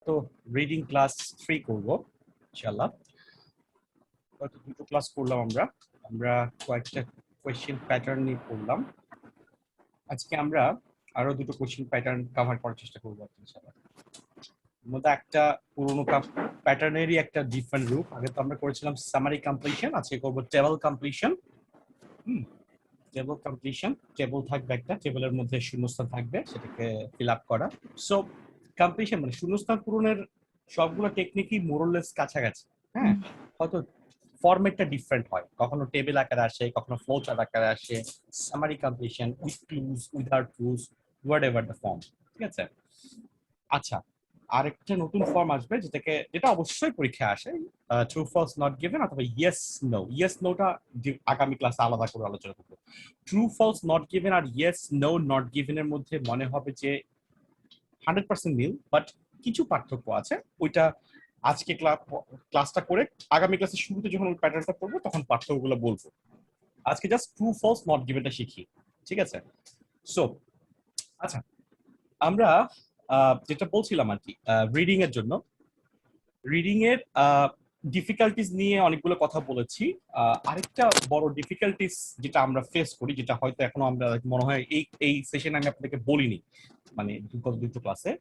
তো reading class 3 করব ইনশাআল্লাহ। গত দুটো ক্লাস করলাম আমরা আমরা কয়েকটা কোয়েশ্চেন প্যাটার্ন নিয়ে করলাম। আজকে আমরা আরো দুটো কোয়েশ্চেন প্যাটার্ন কভার করার চেষ্টা করবো ইনশাআল্লাহ। মধ্যে একটা পুরোনো প্যাটার্নেরই একটা ডিফারেন্ট রূপ। আগে তো আমরা করেছিলাম সামারি কমপ্লিশন, আজকে করব table completion. Table completion, table থাকবে, একটা টেবলের মধ্যে শূন্যস্থান থাকবে, সেটাকে ফিল আপ করা। সো কমপ্লিশন মানে শূন্যস্থান পূরণের সবগুলো টেকনিকই মোরলেস কাছাকাছি। হ্যাঁ, হয়তো ফরম্যাটটা ডিফারেন্ট হয়, কখনো টেবিল আকারে আসে, কখনো ফ্লো চার্ট আকারে আসে। Summary completion with clues, without clues, what ever the form. ঠিক আছে। আচ্ছা, আরেকটা নতুন ফর্ম আসবে যেটা অবশ্যই পরীক্ষা আসে, ট্রু ফলস নট গিভেন অথবা ইয়েস নো। ইয়েস নোটা আগামী ক্লাসে আলাদা করে আলোচনা করবো। ট্রু ফলস নট গিভেন আর ইয়েস নো নট গিভেন এর মধ্যে মনে হবে যে 100% মিল, বাট কিছু পার্থক্য আছে। ওইটা আজকে ক্লাসটা করে আগামী ক্লাসের শুরুতে যখন ওই প্যাটার্নটা পড়বো তখন পার্থক্যগুলো বলবো। আজকে জাস্ট ট্রু ফলস নট গিভেনটা শিখি, ঠিক আছে। সো আচ্ছা, আমরা যেটা বলছিলাম আর কি, রিডিং এর জন্য, রিডিং এর ডিফিকাল্টিস নিয়ে অনেকগুলো কথা বলেছি। আরেকটা বড় ডিফিকাল্টিস যেটা আমরা ফেস করি, যেটা হয়তো এখনো আমরা মনে হয় এই সেশনে আমি আপনাদেরকে বলিনি, মানে দুটো ক্লাসে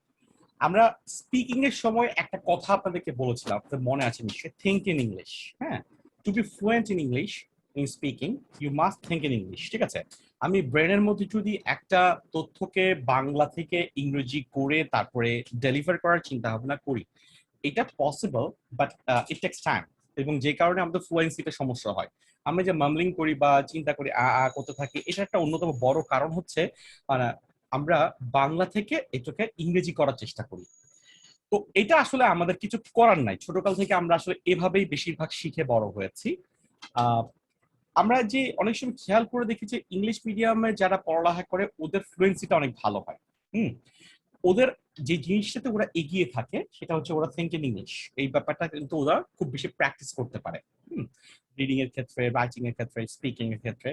আমরা স্পিকিং এর সময় একটা কথা আপনাদেরকে বলেছিলাম, আপনাদের মনে আছে নিশ্চয়ই, থিঙ্ক ইন ইংলিশ। হ্যাঁ, to be fluent in English in speaking you must think in English. ঠিক আছে। আমি ব্রেনের মধ্যে যদি একটা তথ্যকে বাংলা থেকে ইংরেজি করে তারপরে ডেলিভার করার চিন্তা ভাবনা করি, এটা possible, but it takes time, এবং যে কারণে আমাদের ফ্লুয়েন্সিতে সমস্যা হয়। আমরা যে মামলিং করি বা চিন্তা করি করতে থাকি, এটা একটা অন্যতম বড় কারণ হচ্ছে মানে আমরা বাংলা থেকে এটাকে ইংরেজি করার চেষ্টা করি। তো এটা আসলে আমাদের কিছু করার নাই, ছোটকাল থেকে আমরা আসলে এভাবেই বেশিরভাগ শিখে বড় হয়েছি। আমরা যে অনেক সময় খেয়াল করে দেখি যে ইংলিশ মিডিয়ামে যারা পড়ালেখা করে ওদের ফ্লুয়েন্সিটা অনেক ভালো হয়। ওদের যে জিনিসটাতে ওরা এগিয়ে থাকে সেটা হচ্ছে ওরা থিঙ্ক ইন ইংলিশ। এই ব্যাপারটা কিন্তু ওরা খুব বেশি প্র্যাকটিস করতে পারে রিডিং এর ক্ষেত্রে, রাইটিং এর ক্ষেত্রে, স্পিকিং এর ক্ষেত্রে।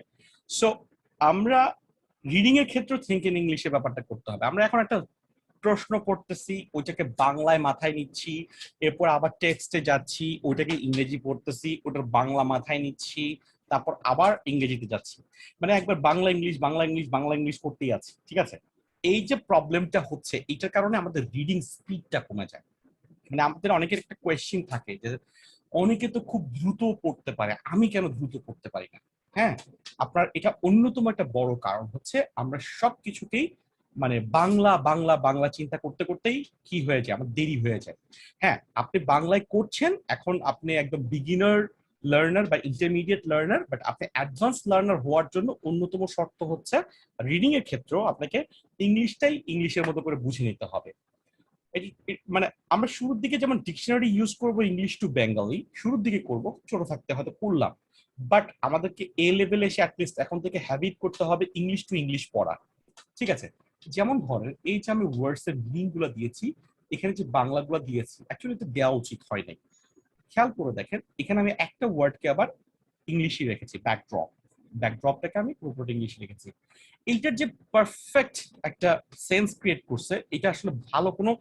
সো আমরা রিডিং এর ক্ষেত্রে থিঙ্ক ইন ইংলিশের ব্যাপারটা করতে হবে। আমরা এখন একটা প্রশ্ন করতেছি, ওইটাকে বাংলায় মাথায় নিচ্ছি, এরপর আবার টেক্সটে যাচ্ছি, ওইটাকে ইংরেজি পড়তেছি, ওটার বাংলা মাথায় নিচ্ছি, তারপর আবার ইংরেজিতে যাচ্ছি। মানে একবার Bangla English Bangla English Bangla English করতেই আছে। ঠিক আছে। এই যে প্রবলেমটা হচ্ছে, এটার কারণে আমাদের রিডিং স্পিডটা কমে যায়। মানে আমাদের অনেকের একটা কোয়েশ্চেন থাকে যে অনেকে তো খুব দ্রুত পড়তে পারে, আমি কেন দ্রুত পড়তে পারি না। হ্যাঁ, আপনার এটা অন্যতম একটা বড় কারণ হচ্ছে আমরা সবকিছুকেই মানে বাংলা বাংলা বাংলা চিন্তা করতে করতেই কি হয়ে যায়, আমার দেরি হয়ে যায়। হ্যাঁ, আপনি বাংলায় করছেন, এখন আপনি একদম বিগিনার লার্নার বা ইন্টারমিডিয়েট লার্নার, বাট আপনি অ্যাডভান্স লার্নার হওয়ার জন্য অন্যতম শর্ত হচ্ছে রিডিং এর ক্ষেত্রেও আপনাকে ইংলিশটাই ইংলিশের মতো করে বুঝে নিতে হবে। মানে আমরা শুরুর দিকে যেমন ডিকশনারি ইউজ করব ইংলিশ টু বেঙ্গলি, শুরুর দিকে করব, ছোট থাকতে হয়তো পড়লাম, বাট আমাদেরকে এ লেভেলে এসে অ্যাটলিস্ট এখন থেকে হ্যাবিট করতে হবে ইংলিশ টু ইংলিশ পড়া। ঠিক আছে। যেমন ধরেন এই যে আমি ওয়ার্ডস এর মিনিং গুলো দিয়েছি, এখানে যে বাংলাগুলো দিয়েছি অ্যাকচুয়ালি এটা দেওয়া উচিত হয় নাই। খেয়াল করে দেখেন, এখানে আমি একটা ওয়ার্ডকে আবার ইংলিশে রেখেছি, ব্যাকড্রপ। ব্যাকড্রপটাকে আমি পুরোপুরি ইংলিশে রেখেছি। এইটার যে পারফেক্ট একটা সেন্স ক্রিয়েট করছে, এটা আসলে ভালো কোনো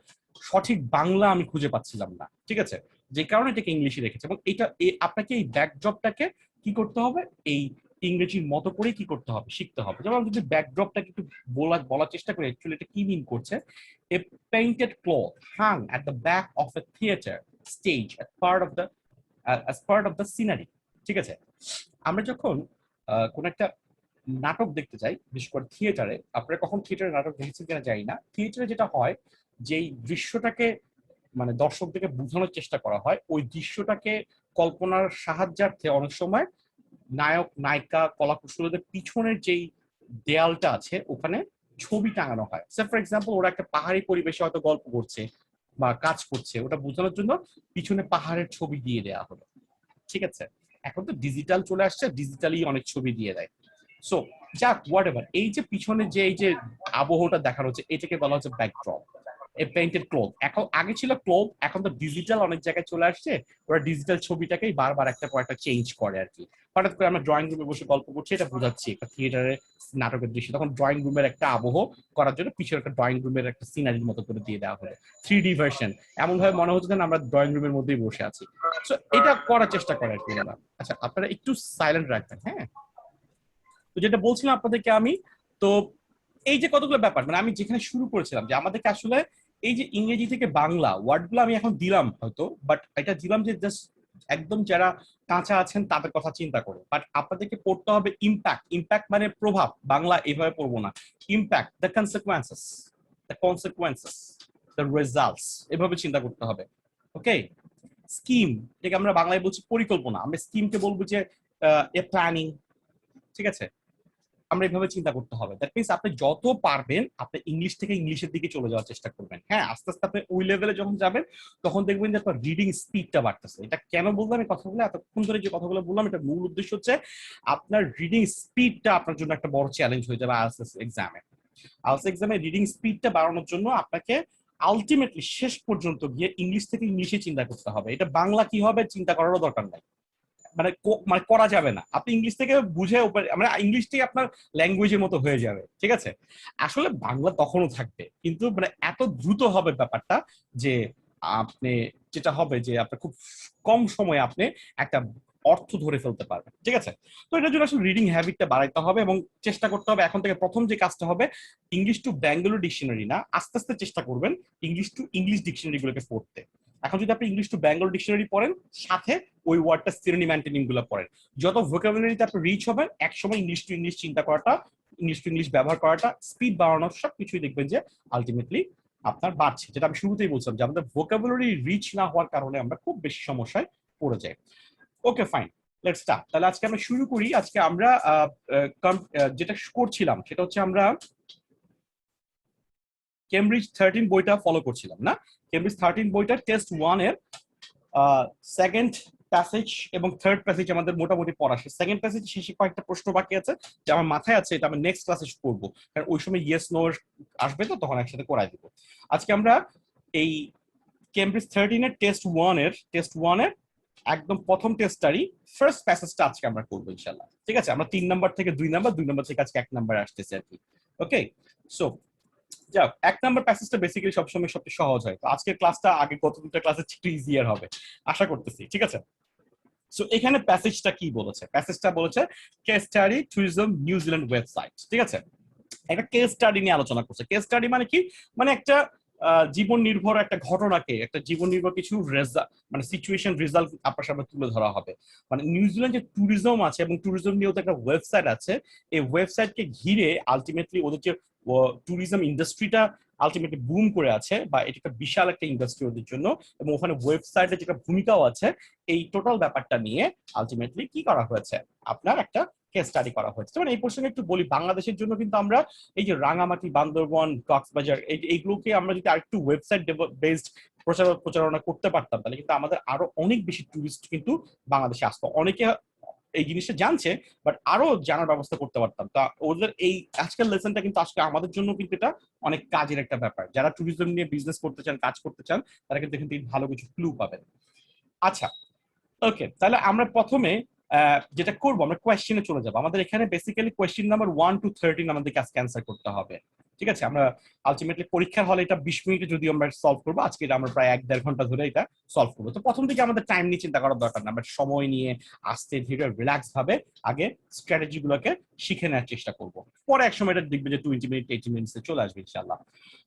সঠিক বাংলা আমি খুঁজে পাচ্ছিলাম না। ঠিক আছে। যে কারণে এটাকে ইংলিশে রেখেছে, এবং এটা আপনাকে এই ব্যাকড্রপটাকে কি করতে হবে, এই ইংরেজির মতো করে কি করতে হবে, শিখতে হবে। যেমন যদি ব্যাকড্রপটাকে একটু বলার চেষ্টা করি, অ্যাকচুয়ালি এটা কি মিন করছে, a painted cloth hung at the back of a theatre stage as part of the scenery। ঠিক আছে। আমরা যখন কোন একটা নাটক দেখতে যাই, বিশেষ করে থিয়েটারে, আপনারা কখন থিয়েটারে নাটক দেখেছেন কিনা জানি না, থিয়েটারে যেটা হয়, যেই দৃশ্যটাকে মানে দর্শকদেরকে বোঝানোর চেষ্টা করা হয়, ওই দৃশ্যটাকে কল্পনার সাহায্যার্থে অনেক সময় নায়ক নায়িকা কলাকুশলীদের পিছনের যেই দেয়ালটা আছে ওখানে ছবি টাঙানো হয়। ফর এক্সাম্পল, ওরা একটা পাহাড়ি পরিবেশে হয়তো গল্প করছে বা কাজ করছে, ওটা বোঝানোর জন্য পিছনে পাহাড়ের ছবি দিয়ে দেওয়া হলো। ঠিক আছে। এখন তো ডিজিটাল চলে আসছে, ডিজিটালি অনেক ছবি দিয়ে দেয়। সো যাক, হোয়াট এভার, এই যে পিছনে যে এই যে আবহটা দেখানো হচ্ছে, এটাকে বলা হচ্ছে ব্যাকড্রপ। এ পেইন্টেড ক্লোথ। এখন আগে ছিল ক্লোথ, এখন তো ডিজিটাল অনেক জায়গায় চলে আসছে, ওরা ডিজিটাল ছবিটাকেই বারবার একটা পর একটা চেঞ্জ করে আর কি। হঠাৎ করে আমরা ড্রয়িং রুমে বসে গল্প করছি, এটা বোঝাচ্ছি একটা থিয়েটারে নাটকের দৃশ্য, তখন ড্রয়িং রুমের একটা আবহ করার জন্য পিছনে একটা ড্রয়িং রুমের একটা সিনারির মতো করে দিয়ে দেওয়া হলো, 3D ভার্সন, এমন ভাবে মনে হচ্ছে যেন আমরা ড্রয়িং রুমের মধ্যেই বসে আছি। সো এটা করার চেষ্টা করে আর কি ওরা। আচ্ছা আপনারা একটু সাইলেন্ট রাখবেন, হ্যাঁ। তো যেটা বলছিলাম আপনাদেরকে আমি, তো এই যে কতগুলো ব্যাপার, মানে আমি যেখানে শুরু করেছিলাম যে আমাদেরকে আসলে এই যে ইংরেজি থেকে বাংলা ওয়ার্ডগুলো আমি এখন দিলাম হয়তো, বাট এটা দিলাম যে জাস্ট একদম যারা কাঁচা আছেন তাদের কথা চিন্তা করে, বাট আপনাদেরকে পড়তে হবে ইম্প্যাক্ট। ইম্প্যাক্ট মানে প্রভাব, বাংলা এইভাবে পড়বো না। Impact, the consequences, the results, এভাবে চিন্তা করতে হবে। ওকে, স্কিম, যেটা আমরা বাংলায় বলছি পরিকল্পনা, আমরা স্কিমকে বলবো যে এ প্ল্যানিং, ঠিক আছে। আমরা এইভাবে চিন্তা করতে হবে। দ্যাট মিনস আপনি যত পারবেন আপনি ইংলিশ থেকে ইংলিশের দিকে চলে যাওয়ার চেষ্টা করবেন। হ্যাঁ, আস্তে আস্তে আপনি ওই লেভেলে যখন যাবেন তখন দেখবেন যে আপনার রিডিং স্পিডটা বাড়তেছে। এটা কেন বললাম এই কথাগুলো, এতক্ষণ ধরে যে কথাগুলো বললাম, এটা মূল উদ্দেশ্য হচ্ছে আপনার রিডিং স্পিডটা আপনার জন্য একটা বড় চ্যালেঞ্জ হয়ে যাবে আইএলটিএস এক্সামে। আইএলটিএস এক্সামে রিডিং স্পিডটা বাড়ানোর জন্য আপনাকে আলটিমেটলি শেষ পর্যন্ত গিয়ে ইংলিশ থেকে ইংলিশে চিন্তা করতে হবে। এটা বাংলা কি হবে চিন্তা করারও দরকার নাই, মানে মানে করা যাবে না। আপনি ইংলিশ থেকে বুঝে মানে ইংলিশটাই আপনার ল্যাঙ্গুয়েজের মতো হয়ে যাবে, ঠিক আছে। আসলে বাংলা তখনও থাকবে, কিন্তু মানে এত দ্রুত হবে ব্যাপারটা যে আপনি যেটা হবে যে আপনার খুব কম সময়ে আপনি একটা অর্থ ধরে ফেলতে পারবেন, ঠিক আছে। তো এটার জন্য আসলে রিডিং হ্যাবিটটা বাড়াইতে হবে এবং চেষ্টা করতে হবে এখন থেকে। প্রথম যে কাজটা হবে ইংলিশ টু ব্যাঙ্গালোর ডিকশনারি না, আস্তে আস্তে চেষ্টা করবেন ইংলিশ টু ইংলিশ ডিকশনারি গুলোকে পড়তে। এখন যদি আপনি ইংলিশ টু ব্যাঙ্গালোর ডিকশনারি পড়েন, সাথে ওই ওয়ার্ডটা সিনোনিম অ্যান্টোনিম গুলো পড়েন, যত ভোকাবুলারিতে আপনি রিচ হবেন একসময় ইংলিশ টু ইংলিশ চিন্তা করাটা, ইংলিশ টু ইংলিশ ব্যবহার করাটা, স্পিড বাড়ানোর সবকিছুই দেখবেন যে আলটিমেটলি আপনার বাড়ছে। যেটা আমি শুরুতেই বলছিলাম যে আমাদের ভোকাবুলারি রিচ না হওয়ার কারণে আমরা খুব বেশি সমস্যায় পড়ে যাই। Okay fine, let's start. তাহলে আজকে আমরা শুরু করি। আজকে আমরা যেটা করছিলাম সেটা হচ্ছে আমরা কেমব্রিজ 13 বইটা ফলো করছিলাম না। কেমব্রিজ 13 বইটার টেস্ট 1 এর সেকেন্ড প্যাসেজ এবং থার্ড প্যাসেজ আমাদের মোটামুটি পড়া শেষ। সেকেন্ড প্যাসেজ শেষে কয়েকটা প্রশ্ন বাকি আছে যে আমার মাথায় আছে, এটা আমি নেক্সট ক্লাসে করবো, কারণ ওই সময় ইয়েস নো আসবে তো তখন একসাথে করাই দিব। আজকে আমরা এই কেমব্রিজ 13 এর টেস্ট 1 এর একদম প্রথম টেস্টারই ফার্স্ট প্যাসেজটা আজকে আমরা করবো ইনশাল্লাহ, ঠিক আছে। আমরা 3 নাম্বার থেকে 2 নাম্বার, 2 নাম্বার থেকে আজকে 1 নাম্বার আসতেছে আর কি। ওকে, সো যাও, 1 নাম্বার প্যাসেজটা বেসিক্যালি সবসময় সবচেয়ে সহজ হয়। তো আজকের ক্লাসটা আগে গত দুটো ক্লাসে একটু ইজিয়ার হবে আশা করতেছি, ঠিক আছে। সো এখানে প্যাসেজটা কি বলেছে? প্যাসেজটা বলেছে case study tourism New Zealand website, ঠিক আছে। একটা কেস স্টাডি নিয়ে আলোচনা করছে। কেস স্টাডি মানে কি? মানে একটা জীবন নির্ভর একটা ঘটনাকে, একটা জীবন নির্ভর কিছু মানে সিচুয়েশন রেজাল্ট আপনার সামনে তুলে ধরা হবে। মানে নিউজিল্যান্ড যে ট্যুরিজম আছে এবং ট্যুরিজম নিয়েও তো একটা ওয়েবসাইট আছে, এই ওয়েবসাইটকে ঘিরে আলটিমেটলি ওদের যে ট্যুরিজম ইন্ডাস্ট্রিটা আলটিমেটলি বুম করে আছে, বা এটা একটা বিশাল একটা ইন্ডাস্ট্রি ওদের জন্য, এবং ওখানে ওয়েবসাইটের যেটা ভূমিকাও আছে, এই টোটাল ব্যাপারটা নিয়ে আলটিমেটলি কি করা হয়েছে, আপনার একটা কেস স্টাডি করা হয়েছে। মানে এই প্রসঙ্গে একটু বলি, বাংলাদেশের জন্য কিন্তু আমরা এই যে রাঙামাটি, বান্দরবন, কক্সবাজার এইগুলোকে আমরা যদি আরেকটু ওয়েবসাইট বেসড প্রচারণা করতে পারতাম, তাহলে কিন্তু আমাদের আরো অনেক বেশি টুরিস্ট কিন্তু বাংলাদেশে আসতো। অনেকে এই জিনিসটা জানছে, বাট আরো জানার ব্যবস্থা করতে পারতাম। তা ওদের এই আজকের লেসনটা কিন্তু আজকে আমাদের জন্য কিন্তু এটা অনেক কাজের একটা ব্যাপার। যারা ট্যুরিজম নিয়ে বিজনেস করতে চান, কাজ করতে চান, তারা কিন্তু এখান থেকে ভালো কিছু ক্লু পাবেন। আচ্ছা, ওকে, তাহলে আমরা প্রথমে যেটা করবো, আমরা কোয়েশ্চেনে চলে যাবো। আমাদের এখানে বেসিক্যালি কোয়েশ্চেন নাম্বার 1 to 13 আমাদেরকে আজকে অ্যান্সার করতে হবে, ঠিক আছে। আমরা আলটিমেটলি পরীক্ষার হলে এটা 20 মিনিটে যদি আমরা সলভ করবো, আজকে এটা আমরা প্রায় 1-1.5 ঘন্টা ধরে এটা সলভ করবো। তো প্রথম দিকে আমাদের টাইম নিয়ে চিন্তা করার দরকার না, আমরা সময় নিয়ে আস্তে ধীরে রিল্যাক্স ভাবে আগে স্ট্র্যাটেজি গুলোকে শিখে নেওয়ার চেষ্টা করবো। পরে এক সময় এটা দেখবে যে 20 মিনিট 80 মিনিটসে চলে আসবে ইনশাল্লাহ।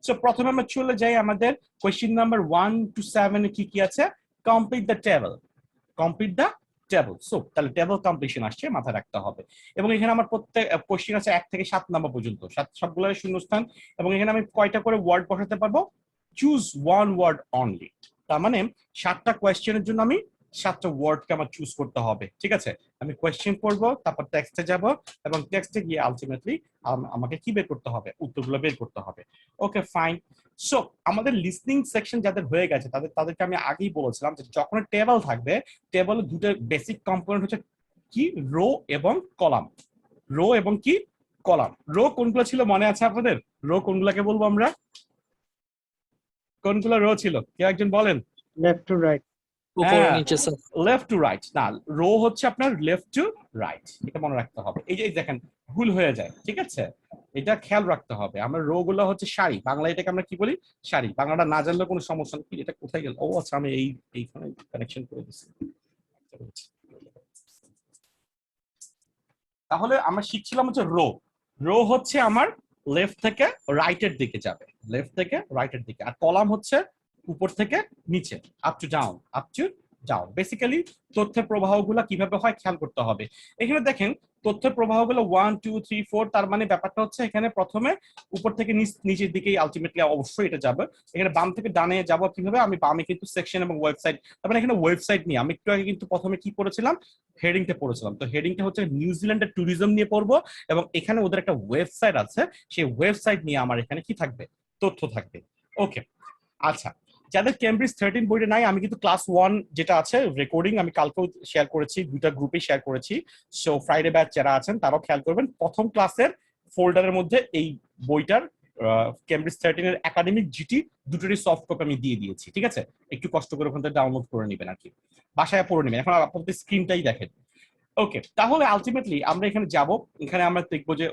সো প্রথমে আমরা চলে যাই আমাদের কোয়েশ্চেন নাম্বার 1 to 7 কি কি আছে। Complete the table, complete the table. So তাহলে টেবল কমপ্লিশন আসছে, মাথায় রাখতে হবে। এবং এখানে আমার প্রত্যেক কোশ্চেন আছে 1 থেকে 7 নাম্বার পর্যন্ত, সবগুলো শূন্যস্থান। এবং এখানে আমি কয়টা করে ওয়ার্ড বসাতে পারবো? Choose one word only. তার মানে 7টা কোয়েশ্চেনের জন্য আমি 7টা ওয়ার্ডকে আমার চুজ করতে হবে, ঠিক আছে। আমি কোয়েশ্চেন করব, তারপর টেক্সটে যাব, এবং টেক্সটে গিয়ে আলটিমেটলি আমাকে কি বের করতে হবে? উত্তরগুলো বের করতে হবে। Okay fine. সো আমাদের লিসনিং সেকশন যাদের হয়ে গেছে তাদেরকে আমি আগেই বলেছিলাম যে যখন টেবল থাকবে, টেবলের দুটো বেসিক কম্পোনেন্ট হচ্ছে কি? রো এবং কলাম। রো এবং কি? কলাম। রো কোনগুলো ছিল মনে আছে আপনাদের? রো কোনগুলোকে বলবো আমরা? কোনগুলো রো ছিল কেউ একজন বলেন? Left to right. উপরে হ্যাঁ, নিচে স্যার। লেফট টু রাইট না, রো হচ্ছে আপনার লেফট টু রাইট, এটা মনে রাখতে হবে। এই যে দেখেন ভুল হয়ে যায়, ঠিক আছে, এটা খেয়াল রাখতে হবে। আমরা রো গুলো হচ্ছে সারি, বাংলা এটাকে আমরা কি বলি, সারি। বাংলাটা না জানলে কোনো সমস্যা নেই। এটা কোথায় গেল? ও আচ্ছা, আমি এইখানে কানেকশন করে দিচ্ছি। তাহলে আমরা শিখছিলাম হচ্ছে রো। রো হচ্ছে আমার লেফট থেকে রাইটের দিকে যাবে, লেফট থেকে রাইটের দিকে। আর কলাম হচ্ছে উপর থেকে নিচে, up to down, up to down. Basically তথ্যের প্রবাহগুলো কিভাবে হয় খেয়াল করতে হবে। এখানে দেখেন তথ্যের প্রবাহগুলো 1 2 3 4, তার মানে ব্যাপারটা হচ্ছে এখানে প্রথমে উপর থেকে নিচের দিকেই আলটিমেটলি অবশ্যই এটা যাবে। এখানে বাম থেকে ডানে যাব কিভাবে, আমি বামে কিন্তু সেকশন এবং ওয়েবসাইট, তার মানে এখানে ওয়েবসাইট নিয়ে আমি একটু আগে কিন্তু প্রথমে কি পড়েছিলাম, হেডিংটা পড়েছিলাম। তো হেডিংটা হচ্ছে নিউজিল্যান্ডের ট্যুরিজম নিয়ে পড়বো, এবং এখানে ওদের একটা ওয়েবসাইট আছে, সেই ওয়েবসাইট নিয়ে আমার এখানে কি থাকবে, তথ্য থাকবে। ওকে, আচ্ছা, যাদের ক্যামব্রিজ 13 বইটা নাই, আমি কিন্তু ক্লাস 1 যেটা আছে রেকর্ডিং আমি কালকেও শেয়ার করেছি, দুইটা গ্রুপে শেয়ার করেছি। সো ফ্রাইডে ব্যাচ যারা আছেন তারাও খেয়াল করবেন, প্রথম ক্লাসের ফোল্ডারের মধ্যে এই বইটার ক্যামব্রিজ 13 এর একাডেমিক জিটি দুটোরই সফট কপি আমি দিয়ে দিয়েছি, ঠিক আছে? একটু কষ্ট করে ওখান থেকে ডাউনলোড করে নেবেন আর কি, বাসায় পড়ে নেবেন। এখন আপনাদের স্ক্রিনটাই দেখেন। ওকে, তাহলে আলটিমেটলি আমরা এখানে যাব, এখানে আমরা দেখবো যে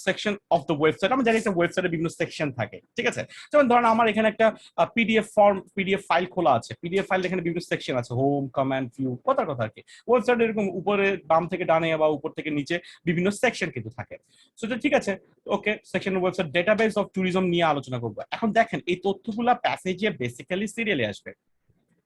সেকশন অফ দ্য ওয়েবসাইট। আমরা জানি একটা ওয়েবসাইটে বিভিন্ন সেকশন থাকে, ঠিক আছে? যেমন ধরেন আমার এখানে একটা পিডিএফ ফর্ম, পিডিএফ ফাইল খোলা আছে, পিডিএফ ফাইল এখানে বিভিন্ন সেকশন আছে, হোম, কমান্ড, ভিউ, কথা আর কি। ওয়েবসাইট এরকম উপরে বাম থেকে ডানে বা উপর থেকে নিচে বিভিন্ন সেকশন কিন্তু থাকে। সো ঠিক আছে, okay, section website database of tourism নিয়ে আলোচনা করবো। এখন দেখেন এই তথ্যগুলা প্যাসেজে বেসিক্যালি সিরিয়ালে আসবে।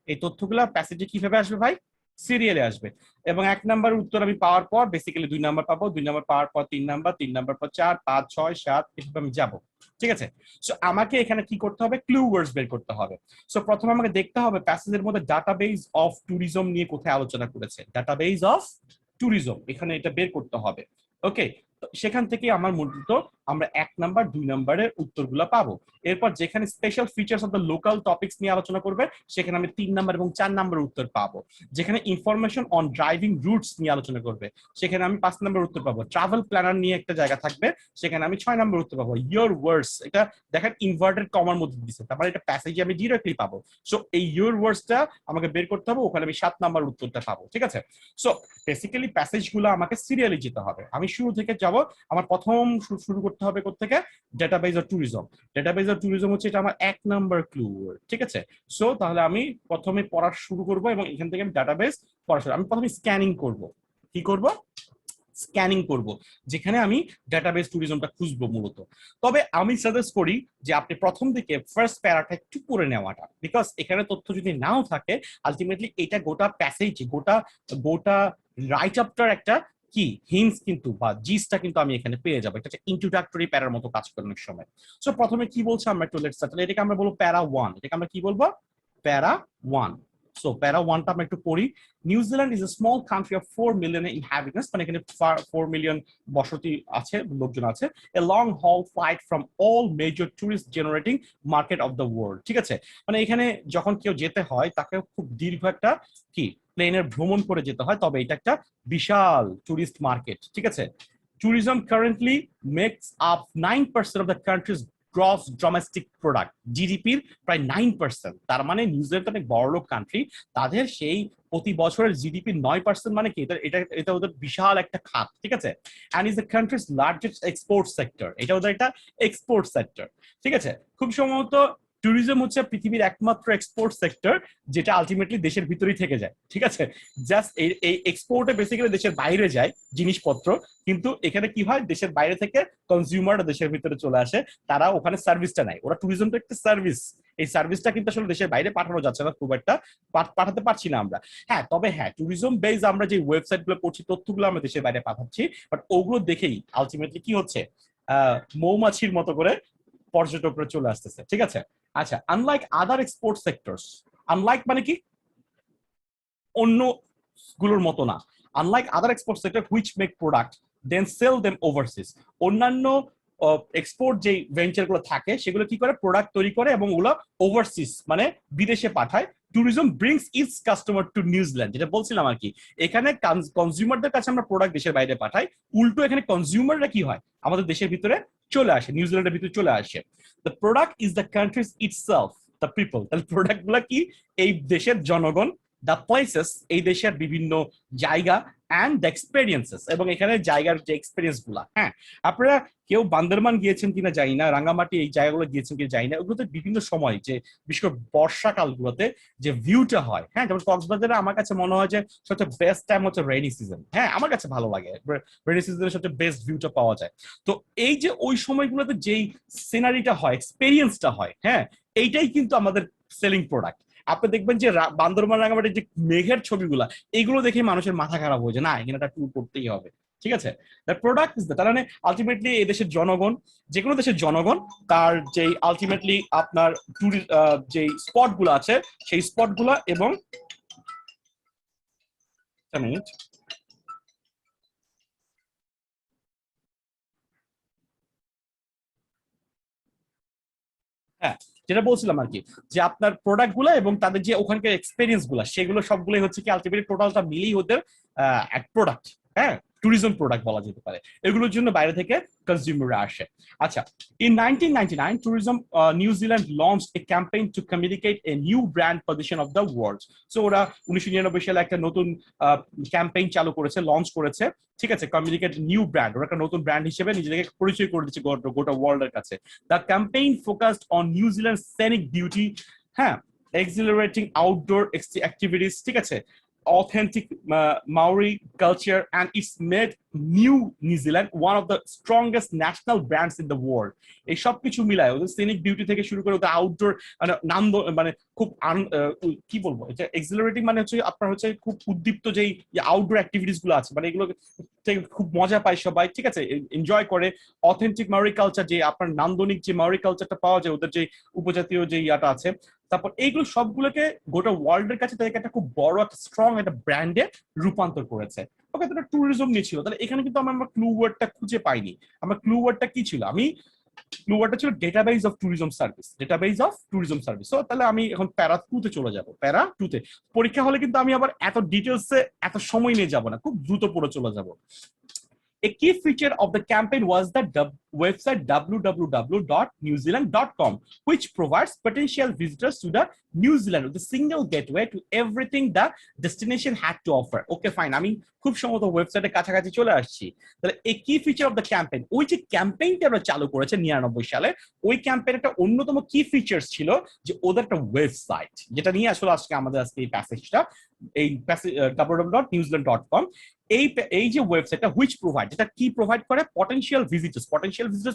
এই তথ্যগুলা প্যাসেজে কিভাবে আসবে ভাই, সিরিয়ালে আসবে। এবং 1 নাম্বার উত্তর আমি পাওয়ার পর বেসিক্যালি 2 নাম্বার পাবো, 2 নাম্বার পাওয়ার পর 3 নাম্বার, 3 নাম্বার পর 4 5 6 7, এভাবে আমি যাব, ঠিক আছে? সো আমাকে এখানে কি করতে হবে, ক্লু ওয়ার্ডস বের করতে হবে। সো প্রথমে আমাকে দেখতে হবে প্যাসেজের মধ্যে ডাটাবেস অফ ট্যুরিজম নিয়ে কোথায় আলোচনা করেছে, ডাটাবেস অফ ট্যুরিজম, এখানে এটা বের করতে হবে। ওকে, সেখান থেকে আমার মূলত আমরা 1 নাম্বার 2 নাম্বারের উত্তরগুলো পাবো। এরপর যেখানে special features of the local topics নিয়ে আলোচনা করবে সেখানে আমি 3 নাম্বার এবং 4 নাম্বার উত্তর পাবো। যেখানে ইনফরমেশন অন ড্রাইভিং রুটস নিয়ে আলোচনা করবে সেখানে আমি 5 নাম্বার উত্তর পাবো। ট্রাভেল প্ল্যানার নিয়ে একটা জায়গা থাকবে সেখানে আমি 6 নাম্বার উত্তর পাবো। ইয়োর ওয়ার্ডস, এটা দেখেন ইনভার্টেড কমার মধ্যে দিচ্ছে, তার মানে এটা প্যাসেজে আমি ডিরেক্টলি পাবো। সো এই ইয়োর ওয়ার্ডসটা আমাকে বের করতে হবে, ওখানে আমি 7 নাম্বার উত্তরটা পাবো, ঠিক আছে? সো বেসিক্যালি প্যাসেজগুলো আমাকে সিরিয়ালি যেতে হবে। আমি শুরু থেকে যাব, আমার প্রথম শুরু করতে হবে কোত্থেকে, database of tourism. Database of tourism হচ্ছে এটা আমার 1 নাম্বার ক্লু ওয়ার্ড, ঠিক আছে? সো তাহলে আমি প্রথমে পড়া শুরু করব এবং এখান থেকে আমি ডেটাবেস পড়া শুরু, আমি প্রথমে স্ক্যানিং করব। কি করব, স্ক্যানিং করব, যেখানে আমি ডেটাবেস ট্যুরিজমটা খুঁজবো মূলত। তবে আমি সাজেস্ট করি যে আপনি প্রথম দিকে ফার্স্ট প্যারাটা একটু পড়ে নেওয়াটা, বিকজ এখানে তথ্য যদি নাও থাকে আলটিমেটলি এটা গোটা প্যাসেজ, গোটা গোটা রাইট আপটার একটা কি হিন্টস কিন্তু বা জিসটা কিন্তু আমি এখানে পেয়ে যাবো। এটা হচ্ছে ইন্ট্রোডাক্টরি প্যারার মতো কাজ করে অনেক সময়। সো প্রথমে কি বলছে আমরা একটু লেটস স্টার্ট, এটাকে আমরা বলবো প্যারা 1, এটাকে আমরা কি বলবো, প্যারা 1। সো প্যারা 1টা আমরা একটু পড়ি। New Zealand is a small country of 4 million inhabitants, মানে এখানে 4 মিলিয়ন বসতি আছে, লোকজন আছে। এ লং হল flight from all major tourist generating market of the world, ঠিক আছে? মানে এখানে যখন কেউ যেতে হয় তাকে খুব দীর্ঘ একটা কি প্লেনের ভ্রমণ করে যেতে হয়, তবে এটা একটা বিশাল টুরিস্ট মার্কেট, ঠিক আছে? Tourism currently makes up 9% of the country's gross domestic product, জিডিপির প্রায় 9%। তার মানে নিউজিল্যান্ড অনেক বড়লোক কান্ট্রি, তাদের সেই প্রতি বছরের জিডিপির 9% মানে কি, এটা এটা ওদের বিশাল একটা খাত, ঠিক আছে? And is the countries largest export sector, এটা ওদের একটা এক্সপোর্ট সেক্টর, ঠিক আছে? খুব সম্ভবত ট্যুরিজম হচ্ছে পৃথিবীর একমাত্র এক্সপোর্ট সেক্টর যেটা আলটিমেটলি দেশের ভিতরেই থেকে যায়, ঠিক আছে? জাস্ট এই এক্সপোর্টে বেসিক্যালি দেশের বাইরে যায় জিনিসপত্র, কিন্তু এখানে কি হয়, দেশের বাইরে থেকে কনজিউমাররা দেশের ভিতরে চলে আসে, তারা ওখানে সার্ভিসটা নেয়। ওরা ট্যুরিজমটা একটা সার্ভিস, এই সার্ভিসটা কিন্তু আসলে দেশের বাইরে পাঠানো যাচ্ছে না, খুব একটা পাঠাতে পারছি না আমরা। হ্যাঁ, তবে হ্যাঁ, ট্যুরিজম বেস আমরা যে ওয়েবসাইট গুলো করছি, তথ্যগুলো আমরা দেশের বাইরে পাঠাচ্ছি, বাট ওগুলো দেখেই আলটিমেটলি কি হচ্ছে, মৌমাছির মতো করে পর্যটকরা চলে আসতেছে, ঠিক আছে? আচ্ছা, unlike other export sectors, unlike মানে কি, অন্য গুলোর মতো না, unlike other export sector which make product then sell them overseas, অন্যান্য এক্সপোর্ট যে ভেঞ্চার গুলো থাকে সেগুলো কি করে, প্রোডাক্ট তৈরি করে এবং ওগুলো ওভারসিজ মানে বিদেশে পাঠায়। Tourism brings it's customer two New Zealand, যেটা বলছিলাম আর কি, এখানে কনজিউমারদের কাছে আমরা প্রোডাক্ট দেশের বাইরে পাঠাই, উল্টো এখানে কনজিউমাররা কি হয়, আমাদের দেশের ভিতরে চলে আসে, নিউজিল্যান্ডের ভিতরে চলে আসে। The product is the countries itself, the people. তাহলে প্রোডাক্ট গুলা কি? এই দেশের জনগণ, দ্য প্লেসেস এই দেশের বিভিন্ন জায়গা, অ্যান্ড দ্য এক্সপেরিয়েন্সেস এবং এখানে জায়গার যে এক্সপেরিয়েন্স গুলা। হ্যাঁ, আপনারা কেউ বান্দরবান গিয়েছেন কিনা জানি না, রাঙ্গামাটি এই জায়গাগুলো গিয়েছেন কিনা জানি না, ওগুলোতে বিভিন্ন সময় যে বিশেষ করে বর্ষাকাল গুলোতে যে ভিউটা হয়, হ্যাঁ, যেমন কক্সবাজারে আমার কাছে মনে হয় যে সবচেয়ে বেস্ট টাইম হচ্ছে রেইনি সিজন। হ্যাঁ, আমার কাছে ভালো লাগে, রেইনি সিজনে সবচেয়ে বেস্ট ভিউটা পাওয়া যায়। তো এই যে ওই সময়গুলোতে যেই সিনারিটা হয়, এক্সপেরিয়েন্সটা হয়, হ্যাঁ, এইটাই কিন্তু আমাদের সেলিং প্রোডাক্ট। আপনি দেখবেন যে বান্দরবান রাঙ্গামাটির যে মেঘের ছবিগুলা, এইগুলো দেখে মানুষের মাথা খারাপ হয়ে যায়, না এখানে একটা ট্যুর করতেই হবে। ঠিক আছে, দ্য প্রোডাক্ট ইজ দ্য, তার মানে আলটিমেটলি এই দেশের জনগণ, যে কোনো দেশের জনগণ তার যে আলটিমেটলি আপনার ট্যুরিস্ট যে স্পট গুলো আছে সেই স্পট গুলা এবং হ্যাঁ, যেটা বলছিলাম আর কি, যে আপনার প্রোডাক্ট গুলা এবং তাদের যে ওখানকার এক্সপেরিয়েন্স গুলা, সেগুলো সবগুলোই হচ্ছে কি আলটিমেটলি টোটালটা মিলিয়ে ওদের এক প্রোডাক্ট। হ্যাঁ, ট্যুরিজম প্রোডাক্ট বলা যেতে পারে। এগুলোর জন্য বাইরে থেকে কনজিউমাররা আসে। আচ্ছা, in 1999 tourism New Zealand launched a campaign to communicate a new brand position of the world. So ওরা 1999 সালে একটা নতুন ক্যাম্পেইন চালু করেছে, লঞ্চ করেছে। ঠিক আছে, কমিউনিকেট নিউ ব্র্যান্ড, ওরা একটা নতুন ব্র্যান্ড হিসেবে নিজেদেরকে পরিচয় করে দিচ্ছে গোটা ওয়ার্ল্ড এর কাছে। The campaign focused on New Zealand scenic beauty, হ্যাঁ, exhilarating outdoor activities, ঠিক আছে, authentic Maori culture, and it's made New Zealand one of the strongest national brands in the world. এই সব কিছু মিলায় ওদের সিনিক বিউটি থেকে শুরু করে ওদের আউটডোর মানে মানে খুব কি বলবো, এটা এক্সিলারেটিং মানে হচ্ছে আপনার হচ্ছে খুব উদ্দীপ্ত যেই আউটডোর অ্যাক্টিভিটিস গুলো আছে, মানে এগুলো থেকে খুব মজা পায় সবাই। ঠিক আছে, এনজয় করে। অথেন্টিক মাওরি কালচার, যে আপনার নান্দনিক যে মাওরি কালচারটা পাওয়া যায় ওদের যে উপজাতীয় যে ইয়াটা আছে, তারপর এইগুলো সবগুলোকে গোটা ওয়ার্ল্ডের কাছে তাদেরকে একটা খুব বড় একটা স্ট্রং একটা ব্র্যান্ডে রূপান্তর করেছে। ওকে, তাহলে ট্যুরিজম নিয়ে ছিল, তাহলে এখানে কিন্তু আমরা ক্লু ওয়ার্ডটা খুঁজে পাইনি। আমার ক্লু ওয়ার্ডটা কি ছিল? আমি ক্লু ওয়ার্ডটা ছিল database of tourism service, database of tourism service. তো তাহলে আমি এখন প্যারা 2 তে চলে যাব। প্যারা 2 তে পরীক্ষা হলে কিন্তু আমি আবার এত ডিটেলসে এত সময় নিয়ে যাব না, খুব দ্রুত পড়ে চলে যাব। A key feature of the campaign was the website www.newzealand.com, which provides potential visitors to the New Zealand with a single gateway to everything the destination had to offer. Okay, fine. আমি খুব সম্ভবত ওয়েবসাইটের কাছাকাছি চলে আসছি। তাহলে এই কি ফিচার অফ দ্য ক্যাম্পেইন, ওই যে ক্যাম্পেইনটা আমরা চালু করেছে 99 সালে, ওই ক্যাম্পেইন একটা অন্যতম কি ফিচার্স ছিল যে ওদের একটা ওয়েবসাইট, যেটা নিয়ে আসলে আজকে আমাদের এই প্যাসেজটা, এই www.newzealand.com। এই যে ওয়েবসাইটটা হুইচ প্রোভাইড, যেটা কি প্রোভাইড করে, পটেনশিয়াল ভিজিটার্স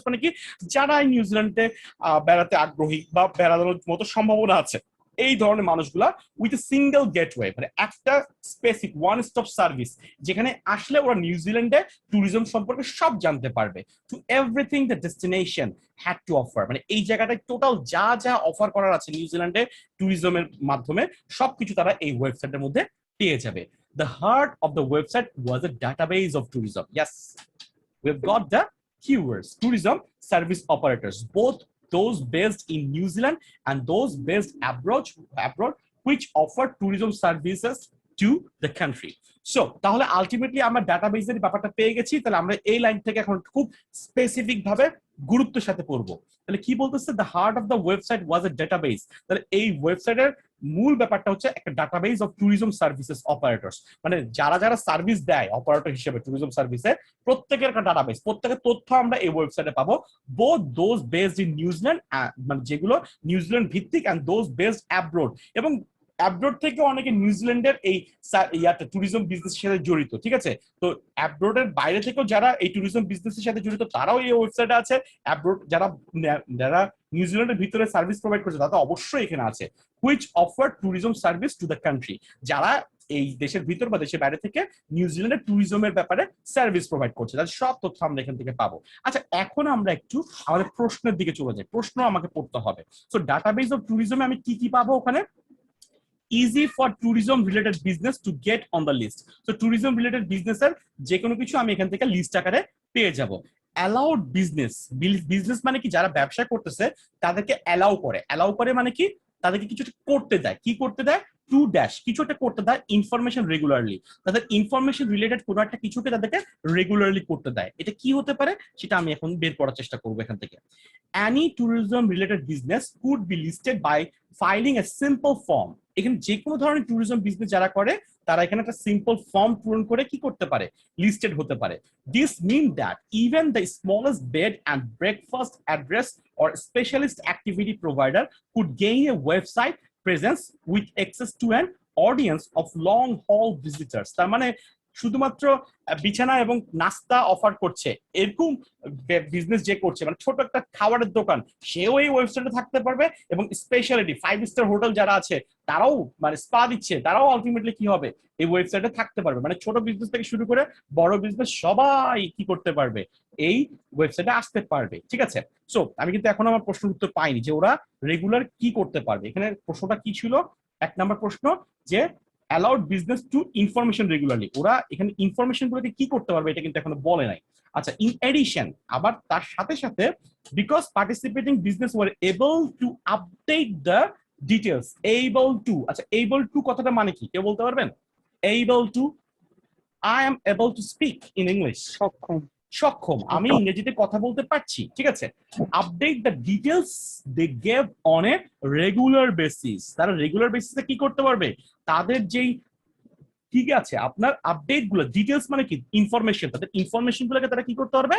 মানে কি, যারা নিউজিল্যান্ডে বেড়াতে আগ্রহী বা বেড়ানোর মতো সম্ভাবনা আছে, এই ধরনের মানুষগুলা উইথ এ সিঙ্গেল গেটওয়ে, মানে একটা স্পেসিফিক ওয়ান স্টপ সার্ভিস, যেখানে আসলে ওরা নিউজিল্যান্ডে ট্যুরিজম সম্পর্কে সব জানতে পারবে, two everything the destination had to offer, মানে এই জায়গাটায় টোটাল যা যা অফার করার আছে নিউজিল্যান্ডে ট্যুরিজমের মাধ্যমে সবকিছু তারা এই ওয়েবসাইটের মধ্যে পেয়ে যাবে। The heart of the website was a database of tourism. Yes, we've got the keywords: tourism service operators, both those based in New Zealand and those based abroad, which offer tourism services to the country. So তাহলে ultimately আমরা ডাটাবেসের ব্যাপারটা পেয়ে গেছি। তাহলে আমরা এই line থেকে এখন খুব স্পেসিফিক ভাবে গুরুত্বের সাথে পড়বো। তাহলে কি বলতেছে, the heart of the website was A database. তাহলে এই ওয়েবসাইটের মূল ব্যাপারটা হচ্ছে একটা database of tourism services operators, মানে যারা যারা সার্ভিস দেয় অপারেটর হিসেবে ট্যুরিজম সার্ভিসে, প্রত্যেকের একটা ডাটাবেস, প্রত্যেকের তথ্য আমরা এই ওয়েবসাইটে পাবো। Both those based in New Zealand, মানে যেগুলো নিউজিল্যান্ড ভিত্তিক, এন্ড দোজ বেসড অ্যাব্রোড, এবং অ্যাব্রোড থেকে অনেকে নিউজিল্যান্ডের এই ট্যুরিজম বিজনেসের সাথে জড়িত। ঠিক আছে, তো অ্যাব্রোডের বাইরে থেকেও যারা এই ট্যুরিজম বিজনেসের সাথে জড়িত তারাও এই ওয়েবসাইটে আছে। অ্যাব্রোড যারা যারা নিউজিল্যান্ডের ভিতরে সার্ভিস প্রোভাইড করছে তারা অবশ্যই এখানে আছে। Which offer tourism service to the country, যারা এই দেশের ভিতর বা দেশের বাইরে থেকে নিউজিল্যান্ডের ট্যুরিজমের ব্যাপারে সার্ভিস প্রোভাইড করছে, তাদের সব তথ্য আমরা এখান থেকে পাবো। আচ্ছা, এখন আমরা একটু আমাদের প্রশ্নের দিকে চলে যাই। প্রশ্ন আমাকে পড়তে হবে। সো ডাটাবেস অফ ট্যুরিজমে আমি কি কি পাবো ওখানে? easy for tourism related business to get on the list. So tourism related business এর যে কোনো কিছু আমি এখান থেকে লিস্ট আকারে পেয়ে যাব। allowed business, বিজনেস মানে কি, যারা ব্যবসা করতেছে তাদেরকে অ্যালাউ করে মানে কি, তাদেরকে কিছু একটা করতে দেয়, কি করতে দেয়, টু ড্যাশ কিছু একটা করতে দেয় ইনফরমেশন রেগুলারলি, তাদের ইনফরমেশন রিলেটেড কোনো একটা কিছুকে তাদেরকে রেগুলারলি করতে দেয়। এটা কি হতে পারে সেটা আমি এখন বের করার চেষ্টা করবো এখান থেকে। any tourism related business could be listed by filing a simple form। এখানে যে কোনো ধরনের ট্যুরিজম বিজনেস যারা করে তারা এখানে একটা সিম্পল ফর্ম পূরণ করে কি করতে পারে, লিস্টেড হতে পারে। This mean that even the smallest bed and breakfast address or specialist activity provider could gain a website presence with access to an audience of long haul visitors। তার মানে শুধুমাত্র বিছানা এবং নাস্তা অফার করছে এরকম বিজনেস যে করছে, মানে ছোট একটা খাবারের দোকান, সেও এই ওয়েবসাইটে থাকতে পারবে, এবং স্পেশালিটি 5 স্টার হোটেল যারা আছে তারাও মানে স্পা দিচ্ছে, তারাও আলটিমেটলি কি হবে, এই ওয়েবসাইটে থাকতে পারবে। মানে ছোট বিজনেস থেকে শুরু করে বড় বিজনেস সবাই কি করতে পারবে, এই ওয়েবসাইটে আসতে পারবে। ঠিক আছে, সো আমি কিন্তু এখনো আমার প্রশ্নের উত্তর পাইনি যে ওরা রেগুলার কি করতে পারবে। এখানে প্রশ্নটা কি ছিল, 1 নম্বর প্রশ্ন যে allowed business to information regularly, ওরা এখানে ইনফরমেশন গুলোকে কি করতে পারবে এটা কিন্তু এখনো বলে নাই। আচ্ছা, ইন এডিশন, আবার তার সাথে সাথে because participating business were able to update the details. Able to, আচ্ছা এবল টু কথাটা মানে কি কেউ বলতে পারবেন? Able to, I am able to speak in English, সক্ষম। সক্ষম, আমি ইংরেজিতে কথা বলতে পারছি। ঠিক আছে, update the details they gave on a regular basis, তারা রেগুলার বেসিসে কি করতে পারবে, তাদের যেই ঠিক আছে আপনার আপডেট গুলো, ডিটেলস মানে কি ইনফরমেশন, তাদের ইনফরমেশন গুলোকে তারা কি করতে পারবে,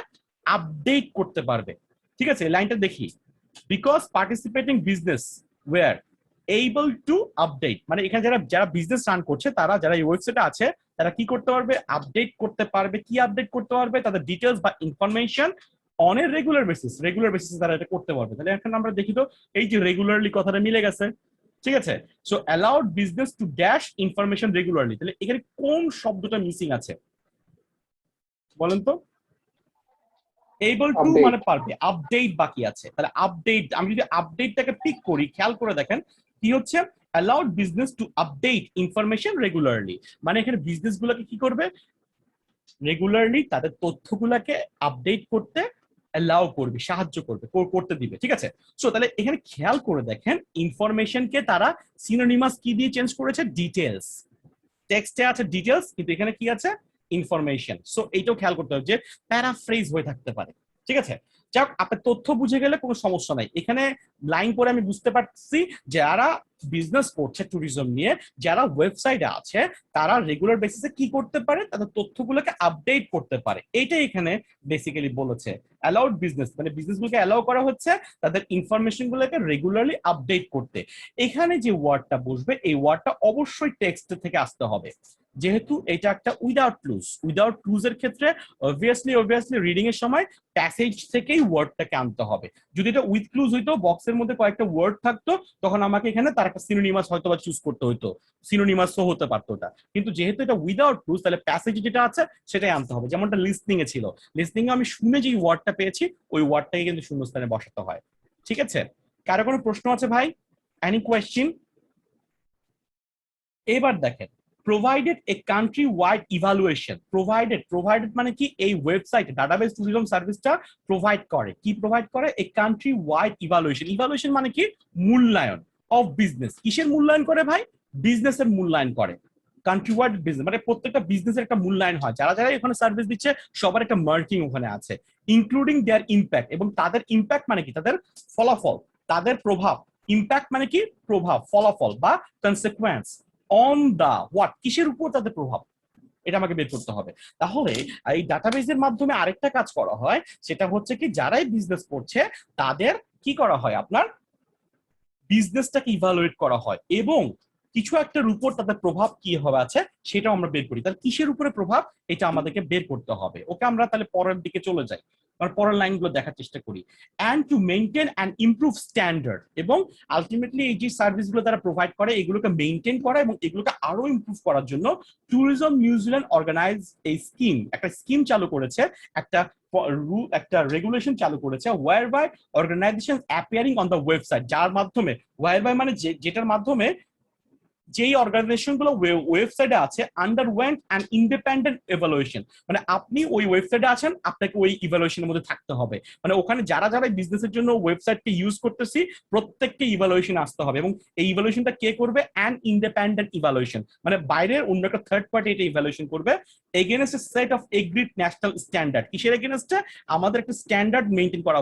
আপডেট করতে পারবে। ঠিক আছে, লাইনটা দেখি, because participating business were able to update, মানে এখানে যারা যারা বিজনেস রান করছে, তারা যারা এই ওয়েবসাইটে আছে তারা কি করতে পারবে, আপডেট করতে পারবে। কি আপডেট করতে পারবে, তাদের ডিটেলস বা information on a regular basis, regular বেসিসে তারা এটা করতে পারবে। তাহলে এখন আমরা দেখি তো এই যে রেগুলারলি কথাটা মিলে গেছে। ঠিক আছে, so allowed business to dash information regularly, তাহলে এখানে কোন শব্দটা মিসিং আছে বলেন তো? এবল টু মানে পারবে, আপডেট বাকি আছে, তাহলে আপডেট, আমি যদি আপডেটটাকে পিক করি খেয়াল করে দেখেন কি হচ্ছে, allowed business to update information regularly, মানে এখানে বিজনেস গুলোকে কি করবে, রেগুলারলি তাদের তথ্যগুলোকে আপডেট করতে অ্যালাউ করবে, সাহায্য করবে, করতে দিবে। ঠিক আছে, সো তাহলে এখানে খেয়াল করে দেখেন ইনফরমেশনকে তারা সিনোনিমাস কি দিয়ে চেঞ্জ করেছে, ডিটেলস। টেক্সটে আছে ডিটেলস, কিন্তু এখানে কি আছে, ইনফরমেশন। সো এইটাও খেয়াল করতে হবে যে প্যারাফ্রেজ হয়ে থাকতে পারে। ঠিক আছে, যাক আপনার তথ্য বুঝে গেলে কোনো সমস্যা নাই। এখানে লাইন পরে আমি বুঝতে পারছি যারা বিজনেস করছে ট্যুরিজম নিয়ে, যারা ওয়েবসাইটে আছে, তারা রেগুলার বেসিসে কি করতে পারে, তাদের তথ্যগুলোকে আপডেট করতে পারে। এইটাই এখানে বেসিক্যালি বলেছে অ্যালাউড বিজনেস, মানে বিজনেসগুলোকে অ্যালাউ করা হচ্ছে তাদের ইনফরমেশন গুলোকে রেগুলারলি আপডেট করতে। এখানে যে ওয়ার্ডটা বসবে এই ওয়ার্ডটা অবশ্যই টেক্সট থেকে আসতে হবে, যেহেতু এটা একটা উইদাউট ক্লুজ। উইদাউট ক্লুজ এর ক্ষেত্রে অবভিয়াসলি রিডিং এর সময় প্যাসেজ থেকেই ওয়ার্ডটাকে আনতে হবে। যদি এটা উইথ ক্লুজ হইতো, বক্সের মধ্যে কয়েকটা ওয়ার্ড থাকতো, তখন আমাকে এখানে তার একটা সিনোনিমাস হয়তো বা চুজ করতে হইতো, সিনোনিমাসও হতে পারতো ওটা। কিন্তু যেহেতু এটা উইদাউট ক্লুজ, তাহলে প্যাসেজে যেটা আছে সেটাই আনতে হবে। যেমনটা লিসনিং এ ছিল, লিসনিং এ আমি শুনে যে ওয়ার্ডটা পেয়েছি ওই ওয়ার্ডটাকে কিন্তু শূন্যস্থানে বসাতে হয়। ঠিক আছে, কারো কোনো প্রশ্ন আছে ভাই? Any question? এবার দেখেন, provided a country wide evaluation, provided মানে কি, এই ওয়েবসাইট ডাটাবেস ট্যুরিজম সার্ভিসটা প্রোভাইড করে, কি প্রোভাইড করে, a country wide evaluation মানে কি, মূল্যায়ন অফ বিজনেস। কিসের মূল্যায়ন করে ভাই, বিজনেসের মূল্যায়ন করে। কান্ট্রি ওয়াইড বিজনেস মানে প্রত্যেকটা বিজনেসের একটা মূল্যায়ন হয়, যারা যারা এখানে সার্ভিস দিচ্ছে সবার একটা মার্কিং ওখানে আছে, ইনক্লুডিং দেয়ার ইম্প্যাক্ট, এবং তাদের ইম্প্যাক্ট মানে কি, তাদের ফলাফল, তাদের প্রভাব। ইম্প্যাক্ট মানে কি, প্রভাব, ফলাফল বা কনসিকুয়েন্স অন দা হোয়াট, কিসের উপর তাদের প্রভাব, এটা আমাকে বের করতে হবে। তাহলে এই ডাটাবেজের মাধ্যমে আরেকটা কাজ করা হয়, সেটা হচ্ছে কি, যারাই বিজনেস করছে তাদের কি করা হয়, আপনার বিজনেসটাকে ইভালুয়েট করা হয়, এবং কিছু একটার উপর তাদের প্রভাব কি হবে আছে সেটাও আমরা বের করি। তাহলে কিসের উপরে প্রভাব এটা আমাদেরকে বের করতে হবে। ওকে, আমরা তাহলে পরের দিকে চলে যাই, পরের লাইনগুলো দেখার চেষ্টা করি। And to maintain and improve standard, এবং আলটিমেটলি এই যে সার্ভিসগুলো তারা প্রোভাইড করে এগুলোকে মেনটেন করা এবং এগুলোকে আরো ইমপ্রুভ করার জন্য ট্যুরিজম নিউজিল্যান্ড অর্গানাইজ এই স্কিম, একটা স্কিম চালু করেছে, একটা রেগুলেশন চালু করেছে, were by organisation appearing on the website, যার মাধ্যমে, ওয়ার বাই মানে যেটার মাধ্যমে যেই অর্গানাইজেশন গুলো ওয়েবসাইটে আছে আন্ডারওয়েন্ট অ্যান ইন্ডিপেন্ডেন্ট ইভালুয়েশন, মানে আপনি ওই ওয়েবসাইটে আছেন, আপনাকে ওই ইভালুয়েশনের মধ্যে থাকতে হবে। মানে ওখানে যারা যারা বিজনেসের জন্য ওয়েবসাইটকে ইউজ করতেছি প্রত্যেককে ইভালুয়েশন আসতে হবে, এবং এই ইভালুয়েশনটা কে করবে? অ্যান ইন্ডিপেন্ডেন্ট ইভালুয়েশন, মানে বাইরের অন্য একটা থার্ড পার্টি এটা ইভালুয়েশন করবে against A set of agreed national standard. কিসের এগেইনস্টে? আমাদের একটা স্ট্যান্ডার্ড মেইনটেইন করা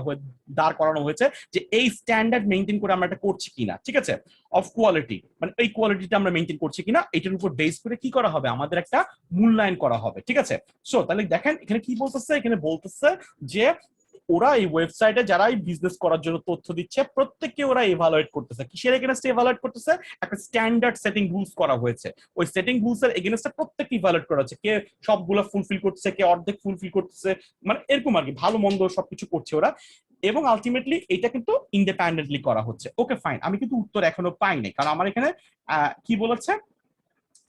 দাঁড় করানো হয়েছে যে এই স্ট্যান্ডার্ড মেইনটেইন করে আমরা এটা করছি কিনা, ঠিক আছে, অফ কোয়ালিটি, মানে এই কোয়ালিটিটা আমরা মেইনটেইন করছি কিনা এটার উপর বেস করে কি করা হবে? আমাদের একটা মূল্যায়ন করা হবে, ঠিক আছে। সো তাহলে দেখেন এখানে কি বলতেছে, এখানে বলতেছে যে ওরা এই ওয়েবসাইটে যারা এই বিজনেস করার জন্য তথ্য দিচ্ছে প্রত্যেককে ওরা এভালুয়েট করতেছে। কিসের এগেইনস্টে এভালুয়েট করতেছে? একটা স্ট্যান্ডার্ড সেটিং রুলস করা হয়েছে, ওই সেটিং রুলস এর এগেইনস্টে প্রত্যেককে ইভালুয়েট করা হচ্ছে, কে সবগুলো ফুলফিল করতেছে, কে অর্ধেক ফুলফিল করতেছে, মানে এরকম আর কি, ভালো মন্দ সবকিছু করছে ওরা, এবং আলটিমেটলি এটা কিন্তু ইন্ডিপেন্ডেন্টলি করা হচ্ছে। ওকে ফাইন, আমি কিন্তু উত্তর এখনো পাই নাই, কারণ আমার এখানে কি বলেছে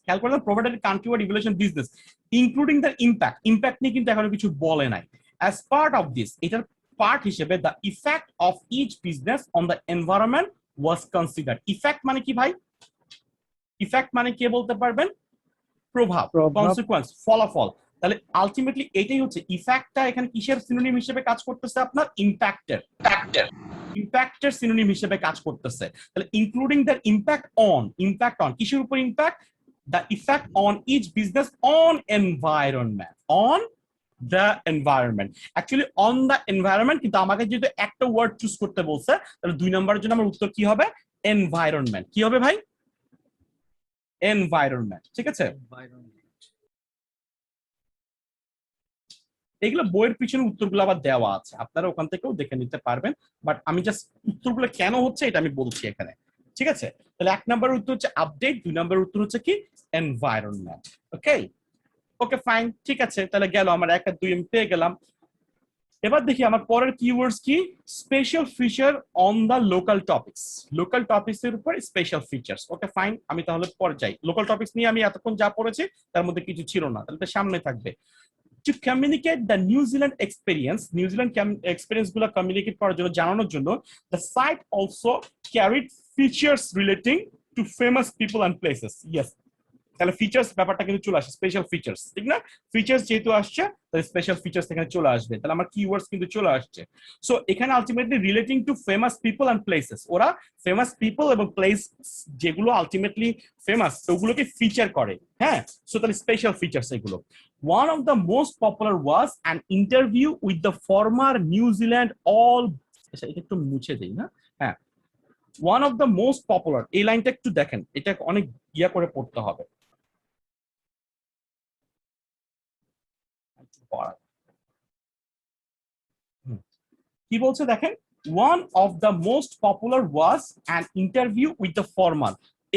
খেয়াল করলাম, provided country wide evaluation business including the impact, impact নিয়ে কিন্তু এখনো কিছু বলে নাই। অ্যাজ পার্ট অফ দিস, এটার পার্ট হিসেবে the effect of each business on the environment was considered. Effect মানে কি ভাই? ইফেক্ট মানে কে বলতে পারবেন? প্রভাব, কনসিকোয়েন্স, ফলাফল। তাহলে আলটিমেটলি এটাই হচ্ছে ইফেক্টটা এখানে কিসের সিনোনিম হিসেবে কাজ করতেছে? আপনার ইম্প্যাক্টের, ইম্প্যাক্টের সিনোনিম হিসেবে কাজ করতেছে। তাহলে including the impact on, impact on কিসের উপর? Impact the effect on each business on environment, on the environment, actually on the environment, কিন্তু আমাকে যেহেতু একটা ওয়ার্ড চুজ করতে বলছে তাহলে 2 নম্বরের জন্য আমার উত্তর কি হবে? এনভায়রনমেন্ট। কি হবে ভাই? এনভায়রনমেন্ট, ঠিক আছে। এগুলো বইয়ের পিছনে উত্তরগুলো আবার দেওয়া আছে, আপনারা ওখান থেকেও দেখে নিতে পারবেন, বাট আমি জাস্ট উত্তরগুলো কেন হচ্ছে এটা আমি বলছি এখানে, ঠিক আছে। তাহলে 1 নম্বরের উত্তর হচ্ছে আপডেট, 2 নম্বরের উত্তর হচ্ছে কি? এনভায়রনমেন্ট। ওকে ওকে ফাইন, ঠিক আছে, তাহলে গেল আমার 1 আর 2 আমি পেয়ে গেলাম। এবার দেখি আমার পরের কিওয়ার্ডস কি? Special feature on the local topics, local topics এর উপর স্পেশাল ফিচার্স। ওকে ফাইন, আমি তাহলে পরে যাই। লোকাল টপিকস নিয়ে আমি এতক্ষণ যা পড়েছি তার মধ্যে কিছু ছিল না, তাহলে তো সামনে থাকবে। To communicate the New Zealand experience, New Zealand experience গুলো communicate করার জন্য, জানানোর জন্য, the site also carried features relating to famous people and places. Yes, তাহলে ফিচার্স ব্যাপারটা কিন্তু চলে আসে, স্পেশাল ফিচার্স, ঠিক না? ফিচার্স যেহেতু আসছে তাহলে স্পেশাল ফিচার্স এখানে চলে আসবে, তাহলে আমার কিওয়ার্ডস কিন্তু চলে আসছে। সো এখানে ultimately relating to famous people and places, ওরা ফেমাস পিপল এবং প্লেস যেগুলো আলটিমেটলি ফেমাস ওগুলোকে ফিচার করে, হ্যাঁ। সো তাহলে স্পেশাল ফিচার্স এগুলো। One of the most popular was an interview with the former New Zealand all, এটা একটু মুছে দেই না, হ্যাঁ। One of the most popular, এই লাইনটা একটু দেখেন, এটা অনেক ইয়া করে পড়তে হবে। কি বলছে দেখেন, one of the most popular was an interview with the former.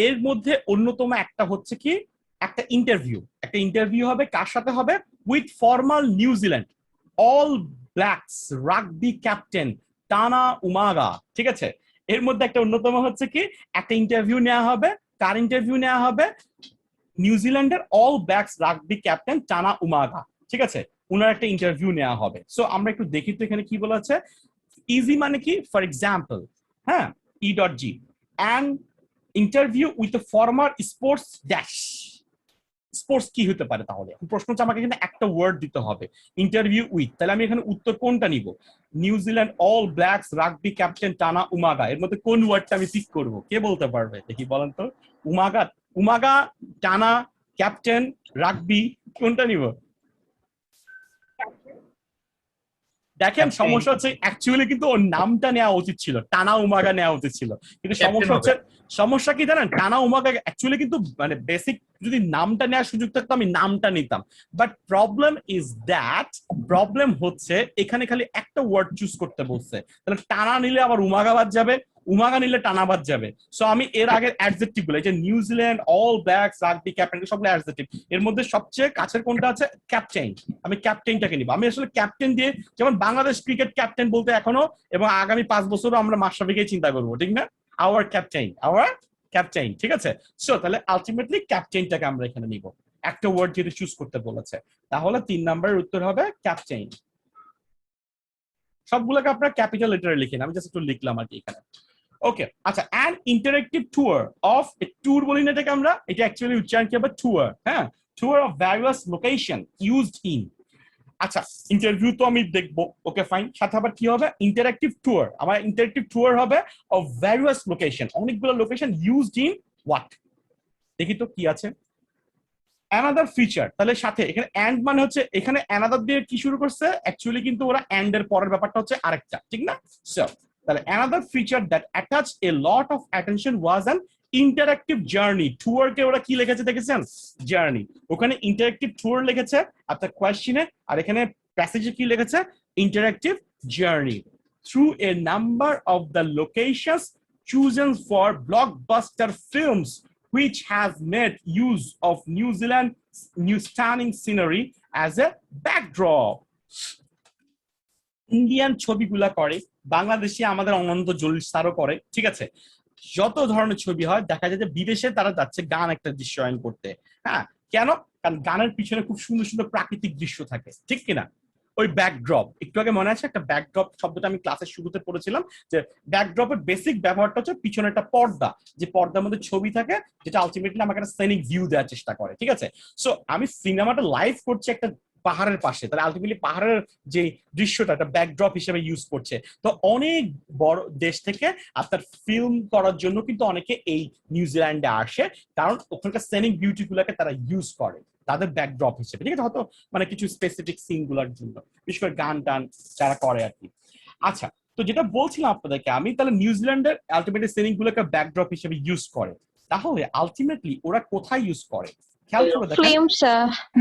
এর মধ্যে অন্যতম একটা হচ্ছে কি? একটা ইন্টারভিউ, একটা ইন্টারভিউ হবে কার সাথে হবে? With former New Zealand all blacks rugby captain টানা উমাগা, ঠিক আছে। এর মধ্যে একটা অন্যতম হচ্ছে কি? একটা ইন্টারভিউ নেওয়া হবে, কার ইন্টারভিউ নেওয়া হবে? নিউজিল্যান্ডের অল ব্ল্যাকস রাগবি ক্যাপ্টেন টানা উমাগা, ঠিক আছে, উনার একটা ইন্টারভিউ নেওয়া হবে। সো আমরা একটু দেখি তো এখানে কি বলা আছে। ইজি মানে কি? ফর এক্সাম্পল, হ্যাঁ, E.G and interview with the former sports dash. Sports কি হতে পারে? তাহলে প্রশ্ন হচ্ছে আমাকে এখানে একটা ওয়ার্ড দিতে হবে, ইন্টারভিউ উইথ। তাহলে আমি এখানে উত্তর কোনটা নিব? New Zealand all blacks rugby captain টানা উমাগা, এর মধ্যে কোন ওয়ার্ডটা আমি পিক করব? কে বলতে পারবে দেখি, বলেন তো। উমাগা, উমাগা, টানা, ক্যাপ্টেন, রাগবি, কোনটা নিব? দেখেন সমস্যা হচ্ছে অ্যাকচুয়ালি কিন্তু ওর নামটা নেওয়া উচিত ছিল, টানা উমাগা নেওয়া উচিত ছিল, কিন্তু সমস্যা হচ্ছে, সমস্যা কি জানেন, টানা উমাগা অ্যাকচুয়ালি কিন্তু মানে বেসিক যদি নামটা নেওয়ার সুযোগ থাকতো আমি নামটা নিতাম, but problem is that, problem হচ্ছে এখানে খালি একটা ওয়ার্ড চুজ করতে বলছে, তাহলে টানা নিলে আবার উমাগা বাদ যাবে, উমাগা নিলে টানা বাদ যাবে। সো আমি এর আগের অ্যাডজেক্টিভ গুলো, এই যে New Zealand all blacks rugby captain, সবগুলো অ্যাডজেক্টিভ, এর মধ্যে সবচেয়ে কাছের কোনটা আছে? ক্যাপ্টেন। আমি ক্যাপ্টেনটাকে নিব। আমি আসলে ক্যাপ্টেন দিয়ে, যেমন বাংলাদেশ ক্রিকেট ক্যাপ্টেন বলতে এখনো এবং আগামী 5 বছরও আমরা মাশরাফিকেই চিন্তা করবো, ঠিক না? আওয়ার ক্যাপ্টেন, আওয়ার ক্যাপ্টেন, ঠিক আছে। সো তাহলে আলটিমেটলি ক্যাপ্টেনটাকে আমরা এখানে নিব, একটা ওয়ার্ড যেটা চুজ করতে বলেছে, তাহলে 3 নম্বরের উত্তর হবে ক্যাপ্টেন। সবগুলোকে আপনার ক্যাপিটাল লেটারে লিখেন, আমি জাস্ট একটু লিখলাম আর কি এখানে। ওকে আচ্ছা an interactive tour of tour বলি না এটাকে আমরা, এটা অ্যাকচুয়ালি উচ্চারণ কি হবে ট্যুর, হ্যাঁ tour of various location used in. আচ্ছা ইন্টারভিউ তো আমি দেখবো, ওকে ফাইন, সাথে আবার কি হবে ইন্টারেক্টিভ ট্যুর, আমার ইন্টারেক্টিভ ট্যুর হবে অফ ভ্যারিয়াস লোকেশন, অনেকগুলো লোকেশন ইউজড ইন হোয়াট, দেখি তো কি আছে অ্যানাদার ফিচার, তাহলে সাথে এখানে অ্যান্ড মানে হচ্ছে এখানে অ্যানাদার দিয়ে কি শুরু করছে, অ্যাকচুয়ালি কিন্তু ওরা অ্যান্ড এর পরের ব্যাপারটা হচ্ছে আরেকটা, ঠিক না? সো তাহলে another feature that attach a lot of attention was an interactive journey, tour কে ওরা কি লিখেছে দেখেছেন, জার্নি, ওখানে ইন্টারেক্টিভ ট্যুর লিখেছে আপনার কোয়েশ্চেনে, আর এখানে প্যাসেজে কি লিখেছে interactive journey through a number of the locations chosen for blockbuster films which has made use of New Zealand's new stunning scenery as a backdrop. Indian ছবিগুলা করে, বাংলাদেশে আমাদের অনন্ত জলিল স্যারও করে, ঠিক আছে? যত ধরনের ছবি হয় দেখা যায় যে বিদেশে তারা যাচ্ছে গান একটা দৃশ্যায়ন করতে, হ্যাঁ কেন? কারণ গানের পিছনে খুব সুন্দর সুন্দর প্রাকৃতিক দৃশ্য থাকে, ঠিক কিনা? ওই ব্যাকড্রপ, একটু আগে মনে আছে একটা ব্যাকড্রপ শব্দটা আমি ক্লাসের শুরুতে পড়েছিলাম, যে ব্যাকড্রপের বেসিক ব্যবহারটা হচ্ছে পিছনে একটা পর্দা, যে পর্দার মধ্যে ছবি থাকে যেটা আলটিমেটলি আমাকে একটা সিনিক ভিউ দেওয়ার চেষ্টা করে, ঠিক আছে? সো আমি সিনেমাটা লাইভ করছি একটা পাহাড়ের পাশে, তাহলে আলটিমেটলি পাহাড়ের যে দৃশ্যটা একটা ব্যাকড্রপ হিসেবে ইউজ করছে। তো অনেক বড় দেশ থেকে আপনার ফিল্ম করার জন্য কিন্তু অনেকে এই নিউজিল্যান্ডে আসে, কারণ ওখানকার সিনিক বিউটি গুলাকে তারা ইউজ করে তাদের ব্যাকড্রপ হিসেবে, ঠিক আছে? হয়তো মানে কিছু স্পেসিফিক সিন গুলার জন্য, বিশেষ করে গান টান যারা করে আর কি। আচ্ছা তো যেটা বলছিলাম আপনাদেরকে আমি, তাহলে নিউজিল্যান্ডের আলটিমেটলি সিনিক গুলোকে ব্যাকড্রপ হিসেবে ইউজ করে, তাহলে আলটিমেটলি ওরা কোথায় ইউজ করে খেয়াল করে দেখেন।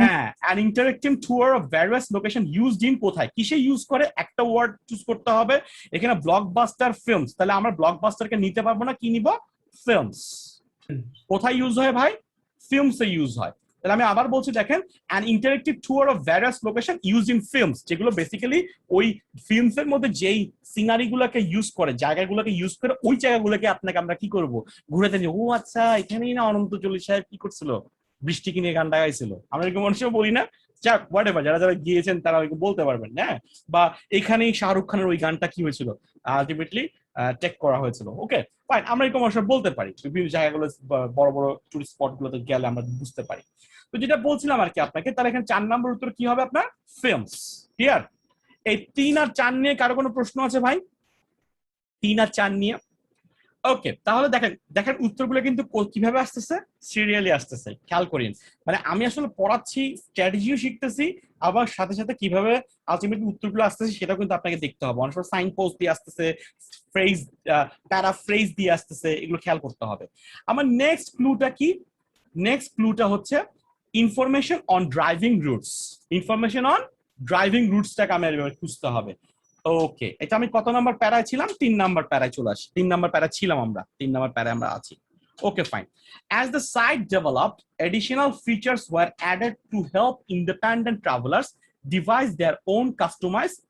হ্যাঁ an interactive tour of various location used in কোথায় কিসে ইউজ করে, একটা ওয়ার্ড চুজ করতে হবে এখানে ব্লকবাস্টার ফিল্মস, তাহলে আমরা ব্লকবাস্টারকে নিতে পারবো না, কি নিব ফিল্মস। কোথায় ইউজ হয় ভাই, ফিল্মসে ইউজ হয়। তাহলে আমি আবার বলছি দেখেন an interactive tour of various location used in films, যেগুলো বেসিক্যালি ওই ফিল্মস এর মধ্যে যেই সিনারি গুলাকে ইউজ করে, জায়গাগুলোকে ইউজ করে, ওই জায়গাগুলোকে আপনাকে আমরা কি করব ঘুরে দেখি, ও আচ্ছা এখানেই না অনন্ত জলিল সাহেব কি করছিল, বৃষ্টি কিনে গান গাইছিল, আমরা এরকম মানুষও বলি না, যাক হোয়াটএভার, যারা যারা গিয়েছেন তারা বলতে পারবেন, হ্যাঁ? বা এখানেই শাহরুখ খানের ওই গানটা কি হয়েছিল আলটিমেটলি টেক করা হয়েছিল, ওকে ফাইন, আমরা এরকম মানুষ বলতে পারি, বিভিন্ন জায়গাগুলো বড় বড় টুরিস্ট স্পট গুলোতে গেলে আমরা বুঝতে পারি। তো যেটা বলছিলাম আর কি আপনাকে, তাহলে এখানে 4 নম্বর উত্তর কি হবে আপনার ফিল্মস, ক্লিয়ার? এই 3 আর 4 নিয়ে কারো কোনো প্রশ্ন আছে ভাই, 3 আর 4 নিয়ে? ওকে তাহলে দেখেন দেখেন উত্তরগুলো কিন্তু কিভাবে আসতেছে, সিরিয়ালি আসতেছে, খেয়াল করেন। মানে আমি আসলে পড়াচ্ছি, স্ট্র্যাটেজিও শিখতেছি, আবার সাথে সাথে কিভাবে আলটিমেটলি উত্তরগুলো আসতেছে সেটাও কিন্তু আপনাকে দেখতে হবে, অনেক সময় সাইন পোস্ট দিয়ে আসতেছে, ফ্রেজ প্যারাফ্রেজ দিয়ে আসতেছে, এগুলো খেয়াল করতে হবে। আমার নেক্সট ক্লুটা কি, নেক্সট ক্লুটা হচ্ছে information on driving routes, information on driving রুটসটাকে আমি খুঁজতে হবে। ওকে এটা আমি কত নাম্বার প্যারায় ছিলাম, 3 নাম্বার প্যারায় চলে আসি, 3 নাম্বার প্যারা ছিলাম আমরা, 3 নাম্বার প্যারায় আমরা আছি, okay fine. As the site developed, additional features were added to help independent travelers devise their own customized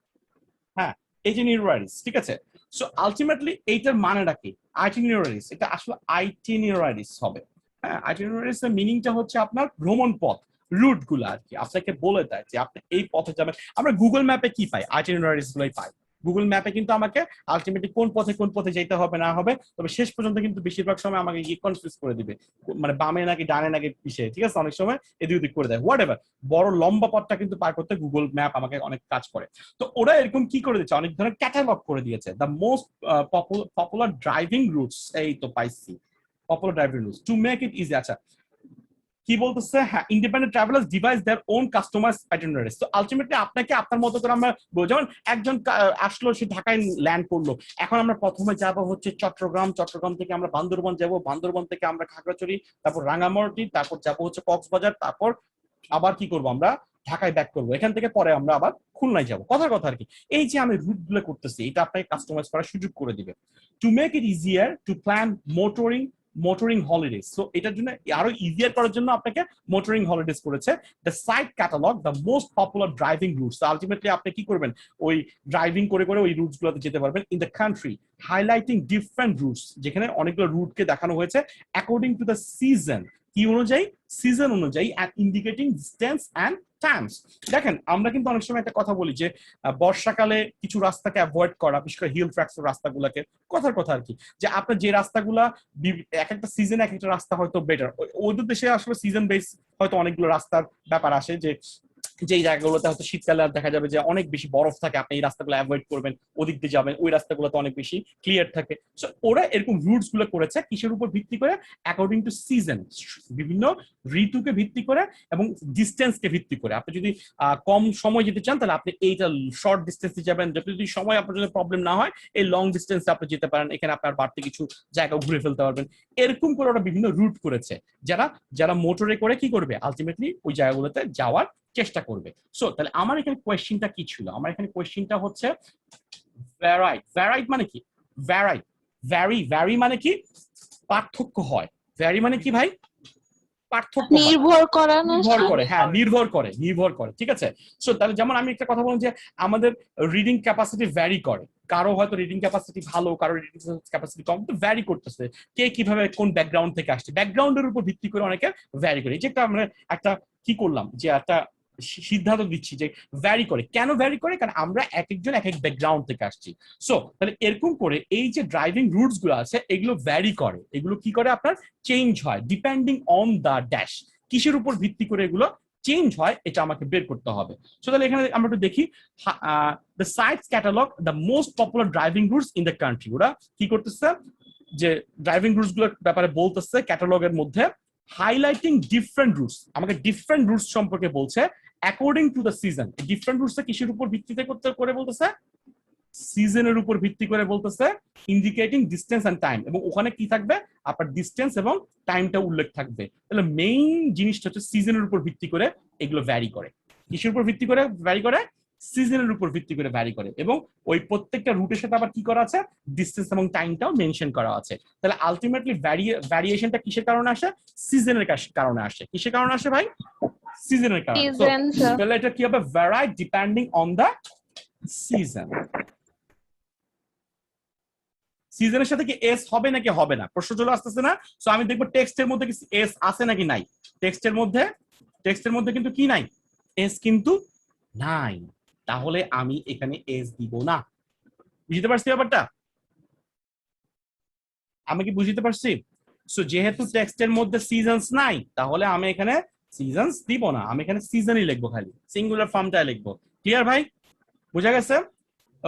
হ্যাঁ itineraries, ঠিক আছে? সো আলটিমেটলি এইটার মানেটা কি, itineraries, এটা আসলে itineraries হবে, হ্যাঁ itineraries এর মিনিংটা হচ্ছে আপনার ভ্রমণ পথ, রুট গুলো আর কি আপনাকে বলে দেয় যে আপনি এই পথে যাবেন। আমরা গুগল ম্যাপে কি পাই, আইটিনারিজ গুলোই পাই, গুগল ম্যাপে কিন্তু আমাকে আলটিমেটলি কোন পথে যেতে হবে না হবে, তবে শেষ পর্যন্ত কিন্তু বেশিরভাগ সময় আমাকে গিয়ে কনফিউজ করে দিবে, মানে বামে নাকি ডানে নাকি পিছে, ঠিক আছে? অনেক সময় এদিক ওদিক করে দেয়, হোয়াট এভার, বড় লম্বা পথটা কিন্তু পার করতে গুগল ম্যাপ আমাকে অনেক কাজ করে। তো ওরা এরকম কি করে দিচ্ছে, অনেক ধরনের ক্যাটালগ করে দিয়েছে, the most popular driving routes, এই তো পাইছি popular driving routes to make it easy. আচ্ছা কি বলতেছে, হ্যাঁ independent travellers devise their own customise itineraries. তো আলটিমেটলি আপনাকে আপনার মতো করে আমরা, যেমন একজন আসলো সে ঢাকায় ল্যান্ড করলো, এখন আমরা প্রথমে যাব হচ্ছে চট্টগ্রাম, চট্টগ্রাম থেকে আমরা বান্দরবন যাব, বান্দরবন থেকে আমরা খাগড়াছড়ি, তারপর রাঙামাটি, তারপর যাব হচ্ছে কক্সবাজার, তারপর আবার কি করব আমরা ঢাকায় ব্যাক করবো, এখান থেকে পরে আমরা আবার খুলনায় যাব, কথার কথা আর কি। এই যে আমি রুট গুলো করতেছি এটা আপনাকে কাস্টমাইজ করার সুযোগ করে দিবে, to make it easier to plan motoring holidays. So এটার জন্য আরো ইজিয়ার করার জন্য আপনাকে মোটরিং হলিডেজ করেছে। The site catalogue the most popular driving routes, ultimately আপনি কি করবেন, ওই ড্রাইভিং করে করে ওই রুটস গুলোতে যেতে পারবেন in the country, highlighting different roots, যেখানে অনেকগুলো রুটকে দেখানো হয়েছে অ্যাকর্ডিং টু দ্য সিজন, কি অনুযায়ী, সিজন অনুযায়ী, and indicating distance and Times. দেখেন আমরা কিন্তু অনেক সময় একটা কথা বলি যে বর্ষাকালে কিছু রাস্তাকে অ্যাভয়েড করা, বিশেষ করে হিল ট্র্যাকস রাস্তাগুলোকে, কথার কথা আর কি, যে আপনার যে রাস্তাগুলা এক একটা সিজনে এক একটা রাস্তা হয়তো বেটার, ওদের দেশে আসলে সিজন বেস হয়তো অনেকগুলো রাস্তার ব্যাপার আসে, যে যেই জায়গাগুলোতে হয়তো শীতকালে দেখা যাবে যে অনেক বেশি বরফ থাকে, আপনি এই রাস্তাগুলো অ্যাভয়েড করবেন, ওদিক দিয়ে যাবেন, ওই রাস্তাগুলোতে অনেক বেশি ক্লিয়ার থাকে। সো ওরা এরকম রুটস গুলো করেছে কিসের উপর ভিত্তি করে? অ্যাকর্ডিং টু সিজন, বিভিন্ন ঋতুকে ভিত্তি করে এবং ডিস্টেন্সকে ভিত্তি করে। আপনি যদি কম সময় যেতে চান তাহলে আপনি এইটা শর্ট ডিস্টেন্সে যাবেন, যদি সময় আপনার জন্য প্রবলেম না হয় এই লং ডিস্টেন্সে আপনি যেতে পারেন, এখানে আপনার বাড়তি কিছু জায়গা ঘুরে ফেলতে পারবেন। এরকম করে ওরা বিভিন্ন রুট করেছে, যারা যারা মোটরে করে কি করবে আলটিমেটলি ওই জায়গাগুলোতে যাওয়ার চেষ্টা করবে। সো তাহলে আমার এখানে কোয়েশ্চেনটা কি ছিল? আমার এখানে কোয়েশ্চেনটা হচ্ছে ভ্যারাইড। ভ্যারাইড মানে কি? ভ্যারাইড, ভ্যারি, ভ্যারি মানে কি? পার্থক্য হয়। ভ্যারি মানে কি ভাই? পার্থক্য হয়, নির্ভর করা না, নির্ভর করে, হ্যাঁ নির্ভর করে, নির্ভর করে, ঠিক আছে। সো তাহলে যেমন আমি একটা কথা বললাম যে আমাদের রিডিং ক্যাপাসিটি ভ্যারি করে, কারো হয়তো রিডিং ক্যাপাসিটি ভালো, কারো রিডিং ক্যাপাসিটি কম, তো ভ্যারি করতেছে, কে কিভাবে কোন ব্যাকগ্রাউন্ড থেকে আসছে, ব্যাকগ্রাউন্ডের উপর ভিত্তি করে অনেকে ভ্যারি করে। এই যে একটা আমরা একটা কি করলাম যে একটা সিদ্ধান্ত দিচ্ছি যে ভ্যারি করে। কেন ভ্যারি করে? কারণ আমরা এক একজন এক এক ব্যাকগ্রাউন্ড থেকে আসছি। সো তাহলে এরকম করে এই যে ড্রাইভিং রুটস গুলো আছে এগুলো ভ্যারি করে, এগুলো কি করে আপনার চেঞ্জ হয় ডিপেন্ডিং অন দ্য ড্যাশ, কিসের উপর ভিত্তি করে এগুলো চেঞ্জ হয়, এটা আমাকে বের করতে হবে। সো তাহলে এখানে আমরা একটু দেখি, the sites catalogue the most popular driving roots in the country. ওরা কি করতেছে যে ড্রাইভিং রুটস গুলোর ব্যাপারে বলতেছে ক্যাটালগের মধ্যে, হাইলাইটিং ডিফারেন্ট রুটস, আমাকে ডিফারেন্ট রুটস সম্পর্কে বলছে according to the season. Different roots কিসের উপর ভিত্তিতে করতে করে বলতেছে? সিজনের উপর ভিত্তি করে বলতেছে, ইন্ডিকেটিং ডিস্টেন্স এন্ড টাইম, এবং ওখানে কি থাকবে? আপনার ডিস্টেন্স এবং টাইমটা উল্লেখ থাকবে। তাহলে মেইন জিনিসটা হচ্ছে সিজনের উপর ভিত্তি করে এগুলো ভ্যারি করে। কিসের উপর ভিত্তি করে ভ্যারি করে? সিজনের উপর ভিত্তি করে ভ্যারি করে, এবং ওই প্রত্যেকটা রুটের সাথে আবার কি করা আছে? ডিস্টেন্স এবং টাইমটাও মেনশন করা আছে। তাহলে আলটিমেটলি ভ্যারিয়েশনটা কিসের কারণে আসে? সিজনের কারণে আসে। কিসের কারণে আসে ভাই? সিজনের কারণে। তাহলে এটা কি হবে? ভ্যারাই ডিপেন্ডিং অন দা সিজন। সিজনের সাথে কি এস হবে নাকি হবে না? প্রশ্ন চলে আসতেছে না? সো আমি দেখবো টেক্সটের মধ্যে কি এস আছে নাকি নাই। টেক্সটের মধ্যে কিন্তু কি নাই? এস কিন্তু নাই। তাহলে আমি এখানে এস দিব না। বুঝতে পারছি ব্যাপারটা? আমি কি বুঝতে পারছি? সো যেহেতু টেক্সটের মধ্যে সিজনস নাই, তাহলে আমি এখানে সিজনস দিব না, আমি এখানে সিজনই লিখবো, খালি সিঙ্গুলার ফর্মটা লিখবো। ক্লিয়ার ভাই? বুঝা গেছে?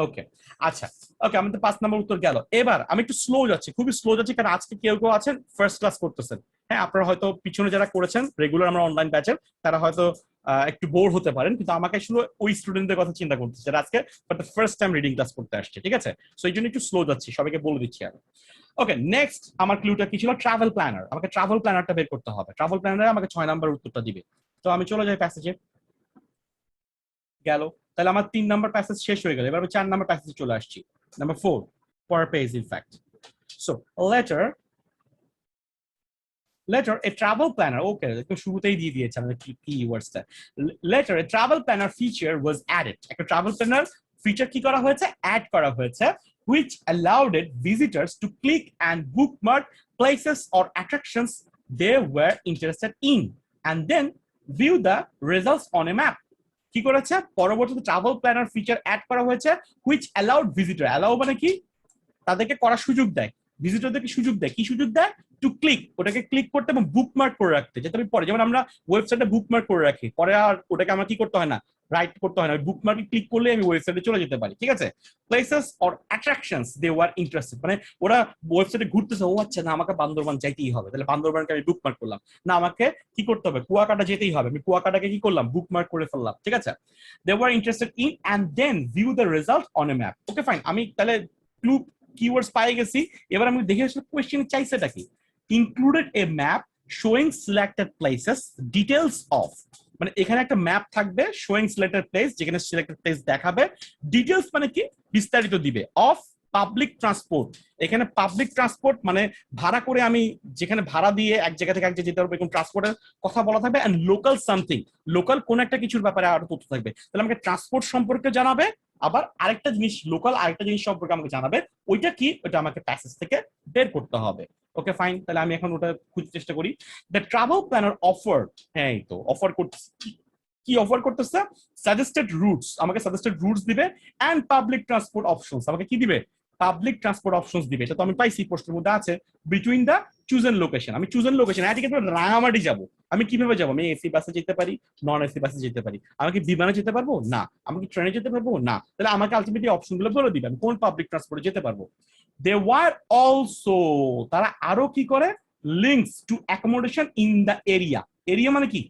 ওকে, আচ্ছা, ওকে, আমাদের 5 নম্বর উত্তর গেল। এবার আমি একটু স্লো যাচ্ছি, খুবই স্লো যাচ্ছি, কারণ আজকে কেউ কেউ আছেন ফার্স্ট ক্লাস করতেছেন। হ্যাঁ, আপনারা হয়তো পিছনে যারা করেছেন রেগুলার আমরা অনলাইন ব্যাচের, তারা হয়তো একটু বোর হতে পারেন, কিন্তু আমাকে আসলে ওই স্টুডেন্টদের কথা চিন্তা করতেছে যারা আজকে ফার্স্ট টাইম রিডিং ক্লাস করতে আসছে, ঠিক আছে? সো এই জন্য একটু স্লো যাচ্ছি, সবাইকে বলে দিচ্ছি আমি। ওকে, নেক্সট আমার ক্লুটা কি ছিল? Travel planner. আমাকে ট্রাভেল প্ল্যানারটা বের করতে হবে। ট্রাভেল প্ল্যানারে আমাকে 6 নাম্বার উত্তরটা দিবে। তো আমি চলে যাই প্যাসেজে। গেল, তাহলে আমার 3 নাম্বার প্যাসেজ শেষ হয়ে গেল। এবার আমি 4 নাম্বার প্যাসেজে চলে আসছি, number 4, per page in fact. So later a travel planner, okay, একটু শুরুতেই দিয়ে দিয়েছে আমাদের কি ওয়ার্ডসটা। later a travel planner feature was added, একটা travel planner ফিচার কি করা হয়েছে? অ্যাড করা হয়েছে, which allowed it visitors to click and bookmark places or attractions they were interested in and then view the results on a map. কি করেছে? পরবর্তীতে travel planner feature add করা হয়েছে, which allowed visitor, allow মানে কি? তাদেরকে করার সুযোগ দেয়, ভিজিটরদেরকে সুযোগ দেয়। কি সুযোগ দেয়? টু ক্লিক, ওটাকে ক্লিক করতে এবং বুকমার্ক করে রাখতে, যাতে আমি পরে, যেমন আমরা ওয়েবসাইটে বুকমার্ক করে রাখি, পরে আর ওটাকে আমার কি করতে হয় না, রাইট করতে হয় না, বুকমার্কে ক্লিক করলে আমি ওয়েবসাইটে চলে যেতে পারি, ঠিক আছে? Places or attractions they were interested, মানে ওরা ওয়েবসাইটে ঘুরতেছে, ও আচ্ছা না আমাকে বান্দরবান যাইতেই হবে, তাহলে বান্দরবানকে আমি বুকমার্ক করলাম। না, আমাকে কি করতে হবে? কুয়াকাটা যেতেই হবে, আমি কুয়াকাটাকে কি করলাম? বুকমার্ক করে ফেললাম, ঠিক আছে? They were interested in and then view the result on a map. Okay fine, আমি তাহলে ক্লু keywords পাই গেছি। এবার আমি দেখে আসলে কোশ্চেন চাইছেটা কি? Included A map showing selected places details of, মানে এখানে একটা ম্যাপ থাকবে শোয়িং সিলেক্টেড প্লেস, যেখানে সিলেক্টেড প্লেস দেখাবে। ডিটেইলস মানে কি? বিস্তারিত দিবে। অফ পাবলিক ট্রান্সপোর্ট, এখানে পাবলিক ট্রান্সপোর্ট মানে ভাড়া করে আমি যেখানে ভাড়া দিয়ে এক জায়গা থেকে এক জায়গায় যেতে পারবো, এরকম ট্রান্সপোর্টের কথা বলা থাকবে। এন্ড লোকাল সামথিং, লোকাল কোন একটা কিছুর ব্যাপারে আরো তথ্য থাকবে। তাহলে আমাকে ট্রান্সপোর্ট সম্পর্কে জানাবে, আবার আরেকটা জিনিস, লোকাল আরেকটা জিনিস সম্পর্কে আমাকে জানাবে। ওইটা কি? ওটা আমাকে প্যাসেজ থেকে বের করতে হবে। ওকে ফাইন, তাহলে আমি এখন ওটা খুঁজতে চেষ্টা করি। দ্য ট্রাভেল প্ল্যানার অফার, হ্যাঁ এই তো অফার করছি, কি অফার করতেছে? সাজেস্টেড রুটস, আমাকে সাজেস্টেড রুটস দিবে, এন্ড পাবলিক ট্রান্সপোর্ট অপশনস, আমাকে কি দিবে? পাবলিক ট্রান্সপোর্ট অপশনস দিবে। এটা তো আমি পাইছি, প্রশ্নের মধ্যে আছে বিটুইন দ্য চুজেন লোকেশন। আমি চুজেন লোকেশন আজকে রাঙামাটি যাব, আমি কিভাবে যাবো? আমি এসি বাসে যেতে পারি, নন এসি বাসে যেতে পারি। আমাকে বিমানে যেতে পারবো না, আমাকে ট্রেনে যেতে পারবো না। তাহলে আমাকে আলটিমেটলি অপশনগুলো বলে দিবে আমি কোন পাবলিক ট্রান্সপোর্টে যেতে পারবো। দে ওয়ার অলসো, তারা আরো কি করে? Links to accommodation in the area. Area মানে কি?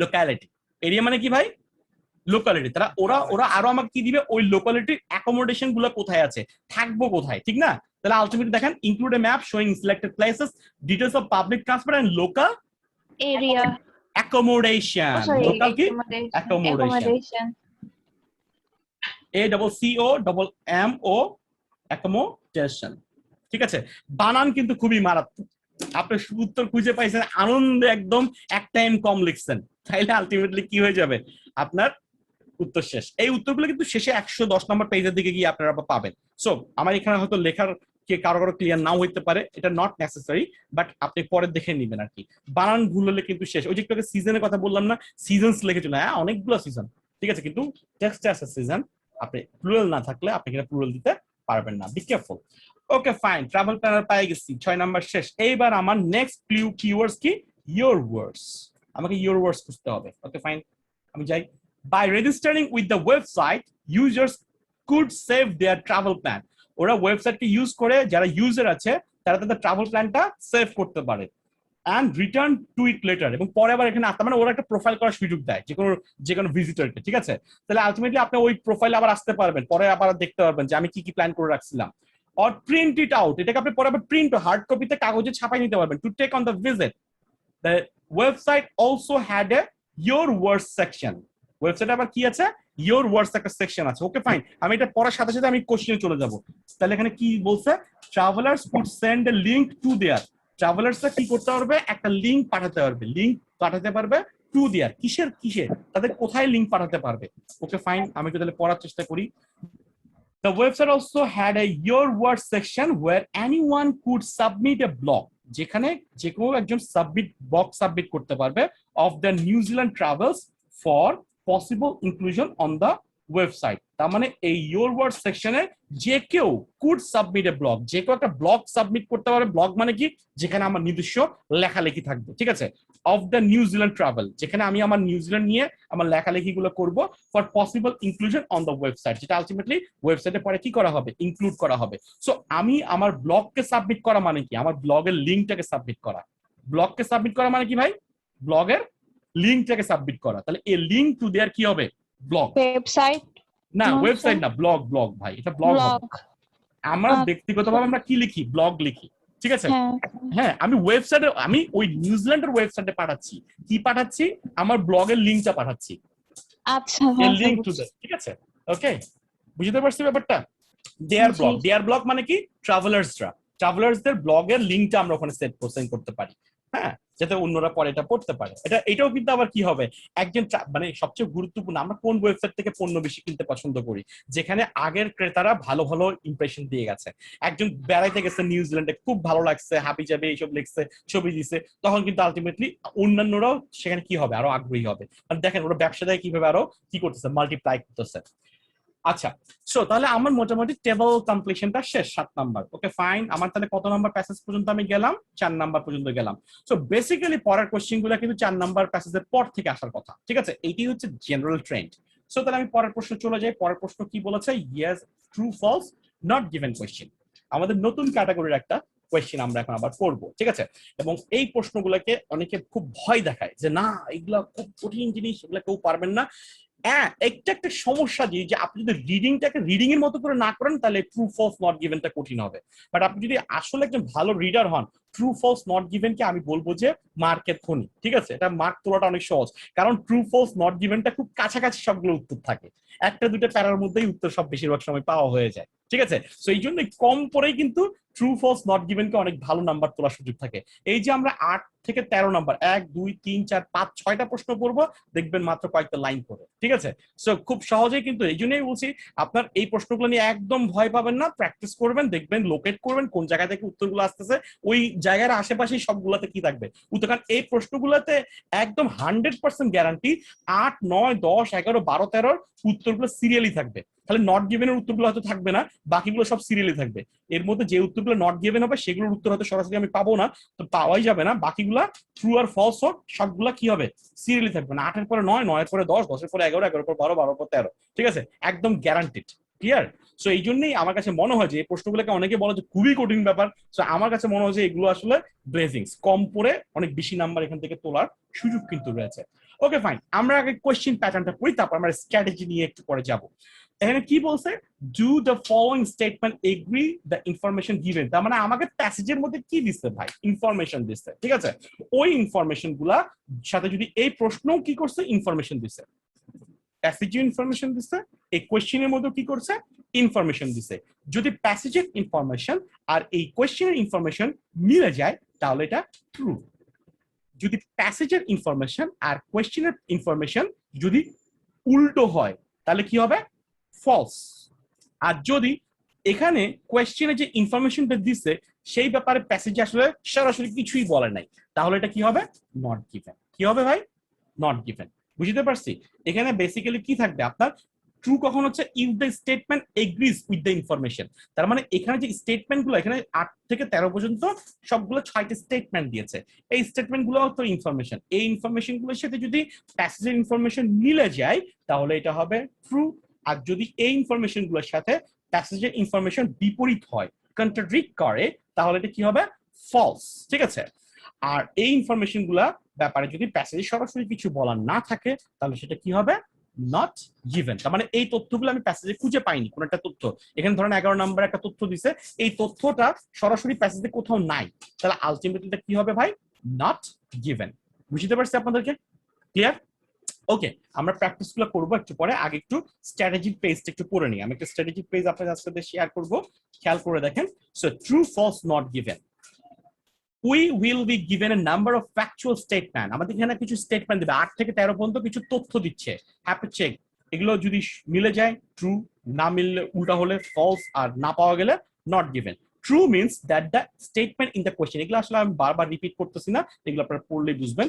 লোকালিটি। এরিয়া মানে কি ভাই? লোকালিটি। তারা ওরা ওরা আরো আমাকে কি দিবে? ওই লোকালিটির অ্যাকোমোডেশন গুলো কোথায় আছে, থাকবো কোথায়, ঠিক না? তাহলে আলটিমেটলি দেখেন, include a map showing selected places, details of public transport and local area accommodation. Local কি? অ্যাকোমোডেশন। ACCO accommodation. ঠিক আছে, বানান কিন্তু খুবই মারাত্মক। আপনি উত্তর খুঁজে পাইছেন, আনন্দে একদম এক টাইম কম লিখছেন, তাইলে আলটিমেটলি কি হয়ে যাবে? আপনার উত্তর শেষ। এই উত্তরগুলো কিন্তু শেষে 110 নম্বর পেজের দিকে গিয়ে আপনারা পাবেন। সো আমার এখানে হয়তো লেখার কে কারো কারো ক্লিয়ার নাও হইতে পারে, এটা নট নেসেসারি, বাট আপনি পরে দেখে নেবেন আর কি। বানান ভুল হলে কিন্তু শেষ। ওই যে একটু সিজনের কথা বললাম না, সিজনস লিখে চলে, হ্যাঁ অনেকগুলো সিজন, ঠিক আছে, কিন্তু টেক্সটে আছে সিজন। আপনি প্লুরাল না থাকলে আপনি কিন্তু প্লুরাল দিতে পারবেন না, be careful. Okay fine, travel planner পাই গেছি, 6 নাম্বার শেষ। এইবার আমার নেক্সট কিওয়ার্ডস কি? Your words. আমাকে ইয়োর ওয়ার্ডস খুঁজতে হবে। ওকে ফাইন, আমি যাই। By registering with the website, users could save their travel plan. ওরা ওয়েবসাইটকে ইউজ করে, যারা ইউজার আছে তারা তাদের ট্রাভেল প্ল্যানটা সেভ করতে পারে, and return to it later, এবং পরে আবার এখানে আসতে, মানে ওরা একটা প্রোফাইল করার সুযোগ দেয় যে কোনো ভিজিটরকে, ঠিক আছে? তাহলে আলটিমেটলি আপনি ওই প্রোফাইলে আবার আসতে পারবেন, পরে আবার দেখতে পারবেন যে আমি কি কি প্ল্যান করে রাখছিলাম। or print it out, এটাকে আপনি পরে আবার প্রিন্ট হার্ড কপিতে কাগজে ছাপাই নিতে পারবেন, to take on the visit. The website also had a your words section. ওয়েবসাইটে আবার কি আছে? ইয়োর ওয়ার্ডস একটা সেকশন আছে। ওকে ফাইন, আমি এটা পড়ার সাথে সাথে আমি কোশ্চেনে চলে যাব। তাহলে এখানে কি বলছে? Travellers could send a link to their. ট্রাভেলার্সরা কি করতে পারবে? একটা লিংক পাঠাতে পারবে। লিংক পাঠাতে পারবে টু দেয়ার, কিসের? তাদের কোথায় লিংক পাঠাতে পারবে? ওকে ফাইন, আমি একটু তাহলে পড়ার চেষ্টা করি। The website also had a your words section where anyone could submit a blog, যেখানে যে কেউ একজন ব্লগ সাবমিট করতে পারবে of the New Zealand travels for possible inclusion on the website. তার মানে এই your words সেকশনে যে কেউ could submit a blog, যে কেউ একটা ব্লগ সাবমিট করতে পারবে। ব্লগ মানে কি? যেখানে আমার নিজস্ব লেখালেখি থাকবে, ঠিক আছে, of the New Zealand travel, যেখানে আমি আমার নিউজিল্যান্ড নিয়ে আমার লেখালেখি গুলো করবো, for possible inclusion on the website, যেটা আলটিমেটলি ওয়েবসাইটে পরে কি করা হবে? ইনক্লুড করা হবে। সো আমি আমার ব্লগকে সাবমিট করা মানে কি? আমার ব্লগের লিঙ্কটাকে সাবমিট করা। ব্লগকে সাবমিট করা মানে কি ভাই? ব্লগের লিঙ্কটাকে সাবমিট করা। তাহলে এই লিঙ্ক টু দেয়ার কি হবে? ব্লগ। ওয়েবসাইট না, ওয়েবসাইট না, ব্লগ। ব্লগ ভাই, এটা ব্লগ হবে। আমরা ব্যক্তিগতভাবে আমরা কি লিখি? ব্লগ লিখি, ঠিক আছে? হ্যাঁ, আমি ওয়েবসাইটে, আমি ওই নিউজিল্যান্ডের ওয়েবসাইটে পাঠাচ্ছি, কি পাঠাচ্ছি? আমার ব্লগের লিংকটা পাঠাচ্ছি। আচ্ছা, এই লিংক টু দ্যাট, ঠিক আছে? ওকে, বুঝতে পারছি ব্যাপারটা? দেয়ার ব্লগ মানে কি? ট্রাভেলার্সদের ব্লগের লিংকটা আমরা ওখানে সেন্ড করতে পারি, হ্যাঁ, যাতে অন্যরা পরে এটা পড়তে পারে। এটাও কিন্তু আবার কি হবে? একজন মানে সবচেয়ে গুরুত্বপূর্ণ, আমরা কোন ওয়েবসাইট থেকে পণ্য বেশি কিনতে পছন্দ করি? যেখানে আগের ক্রেতারা ভালো ভালো ইমপ্রেশন দিয়ে গেছে। একজন বেড়াইতে গেছে নিউজিল্যান্ডে, খুব ভালো লাগছে, হাবি যাবে এইসব লিখছে, ছবি দিছে, তখন কিন্তু আলটিমেটলি অন্যান্যরাও সেখানে কি হবে? আরো আগ্রহী হবে। মানে দেখেন ওরা ব্যবসাদায় কিভাবে আরো কি করতেছে, মাল্টিপ্লাই করতেছে। আচ্ছা, সো তাহলে আমার মোটামুটি টেবল কমপ্লিশনটা শেষ, 7 নাম্বার। ওকে ফাইন, আমার তাহলে কত নাম্বার প্যাসেজ পর্যন্ত আমি গেলাম? 4 নাম্বার পর্যন্ত গেলাম। সো বেসিক্যালি পরের কোশ্চেন গুলো কিন্তু 4 নাম্বার প্যাসেজের পর থেকে আসার কথা, ঠিক আছে? এইটাই হচ্ছে জেনারেল ট্রেন্ড। সো তাহলে আমি পরের প্রশ্ন চলে যাই। পরের প্রশ্ন কি বলেছে? Yes, true, false, not given question. আমাদের নতুন ক্যাটাগরির একটা কোয়েশ্চেন আমরা এখন আবার পড়বো, ঠিক আছে? এবং এই প্রশ্নগুলোকে অনেকে খুব ভয় দেখায় যে না, এগুলা খুব কঠিন জিনিস, এগুলা কেউ পারবেন না। হ্যাঁ, একটা সমস্যা যে আপনি যদি রিডিংটাকে রিডিং এর মতো করে না করেন, তাহলে ট্রু ফলস নট গিভেনটা কঠিন হবে। বাট আপনি যদি আসলে একজন ভালো রিডার হন, ট্রু ফলস নট গিভেনকে আমি বলবো যে মার্কের খনি, ঠিক আছে? এটা মার্ক তোলাটা অনেক সহজ, কারণ ট্রু ফলস নট গিভেনটা খুব কাছাকাছি সবগুলো উত্তর থাকে। একটা দুটো প্যারার মধ্যেই উত্তর সব বেশিরভাগ সময় পাওয়া হয়ে যায়, ঠিক আছে? সো এই জন্য কম পরেই কিন্তু ট্রু ফলস নট গিভেনকে অনেক ভালো নাম্বার তোলার সুযোগ থাকে। এই যে আমরা 8 থেকে 13 নাম্বার 1 2 3 4 5 6টা প্রশ্ন করব, দেখবেন মাত্র কয়েকটা লাইন করে, ঠিক আছে? সো খুব সহজেই, কিন্তু এই জন্যই বলছি আপনার এই প্রশ্নগুলো নিয়ে একদম ভয় পাবেন না, প্র্যাকটিস করবেন, দেখবেন লোকেট করবেন কোন জায়গা থেকে উত্তরগুলো আসতেছে, ওই জায়গার আশেপাশেই সবগুলোতে কি থাকবে উত্তর। কারণ এই প্রশ্নগুলোতে একদম 100% গ্যারান্টি 8 9 10 11 12 13 উত্তরগুলো সিরিয়ালি থাকবে। তাহলে নট গিভেনের উত্তরগুলো হয়তো থাকবে না, বাকিগুলো সব সিরিয়ালি থাকবে। এর মধ্যে যে উত্তরগুলো নট গিভেন হবে সেগুলোর উত্তর হয়তো সরাসরি আমি পাবো না, তো পাওয়াই যাবে না। বাকিগুলা ট্রু আর ফলস হোক, সবগুলা কি হবে সিরিয়ালি থাকবে না। 8-এর পরে 9, 9-এর পরে 10, 10-এর পরে 11, 11-এর পর 12, 12-এর পর 13, ঠিক আছে? একদম গ্যারান্টিড, ক্লিয়ার? সো এই জন্যই আমার কাছে মনে হয় যে এই প্রশ্নগুলোকে অনেকে বলে যে খুবই কঠিন ব্যাপার, সো আমার কাছে মনে হয় যে এগুলো আসলে বেসিক্স, কম পড়ে অনেক বেশি নাম্বার এখান থেকে তোলার সুযোগ কিন্তু রয়েছে। ওকে ফাইন, আমরা আগে কোয়েশ্চেন প্যাটার্নটা পড়ি, তারপর আমরা স্ট্র্যাটেজি নিয়ে একটু পরে যাব। এখানে কি বলছে, do the following statement agree the information given. তার মানে আমাকে প্যাসেজের মধ্যে কি দিচ্ছে ভাই, ইনফরমেশন দিচ্ছে, ঠিক আছে? ওই ইনফরমেশন গুলা সাথে যদি এই প্রশ্নও কি করছে, ইনফরমেশন দিচ্ছে, প্যাসেজে ইনফরমেশন দিচ্ছে, এই কোয়েশ্চেনের মধ্যে কি করছে, ইনফরমেশন দিচ্ছে। যদি প্যাসেজের ইনফরমেশন আর এই কোয়েশ্চেনের ইনফরমেশন মিলে যায় তাহলে এটা ট্রু। যদি প্যাসেজের ইনফরমেশন আর কোয়েশ্চেনের ইনফরমেশন যদি উল্টো হয় তাহলে কি হবে, ফলস। আর যদি এখানে কোয়েশ্চেনে যে ইনফরমেশনটা দিচ্ছে সেই ব্যাপারে প্যাসেজে আসলে সরাসরি কিছুই বলে নাই, তাহলে এটা কি হবে, নট গিভেন। কি হবে ভাই, নট গিভেন। বুঝতে পারছি? এখানে বেসিক্যালি কি থাকবে আপনার, ট্রু কখন হচ্ছে if the statement agrees with the information. তার মানে এখানে যে স্টেটমেন্ট গুলো, এখানে 8 থেকে 13 পর্যন্ত সবগুলো 6টি স্টেটমেন্ট দিয়েছে, এই স্টেটমেন্ট গুলো তো ইনফরমেশন, এই ইনফরমেশন গুলোর সাথে যদি প্যাসেজের ইনফরমেশন মিলে যায় তাহলে এটা হবে ট্রু। আর যদি এই ইনফরমেশন গুলোর সাথে প্যাসেজের ইনফরমেশন বিপরীত হয়, কন্ট্রাডিক্ট করে, তাহলে এটা কি হবে, ফলস, ঠিক আছে? আর এই ইনফরমেশন গুলা ব্যাপারে যদি প্যাসেজে সরাসরি কিছু বলার না থাকে তাহলে সেটা কি হবে, নট গিভেন। তার মানে এই তথ্যগুলো আমি প্যাসেজে খুঁজে পাইনি কোন একটা তথ্য, এখানে ধরেন 11 নাম্বার একটা তথ্য দিছে, এই তথ্যটা সরাসরি প্যাসেজে কোথাও নাই, তাহলে আলটিমেটলি কি হবে ভাই, নট গিভেন। বুঝতে পারছি আপনাদেরকে, ক্লিয়ার? ওকে, আমরা প্র্যাকটিস গুলো করবো একটু পরে, আগে একটু স্ট্র্যাটেজিক পেজটা একটু পড়ে নিই। আমি একটা স্ট্র্যাটেজিক পেজ আপনাদের সাথে শেয়ার করব, খেয়াল করে দেখেন। So true false not given, we will be given a number of factual statement। আমাদের এখানে কিছু স্টেটমেন্ট দিবে, 8 থেকে 13 পর্যন্ত কিছু তথ্য দিচ্ছে, হ্যাভ টু চেক। এগুলো যদি মিলে যায় ট্রু, না মিললে উল্টা হলে ফলস, আর না পাওয়া গেলে not given. True means that the statement in the question, এগুলো আসলে আমি বারবার রিপিট করতেছি না, এগুলো আপনারা পড়লেই বুঝবেন।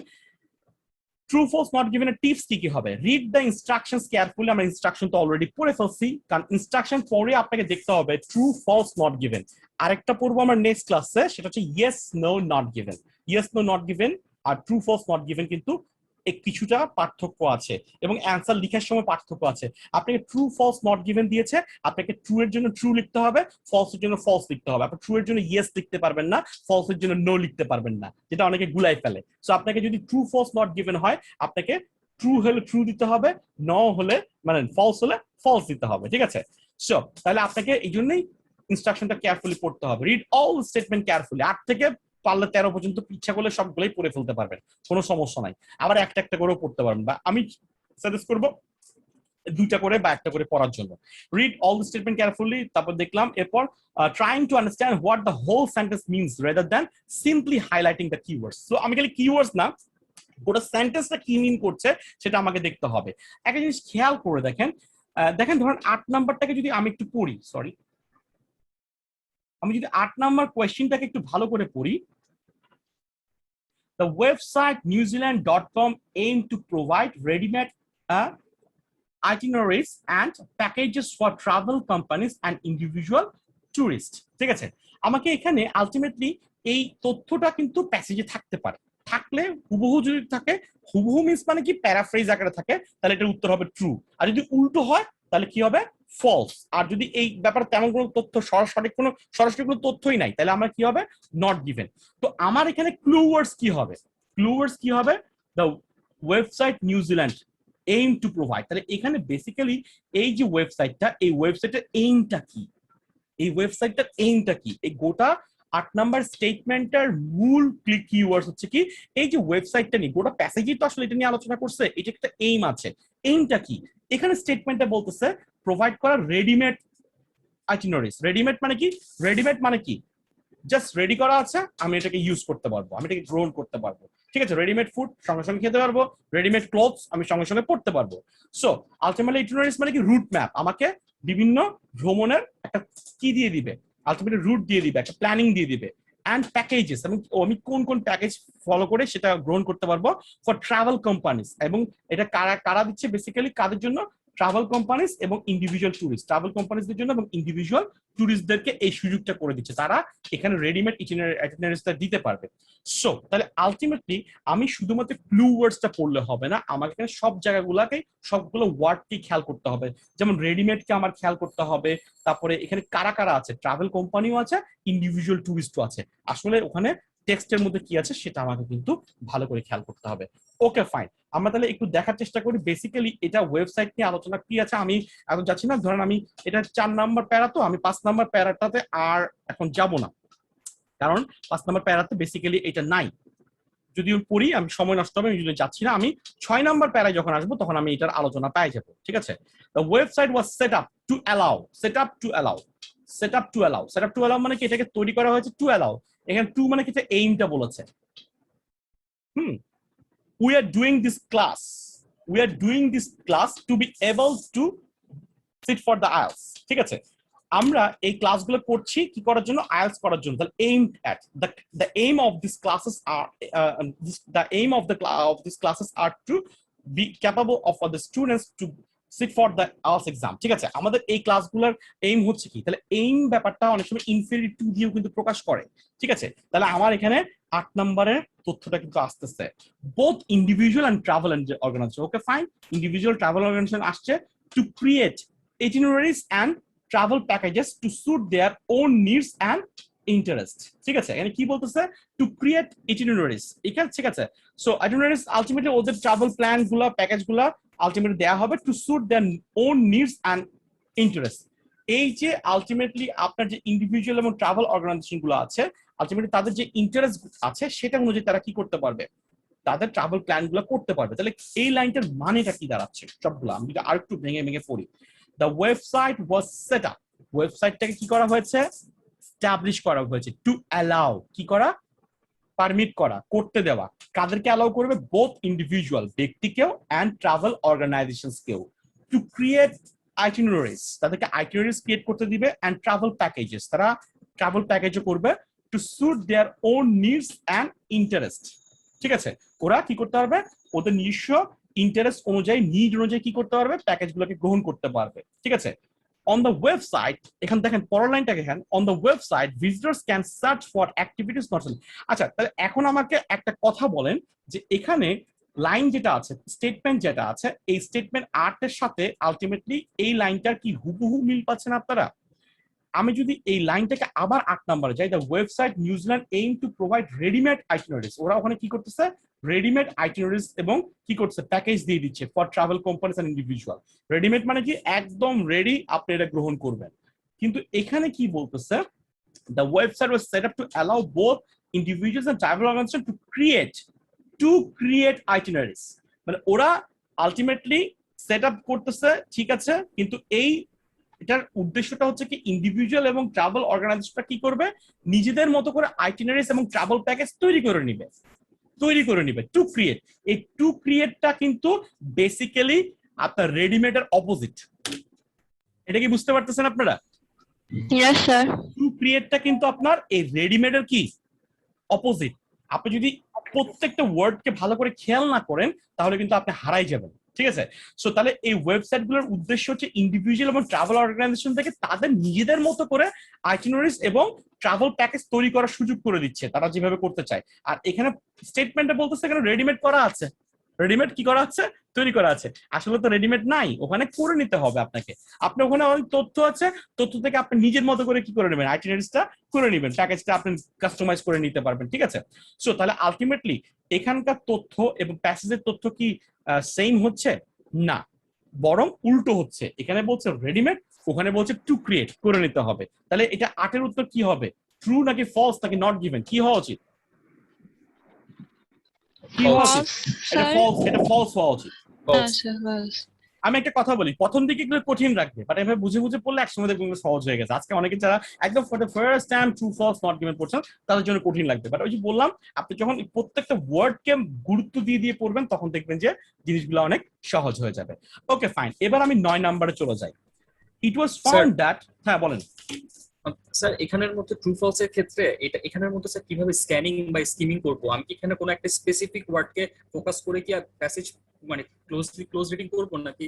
ট্রু ফলস নট গিভেন এর টিপস কি কি হবে, রিড দ্য ইনস্ট্রাকশনস কেয়ারফুলি। আমরা ইনস্ট্রাকশন তো অলরেডি পড়ে ফেলছি, কারণ ইনস্ট্রাকশন পড়ে আপনাকে দেখতে হবে ট্রু ফলস নট গিভেন। আরেকটা পড়বো আমরা নেক্সট ক্লাসে, সেটা হচ্ছে yes no not given. Yes no not given আর ট্রু ফলস নট গিভেন কিন্তু কিছুটা পার্থক্য আছে, এবং অ্যান্সার লিখার সময় পার্থক্য আছে। আপনাকে ট্রু ফলস নট গিভেন দিয়েছে, আপনাকে ট্রু এর জন্য ট্রু লিখতে হবে, ফলস এর জন্য ফলস লিখতে হবে। আপনি ট্রু এর জন্য ইয়েস লিখতে পারবেন না, ফলস এর জন্য নো লিখতে পারবেন না, যেটা অনেকে গুলাই ফেলে। সো আপনাকে যদি ট্রু ফলস নট গিভেন হয়, আপনাকে ট্রু হলে ট্রু দিতে হবে, নো হলে মানে ফলস হলে ফলস দিতে হবে, ঠিক আছে? সো তাহলে আপনাকে এই জন্যই ইনস্ট্রাকশনটা কেয়ারফুলি পড়তে হবে। রিড অল স্টেটমেন্ট কেয়ারফুলি, 8 থেকে পারলে 13 পর্যন্ত ইচ্ছা করলে সবগুলোই পড়ে ফেলতে পারবেন, কোনো সমস্যা নাই। আবার একটা একটা করেও পড়তে পারবেন, বা আমি সাজেস্ট করবো 2টা করে বা একটা করে পড়ার জন্য। Read all the statement carefully, তারপর দেখলাম এরপর trying to understand what the whole sentence means rather than simply highlighting the keywords. So আমি খালি কিওয়ার্ডস না, গোটা সেন্টেন্সটা কি মিন করছে সেটা আমাকে দেখতে হবে। একটা জিনিস খেয়াল করে দেখেন, দেখেন ধরেন 8 নাম্বারটাকে যদি আমি একটু পড়ি, সরি, আমি যদি 8 নাম্বার কোয়েশ্চেনটাকে একটু ভালো করে পড়ি, the website newzealand.com aim to provide ready-made itineraries and packages for travel companies and individual tourists। ঠিক আছে, আমাকে এখানে আলটিমেটলি এই তথ্যটা কিন্তু প্যাসেজে থাকতে পারে, থাকলে হুবহু যদি থাকে, হুবহু মিন্স মানে কি প্যারাফ্রেজ আকারে থাকে, তাহলে এটার উত্তর হবে ট্রু। আর যদি উল্টো হয় তাহলে কি হবে, ফলস। আর যদি এই ব্যাপারে তেমন কোনো তথ্য সরাসরি কোনো তথ্যই নাই, তাহলে আমার কি হবে, নট গিভেন। তো আমার এখানে ক্লু ওয়ার্ডস কি হবে, ক্লু ওয়ার্ডস কি হবে, the website New Zealand aim to provide. তাহলে এখানে বেসিক্যালি এই যে ওয়েবসাইটটা, এই ওয়েবসাইটের এইমটা কি, এই ওয়েবসাইটটার এইমটা কি, এই গোটা 8 নাম্বার স্টেটমেন্টের মূল কিওয়ার্ডস হচ্ছে কি, এই যে ওয়েবসাইটটা নিয়ে গোটা প্যাসেজই তো আসলে এটা নিয়ে আলোচনা করছে, এটা একটা এইম আছে। এইমটা কি, এখানে স্টেটমেন্টে বলতেছে প্রোভাইড করা রেডিমেড আইটিনারিজ। রেডিমেড মানে কি, রেডিমেড মানে কি, জাস্ট রেডি করা আছে, আমি এটাকে ইউজ করতে পারবো, আমি এটাকে গ্রহণ করতে পারবো। ঠিক আছে, রেডিমেড ফুড সঙ্গে সঙ্গে খেতে পারবো, রেডিমেড ক্লথস আমি সঙ্গে সঙ্গে পড়তে পারবো। সো আলটিমেটলি ইটিনারিজ মানে কি রুট ম্যাপ, আমাকে বিভিন্ন ভ্রমণের একটা কি দিয়ে দিবে, আলটিমেটলি রুট দিয়ে দিবে, একটা প্ল্যানিং দিয়ে দিবে। অ্যান্ড প্যাকেজেস, আমি কোন কোন প্যাকেজ ফলো করে সেটা গ্রহণ করতে পারবো ফর ট্রাভেল কোম্পানিজ। এবং এটা কারা কারা দিচ্ছে, বেসিক্যালি কাদের জন্য, ট্রাভেল কোম্পানিজ এবং ইন্ডিভিজুয়াল ট্যুরিস্ট। ট্রাভেল কোম্পানিজদের জন্য এবং ইন্ডিভিজুয়াল ট্যুরিস্টদেরকে এই সুযোগটা করে দিচ্ছে, তারা এখানে রেডিমেড ইটিনারিজটা দিতে পারবে। সো তাহলে আলটিমেটলি আমি শুধুমাত্র ক্লু ওয়ার্ডসটা পড়লে হবে না, আমাকে এখানে সব জায়গাগুলোকে সবগুলো ওয়ার্ডকে খেয়াল করতে হবে। যেমন রেডিমেডকে আমার খেয়াল করতে হবে, তারপরে এখানে কারা কারা আছে, ট্রাভেল কোম্পানিও আছে, ইন্ডিভিজুয়াল ট্যুরিস্টও আছে। আসলে ওখানে টেক্সটের মধ্যে কি আছে সেটা আমাকে কিন্তু ভালো করে খেয়াল করতে হবে। ওকে ফাইন, আমরা তাহলে একটু দেখার চেষ্টা করি বেসিক্যালি এটা ওয়েবসাইট নিয়ে আলোচনা কি আছে। আমি এখন যাচ্ছি না, ধরেন আমি এটা 4 নাম্বার প্যারা, তো আমি 5 নাম্বার প্যারাটাতে আর এখন যাব না, কারণ 5 নাম্বার প্যারাতে বেসিক্যালি এটা নাই। যদিও পড়ি আমি সময় নষ্ট হবে, আমি যদি যাচ্ছি না, আমি 6 নাম্বার প্যারায় যখন আসবো তখন আমি এটার আলোচনা পেয়ে যাবো। ঠিক আছে, the website was set up to allow, set up to allow, set up to allow, set up to allow মানে কি, এটাকে তৈরি করা হয়েছে টু অ্যালাউ। এখানে টু মানে কি, এইমটা বলেছে। We are doing this class, we are doing this class to be able to sit for the IELTS। ঠিক আছে, আমরা এই ক্লাসগুলো করছি কি করার জন্য, আইএলটিএস করার জন্য। তাহলে aimed at the aim of these classes are the aim of these classes are to be capable of for the students to sit for the IELTS exam। ঠিক আছে, আমাদের এই ক্লাসগুলোর এইম হচ্ছে কি, তাহলে এইম ব্যাপারটা অনেক সময় ইনফিনিটি টু দিয়েও কিন্তু প্রকাশ করে। ঠিক আছে, তাহলে আমার এখানে 8 নম্বরের তথ্যটা কিন্তু আসতেছে, both individual and travel organisation. Okay fine, individual travel organisation আসছে to create itineraries and travel packages to suit their own needs and interest। ঠিক আছে, এখানে কি বলতেছে, টু ক্রিয়েট itineraries। এখানে ঠিক আছে, সো itineraries আলটিমেটলি ওদের ট্রাভেল প্ল্যান গুলা, প্যাকেজ গুলা আলটিমেটলি দেয়া হবে to suit their own needs and interest. এই যে আলটিমেটলি আপনার যে ইন্ডিভিজুয়াল এবং ট্রাভেল অর্গানাইজেশন গুলো আছে, আলটিমেটলি তাদের যে ইন্টারেস্ট আছে সেটা অনুযায়ী তারা কি করতে পারবে, তাদের ট্রাভেল প্ল্যান গুলো করতে পারবে। তাহলে এই লাইনটার মানেটা কি দাঁড়াচ্ছে সবগুলো আমি যদি আরেকটু ভেঙে ভেঙে পড়ি। The website was set up, ওয়েবসাইটটাকে কি করা হয়েছে, এস্টাবলিশ করা হয়েছে টু অ্যালাউ, কি করা, পারমিট করা, করতে দেওয়া। কাদেরকে অ্যালাউ করবে, বোথ ইন্ডিভিজুয়াল ব্যক্তিকেও এন্ড ট্রাভেল অর্গানাইজেশনসকেও, টু ক্রিয়েট আইটিনারিজ, তাদেরকে আইটিনারিজ ক্রিয়েট করতে দিবে, এন্ড ট্রাভেল প্যাকেজেস, তারা ট্রাভেল প্যাকেজও করবে to suit their own needs and interest. ঠিক আছে, ওরা কি করতে পারবে, ওদের নিজস্ব ইন্টারেস্ট অনুযায়ী, নিড অনুযায়ী কি করতে পারবে, প্যাকেজগুলোকে গ্রহণ করতে পারবে। ঠিক আছে, on the website, এখানে দেখেন পরের লাইনটাকে, এখানে on the website visitors can search for activities not only। আচ্ছা, তাহলে এখন আমাকে একটা কথা বলেন যে এখানে লাইন যেটা আছে, স্টেটমেন্ট যেটা আছে, এই স্টেটমেন্ট 8 এর সাথে আলটিমেটলি এই লাইনটার কি হুবহু মিল পাচ্ছেন আপনারা? আমি যদি এই লাইনটাকে আবার 8 নম্বরে যাই, the website New Zealand aim to provide readymade itineraries, ওরা ওখানে কি করতেছে, রেডিমেড আইটিনারিজ এবং কি করছে, প্যাকেজ দিয়ে দিচ্ছে for travel companies and individual. Readymade মানে কি, একদম রেডি, আপনি এটা গ্রহণ করবেন। কিন্তু এখানে কি বলতেছে, the website was set up to allow both individuals and travel organisation to create itineraries. মানে ওরা আলটিমেটলি সেট আপ করতেছে, ঠিক আছে, কিন্তু এই এটার উদ্দেশ্যটা হচ্ছে কি, ইন্ডিভিজুয়াল এবং ট্রাভেল অর্গানাইজেশনটা কি করবে, নিজেদের মতো করে আইটিনারিজ এবং ট্রাভেল প্যাকেজ তৈরি করে নিবে টু ক্রিয়েট। এই টু ক্রিয়েটটা কিন্তু বেসিক্যালি আপনার রেডিমেডের অপোজিট। এটা কি বুঝতে পারতেছেন আপনারা? Yes sir. টু ক্রিয়েটটা কিন্তু আপনার এই রেডিমেডের কি অপোজিট। আপনি যদি প্রত্যেকটা ওয়ার্ডকে ভালো করে খেয়াল না করেন তাহলে কিন্তু আপনি হারাই যাবেন। ঠিক আছে, সো তাহলে এই ওয়েবসাইট গুলোর উদ্দেশ্য হচ্ছে ইন্ডিভিজুয়াল এবং ট্রাভেল অর্গানাইজেশন থেকে তাদের নিজেদের মতো করে আইটিনারিজ এবং ট্রাভেল প্যাকেজ তৈরি করার সুযোগ করে দিচ্ছে, তারা যেভাবে করতে চায়। আর এখানে স্টেটমেন্টে বলতেছে এখানে রেডিমেড করা আছে, রেডিমেড কি করা আছে, তৈরি করা আছে। আসলে তো রেডিমেড নাই, ওখানে করে নিতে হবে আপনাকে। আপনি ওখানে অনেক তথ্য আছে, তথ্য থেকে আপনি নিজের মতো করে কি করে নেবেন, আইটিনারিজটা করে নেবেন, প্যাকেজটা আপনি কাস্টমাইজ করে নিতে পারবেন। ঠিক আছে, সো তাহলে আলটিমেটলি এখানকার তথ্য এবং প্যাসেজের তথ্য কি সেম হচ্ছে না, বরং উল্টো হচ্ছে। এখানে বলছে রেডিমেড, ওখানে বলছে টু ক্রিয়েট, করে নিতে হবে। তাহলে এটা 8 এর উত্তর কি হবে, ট্রু নাকি ফলস নাকি নট গিভেন, কি হওয়া উচিত? কি হওয়া উচিত? এটা ফলস, এটা ফলস হওয়া উচিত। আমি একটা কথা বলি, প্রথম দিকে এগুলো কঠিন রাখবে, বাট এভাবে বুঝে বুঝে পড়লে একসময় দেখবেন সহজ হয়ে গেছে। আজকে অনেকে যারা একদম for the first time true false not given পড়ছেন তাদের জন্য কঠিন লাগবে, বাট ওই যে বললাম আপনি যখন প্রত্যেকটা ওয়ার্ডকে গুরুত্ব দিয়ে দিয়ে পড়বেন তখন দেখবেন যে জিনিসগুলো অনেক সহজ হয়ে যাবে। ওকে ফাইন, এবার আমি 9 নম্বরে চলে যাই। ইট ওয়াজ ফাউন্ড দ্যাট, হ্যাঁ বলেন স্যার এখানের মধ্যে ট্রু ফলস এর ক্ষেত্রে এটা এখানের মধ্যে স্যার কিভাবে স্ক্যানিং বা স্কিমিং করব? আমি কি এখানে কোনো একটা স্পেসিফিক ওয়ার্ডকে ফোকাস করে কি প্যাসেজ মানে ক্লোজ রিডিং করব নাকি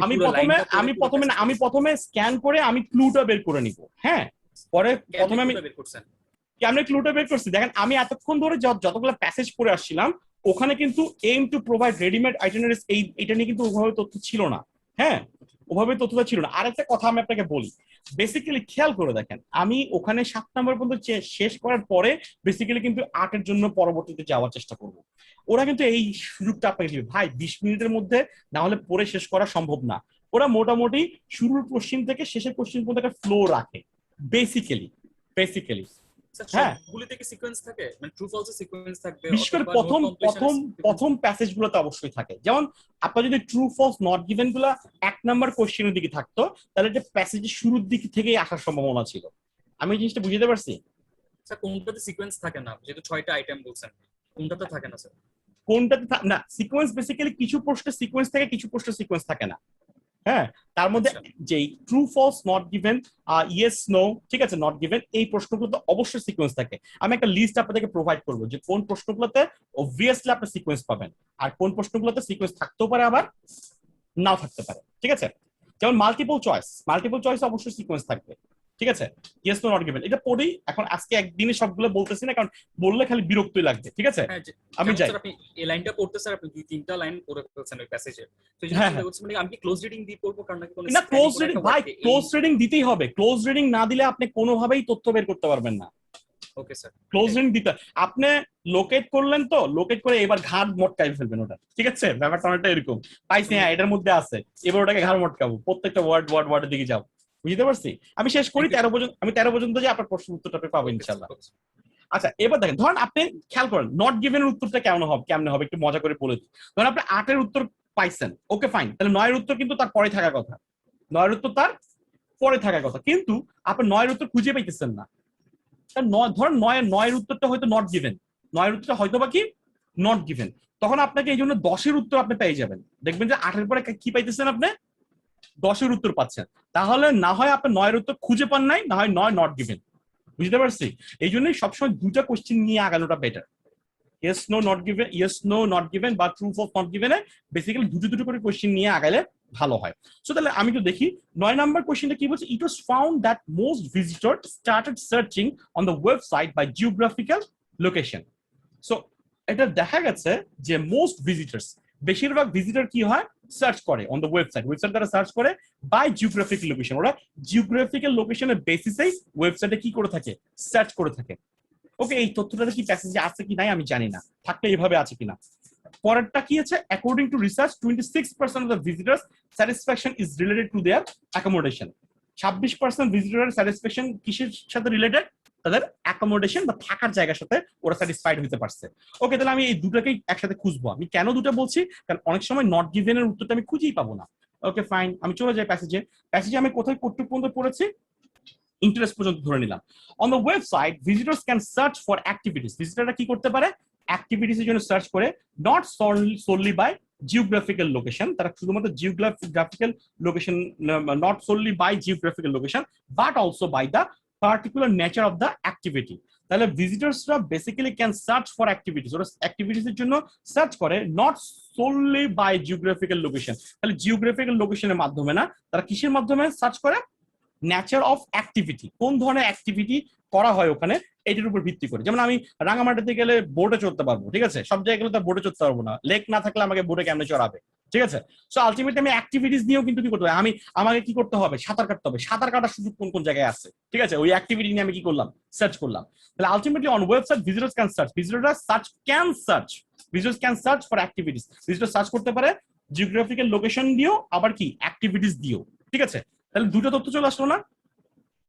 আমি প্রথমে স্ক্যান করে আমি ক্লুটা বের করে নিব। হ্যাঁ, পরে প্রথমে আমি বের করছেন কি আমরা ক্লুটা বের করছি। দেখেন আমি এতক্ষণ ধরে যতগুলো প্যাসেজ পড়ে আসছিলাম ওখানে কিন্তু এইম টু প্রোভাইড রেডিমেড আইটিনারিজ এটা নিয়ে কিন্তু ওভাবে তথ্য ছিল না। হ্যাঁ, ওভাবে তথ্যটা ছিল না। আরেকটা কথা আমি আপনাকে বলি, বেসিক্যালি খেয়াল করে দেখেন আমি ওখানে 7 নম্বর পর্যন্ত শেষ করার পরে বেসিক্যালি কিন্তু 8-এর জন্য পরবর্তীতে যাওয়ার চেষ্টা করব। ওরা কিন্তু এই সুযোগটা আপনাকে দিবে, ভাই 20 মিনিটের মধ্যে না হলে পড়ে শেষ করা সম্ভব না। ওরা মোটামুটি শুরুর কোশ্চেন থেকে শেষের কোশ্চেন পর্যন্ত একটা ফ্লো রাখে বেসিক্যালি। হ্যাঁ, সবগুলিতে কি সিকোয়েন্স থাকে, মানে ট্রু ফলস এর সিকোয়েন্স থাকবে? বিশেষ করে প্রথম প্যাসেজ গুলোতে অবশ্যই থাকে। যেমন আপনার যদি ট্রু ফলস নট গিভেন গুলা 1 নাম্বার কোশ্চেনের দিকে থাকতো তাহলে যে প্যাসেজের শুরুর দিক থেকেই আসার সম্ভাবনা ছিল। আমি এই জিনিসটা বুঝতে পারছি। স্যার কোনটাতে সিকোয়েন্স থাকে না, যেহেতু 6টা আইটেম বলছেন, কোনটাতে থাকে না স্যার? কোনটাতে না সিকোয়েন্স, বেসিক্যালি কিছু প্রশ্নের সিকোয়েন্স থাকে, কিছু প্রশ্নের সিকোয়েন্স থাকে না। হ্যাঁ, তার মধ্যে যেই true false not given, yes no, ঠিক আছে, নট গিভেন, এই প্রশ্নগুলোতে অবশ্যই সিকোয়েন্স থাকে। আমি একটা লিস্ট আপনাদেরকে প্রোভাইড করবো যে কোন প্রশ্নগুলোতে অবভিয়াসলি আপনি সিকোয়েন্স পাবেন আর কোন প্রশ্নগুলোতে সিকোয়েন্স থাকতেও পারে আবার নাও থাকতে পারে। ঠিক আছে, যেমন মাল্টিপল চয়েস অবশ্যই সিকোয়েন্স থাকবে। ঠিক আছে, ইয়েস নো নট গিভেন এটা পড়ি। এখন আজকে একদিনে সবগুলো বলতেছি না, কারণ বললে খালি বিরক্তই লাগবে। ঠিক আছে, আমি যাই। আপনি এই লাইনটা পড়তে স্যার আপনি 2-3টা লাইন পড়ে ফেলছেন ওই প্যাসেজে, তো এই হ্যাঁ, জন্য বলছি মানে আমি কি ক্লোজ রিডিং দিয়ে পড়বো কারণ নাকি কোনো না ক্লোজ রিডিং, ভাই ক্লোজ রিডিং দিতেই হবে। ক্লোজ রিডিং না দিলে আপনি কোনোভাবেই তথ্য বের করতে পারবেন না। ওকে স্যার, ক্লোজ রিডিং দিতে আপনি লোকেট করলেন, তো লোকেট করে এবার ঘাট মটকাই ফেলবেন ওটা। ঠিক আছে, ব্যাপারটা অনেকটা এরকম। পাইছি, হ্যাঁ এটার মধ্যে আছে, এবার ওটাকে ঘাড় মটকাবো, প্রত্যেকটা ওয়ার্ডের দিকে যাও। বুঝতে পারছি? আমি শেষ করি 13 পর্যন্ত। আমি 13 পর্যন্ত যে আপনার প্রশ্ন উত্তরটা পাবো ইনশাআল্লাহ। আচ্ছা, এবার দেখেন, ধরেন আপনি খেয়াল করেন নট গিভেনের উত্তরটা কেমন হবে একটু মজা করে বলে দিই। ধরেন আপনি 8-এর উত্তর পাইছেন, ওকে ফাইন, তাহলে 9-এর উত্তর কিন্তু তার পরে থাকার কথা। 9-এর উত্তর তার পরে থাকার কথা, কিন্তু আপনি 9-এর উত্তর খুঁজে পাইতেছেন না। ধরেন 9-এর উত্তরটা হয়তো নট গিভেন, 9-এর উত্তরটা হয়তো বা কি নট গিভেন, তখন আপনাকে এই জন্য 10-এর উত্তর আপনি পেয়ে যাবেন। দেখবেন যে 8-এর পরে কি পাইতেছেন, আপনি 10-এর উত্তর পাচ্ছেন। তাহলে না হয় আপনি 9-এর উত্তর খুঁজে পান নাই, না হয় 9 নট গিভেন। বুঝতে পারছি? এই জন্যই সবসময় দুটা কোশ্চেন নিয়ে আগানোটা better. Yes no not given বা ট্রু ফলস নট গিভেনে বেসিক্যালি দুটো করে কোশ্চেন নিয়ে আগালে ভালো হয়। সো তাহলে আমি তো দেখি 9 নাম্বার কোশ্চেনটা কি বলছে। It was found that most visitor started searching on the website by geographical location. So এটা দেখা গেছে যে মোস্ট ভিজিটার্স, বেশিরভাগ ভিজিটর কি হয়, সার্চ করে অন দ্য ওয়েবসাইট তারা সার্চ করে বাই জিওগ্রাফিক্যাল লোকেশন। ওরা জিওগ্রাফিক্যাল লোকেশনের বেসিসেই ওয়েবসাইটে কি করে থাকে, সার্চ করে থাকে। ওকে, এই তথ্যটা কি প্যাসেজে আছে কি নাই আমি জানি না, থাকলে এইভাবে আছে কিনা। পরেরটা কি আছে, according to research 26% of the visitors satisfaction is related to their accommodation. 26% ভিজিটরের স্যাটিসফ্যাকশন কিসের সাথে রিলেটেড, তাদের অ্যাকোমোডেশন বা থাকার জায়গার সাথে ওরা স্যাটিসফাইড হতে পারছে। ওকে, তাহলে আমি এই দুটাকেই একসাথে খুঁজবো। আমি কেন দুটো বলছি, কারণ অনেক সময় নট গিভেনের উত্তরটা আমি খুঁজেই পাবো না। ওকে ফাইন, আমি চলে যাই প্যাসেজে আমি কোথায় কতটুকু পর্যন্ত পড়েছি, ইন্টারেস্ট পর্যন্ত ধরে নিলাম। On the website visitors can search for activities. ভিজিটররা কি করতে পারে, অ্যাক্টিভিটিস এর জন্য সার্চ করে, not solely by geographical location. তারা শুধুমাত্র geographical location, not solely by geographical location but also by the particular nature of the activity. তাহলে ভিজিটর্সরা basically can search for activities, ওরা অ্যাক্টিভিটিস এর জন্য সার্চ করে, not solely by geographical location. তাহলে geographical লোকেশনের মাধ্যমে না, তারা কিসের মাধ্যমে সার্চ করে, নেচার অফ অ্যাক্টিভিটি, কোন ধরনের অ্যাক্টিভিটি করা হয় ওখানে, এটার উপর ভিত্তি করে। যেমন আমি রাঙামাটিতে গেলে বোটে চড়তে পারবো, ঠিক আছে, সব জায়গায় তো বোটে চড়তে পারবো না, লেক না থাকলে আমাকে বোটে কেমনে চড়াবে, ঠিক আছে। সো আলটিমেটলি আমি অ্যাক্টিভিটিস নিয়েও কিন্তু কি করতে হবে, আমাকে কি করতে হবে, সাঁতার কাটতে হবে। সাঁতার কাটার সুযোগ কোন কোন জায়গায় আছে, ঠিক আছে, ওই অ্যাক্টিভিটি নিয়ে আমি কি করলাম, সার্চ করলাম। তাহলে ultimately on website visitors can search, visitors can search for activities. Visitor search করতে পারে জিওগ্রাফিক্যাল লোকেশন দিয়েও, আবার কি অ্যাক্টিভিটিস দিয়েও, ঠিক আছে। তাহলে দুটো তথ্য চলে আসলো না,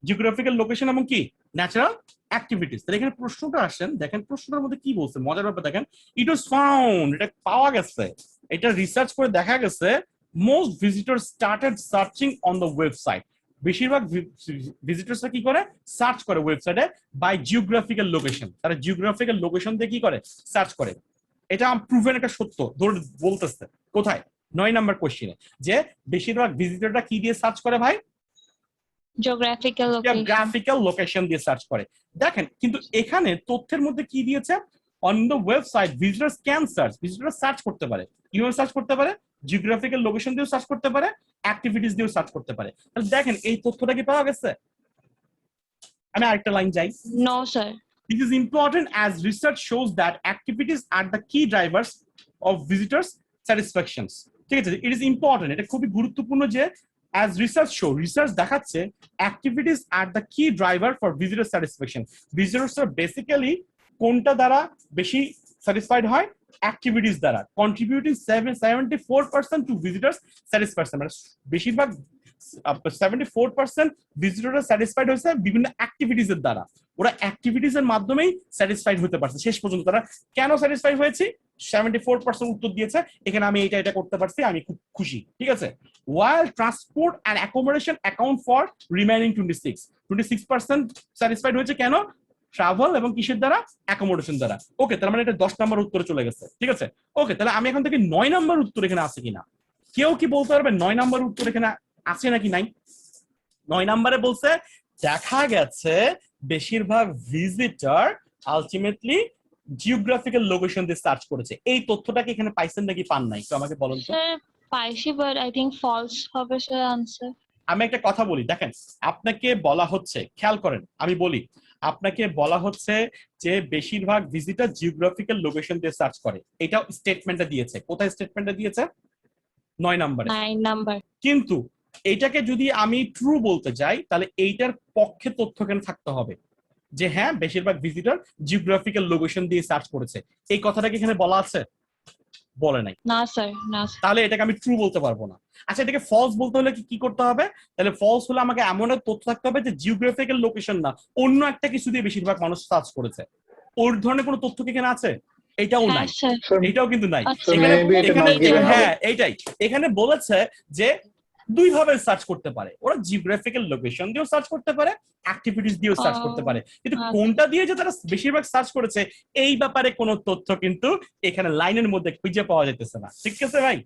জিওগ্রাফিক্যাল লোকেশন এবং কি ন্যাচারাল অ্যাক্টিভিটিস। তাহলে এখানে প্রশ্নটা আসেন, দেখেন প্রশ্নটার মধ্যে কি বলছে, মজার ব্যাপার দেখেন। ইট ওয়াজ ফাউন্ড, এটা পাওয়া গেছে, এটা রিসার্চ করে দেখা গেছে most visitor started searching on the website. বেশিরভাগ ভিজিটরসরা কি করে, সার্চ করে ওয়েবসাইটে বাই জিওগ্রাফিক্যাল লোকেশন। তারা জিওগ্রাফিক্যাল লোকেশন দিয়ে কি করে, সার্চ করে। এটা প্রুভেন একটা সত্য, ধরে বলতেছে কোথায়, 9 নাম্বার কোশ্চেনে, যে বেশিরভাগ ভিজিটররা কি দিয়ে সার্চ করে ভাই, জিওগ্রাফিক্যাল লোকেশন দিয়ে সার্চ করে। দেখেন কিন্তু এখানে তথ্যের মধ্যে কি দিয়েছে, on the website visitors can search, ভিজিটররা সার্চ করতে পারে, কিভাবে সার্চ করতে পারে, জিওগ্রাফিক্যাল লোকেশন দিয়েও সার্চ করতে পারে, অ্যাক্টিভিটিস দিয়েও সার্চ করতে পারে। তাহলে দেখেন এই তথ্যটা কি পাওয়া গেছে। আমি আরেকটা লাইন যাই। No, sir. This is important as research shows that activities are the key drivers of visitors satisfactions. ঠিক আছে, it is important, এটা খুবই গুরুত্বপূর্ণ যে as research show, research দেখাচ্ছে activities are the key driver for visitor satisfaction. Visitors are basically কোনটা দ্বারা বেশি স্যাটিসফাইড হয়, অ্যাক্টিভিটিস দ্বারা, কন্ট্রিবিউটিং 74% টু ভিজিটর্স স্যাটিসফ্যাকশন। মানে বেশিরভাগ 74% ভিজিটররা স্যাটিসফাইড হয়েছে বিভিন্ন অ্যাক্টিভিটিস এর দ্বারা। ওরা অ্যাক্টিভিটিস এর মাধ্যমেই স্যাটিসফাইড হতে পারছে শেষ পর্যন্ত। তারা কেন স্যাটিসফাইড হয়েছে, 74% উত্তর দিয়েছে। এখানে আমি এটা করতে পারছি, আমি খুব খুশি। ঠিক আছে, while transport and accommodation account for remaining 26% satisfied হয়েছে কেন, ট্রাভেল এবং কিসের দ্বারা, অ্যাকোমোডেশন দ্বারা। ওকে, তার মানে এটা 10 নাম্বার উত্তরে চলে গেছে। ঠিক আছে, ওকে, তাহলে আমি এখন থেকে 9 নাম্বার উত্তর এখানে আছে কিনা, কেউ কি বলতে পারবে 9 নাম্বার উত্তর এখানে আছে নাকি নাই? 9 নাম্বারে বলছে দেখা গেছে বেশিরভাগ ভিজিটর আলটিমেটলি জিওগ্রাফিক্যাল লোকেশন দিয়ে সার্চ করেছে। এই তথ্যটাকে এখানে পাইছেন নাকি পান নাই, তো আমাকে বলুন তো। Sir, পাইছি, but I think false হবে স্যার আনসার। আমি একটা কথা বলি, দেখেন আপনাকে বলা হচ্ছে, খেয়াল করেন আমি বলি, আপনাকে বলা হচ্ছে যে বেশিরভাগ ভিজিটর জিওগ্রাফিক্যাল লোকেশন দিয়ে সার্চ করে। এটা স্টেটমেন্টটা দিয়েছে, কোথায় স্টেটমেন্টটা দিয়েছে, 9 নাম্বারে। 9 নাম্বার। কিন্তু এটাকে যদি আমি ট্রু বলতে যাই, তাহলে এইটার পক্ষে তথ্য কেন থাকতে হবে যে হ্যাঁ বেশিরভাগ ভিজিটর জিওগ্রাফিক্যাল লোকেশন দিয়ে সার্চ করেছে। এই কথাটা কি এখানে বলা আছে, বলে নাই। না স্যার, না স্যার। তাহলে এটাকে আমি ট্রু বলতে পারবো না। আচ্ছা, এটাকে ফলস বলতে হলে কি করতে হবে, তাহলে ফলস হলে আমাকে এমন একটা তথ্য থাকতে হবে যে জিওগ্রাফিক্যাল লোকেশন না, অন্য একটা কিছু দিয়ে বেশিরভাগ মানুষ সার্চ করেছে। ওর ধরনের কোনো তথ্য কি এখানে আছে, এটাও নাই, এটাও কিন্তু নাই। হ্যাঁ এইটাই, এখানে বলেছে যে দুই ভাবে সার্চ করতে পারে, ওরা জিওগ্রাফিক্যাল লোকেশন দিয়েও সার্চ করতে পারে, অ্যাক্টিভিটিস দিয়েও সার্চ করতে পারে, কিন্তু কোনটা দিয়ে যে তারা বেশিরভাগ সার্চ করেছে এই ব্যাপারে কোনো তথ্য কিন্তু এখানে লাইনের মধ্যে খুঁজে পাওয়া যাইতেছে না। ঠিক আছে ভাই,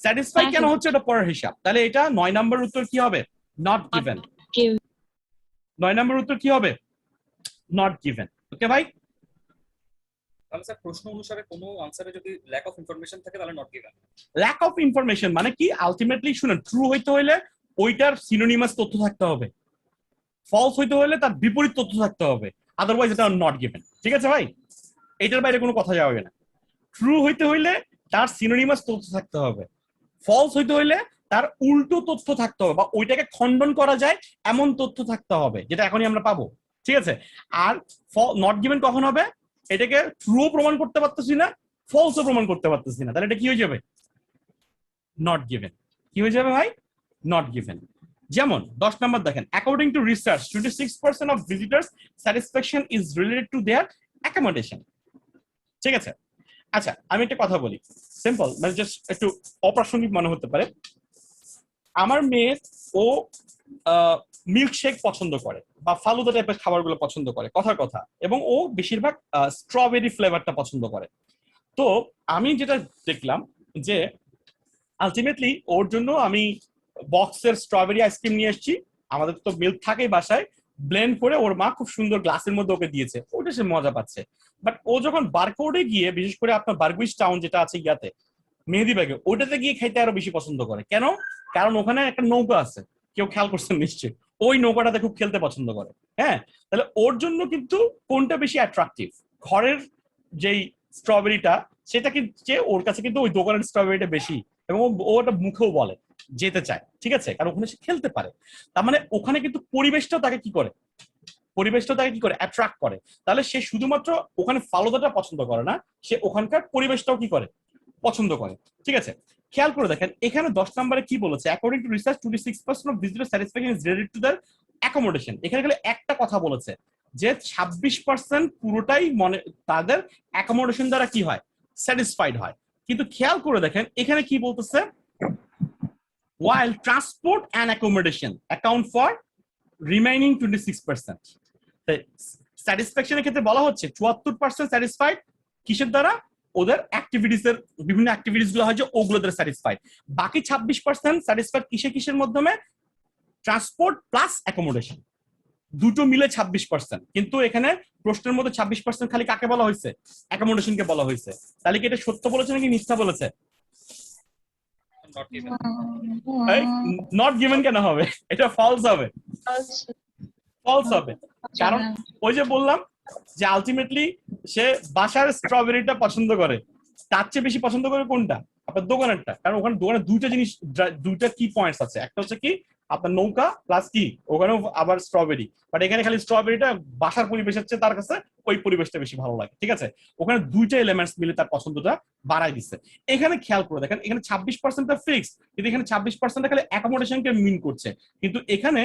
স্যাটিসফাই কেন হচ্ছে এটা পরের হিসাব। তাহলে এটা 9 নাম্বার উত্তর কি হবে, নট গিভেন। 9 নাম্বার উত্তর কি হবে, নট গিভেন। ওকে ভাই, তাহলে স্যার প্রশ্ন অনুসারে কোনো আনসারে যদি ল্যাক অফ ইনফরমেশন থাকে তাহলে not given. Lack of information মানে কি, আলটিমেটলি শুনুন, ট্রু হইতে হইলে ওইটার সিনোনিমাস তথ্য থাকতে হবে, ফলস হইতে হলে তার বিপরীত তথ্য থাকতে হবে, আদারওয়াইজ এটা নট গিভেন। ঠিক আছে ভাই, এটার বাইরে কোনো কথা যাবে না। ট্রু হইতে হইলে তার সিনোনিমাস তথ্য থাকতে হবে, ফলস হইতে হইলে তার উল্টো তথ্য থাকতে হবে, বা ওইটাকে খণ্ডন করা যায় এমন তথ্য থাকতে হবে, যেটা এখনই আমরা পাবো। ঠিক আছে, আর নট গিভেন কখন হবে, এটাকে ট্রু প্রমাণ করতে পারতেছি না, ফলসও প্রমাণ করতে পারতেছি না, তাহলে এটা কি হয়ে যাবে, নট গিভেন। কি হয়ে যাবে ভাই, নট গিভেন। যেমন 10 নাম্বার দেখেন, according to research 26% of visitors satisfaction is related to their accommodation. ঠিক আছে, আচ্ছা আমি একটা কথা বলি, সিম্পল, মানে জাস্ট একটু অপ্রাসঙ্গিক মনে হতে পারে। আমার মেয়ে ও মিল্কশেক পছন্দ করে বা ফালুদা টাইপের খাবারগুলো পছন্দ করে, কথার কথা, এবং ও বেশিরভাগ স্ট্রবেরি ফ্লেভারটা পছন্দ করে। তো আমি যেটা দেখলাম যে আলটিমেটলি ওর জন্য আমি বক্সের স্ট্রবেরি আইসক্রিম নিয়ে এসেছি, আমাদের তো মিল্ক থাকেই বাসায়, ব্লেন্ড করে ওর মা খুব সুন্দর গ্লাসের মধ্যে ওকে দিয়েছে, ওটা সে মজা পাচ্ছে। বাট ও যখন বারকোডে গিয়ে, বিশেষ করে আপনার বারগুইস টাউন যেটা আছে ইয়াতে মেহেদিবাগে, ওটাতে গিয়ে খাইতে আরো বেশি পছন্দ করে। কেন, কারণ ওখানে একটা নৌকা আছে, কেউ খেয়াল করছেন নিশ্চয়ই, ওই নৌকাটাতে খুব খেলতে পছন্দ করে। হ্যাঁ, তাহলে ওর জন্য কিন্তু কোনটা বেশি অ্যাট্রাকটিভ, ঘরের যেই স্ট্রবেরিটা সেটা কিন্তু, ওর কাছে কিন্তু ওই দোকানের স্ট্রবেরিটা বেশি, এবং ও ওটা মুখেও বলে যেতে চায়। ঠিক আছে, কারণ ওখানে সে খেলতে পারে। তার মানে ওখানে কিন্তু পরিবেশটাও তাকে কি করে, পরিবেশটা তাকে কি করে, অ্যাট্রাক্ট করে। তাহলে সে শুধুমাত্র ওখানে ফালুদাটা পছন্দ করে না, সে ওখানকার পরিবেশটাও কি করে, পছন্দ করে। ঠিক আছে, খেয়াল করে দেখেন এখানে 10 নম্বরে কি বলেছে, according to research 26% of visitor satisfaction is related to the accommodation. এখানে খালি একটা কথা বলেছে যে 26% পুরোটাই মনে তাদের অ্যাকোমোডেশন দ্বারা কি হয়, স্যাটিসফাইড হয়। কিন্তু খেয়াল করে দেখেন এখানে কি বলতেছে, while transport and accommodation account for remaining 26%. স্যাটিসফ্যাকশনের ক্ষেত্রে বলা হচ্ছে 74% স্যাটিসফাইড কিসের দ্বারা? ওদের অ্যাক্টিভিটিস এর বিভিন্ন অ্যাক্টিভিটিস গুলো হয় যে ওগুলো দ্বারা স্যাটিসফাইড। বাকি 26% স্যাটিসফাইড কিসের মাধ্যমে? ট্রান্সপোর্ট প্লাস অ্যাকোমোডেশন, দুটো মিলে 26%। কিন্তু এখানে প্রশ্নের মধ্যে 26% খালি কাকে বলা হয়েছে? অ্যাকোমোডেশনকে বলা হয়েছে। তাহলে কি এটা সত্য বলেছে নাকি মিথ্যা বলেছে? নট গিভেন কেন হবে? এটা ফলস হবে, ফলস হবে। কারণ ওই যে বললাম যে আলটিমেটলি সে বাসার স্ট্রবেরিটা পছন্দ করে, তার চেয়ে বেশি পছন্দ করে কোনটা? আপনার দোকানেরটা। কারণ ওখানে দোকানে দুইটা জিনিস, দুইটা কি পয়েন্টস আছে। একটা হচ্ছে কি আপনার নৌকা প্লাস কি ওখানেও আবার স্ট্রবেরি, বাট এখানে খালি স্ট্রবেরিটা বাসার পরিবেশের চেয়ে তার কাছে ওই পরিবেশটা বেশি ভালো লাগে। ঠিক আছে, ওখানে দুইটা এলিমেন্টস মিলে তার পছন্দটা বাড়াই দিচ্ছে। এখানে খেয়াল করে দেখেন, এখানে 26% ফিক্সড, কিন্তু এখানে 26% খালি অ্যাকোমোডেশনকে মিন করছে। কিন্তু এখানে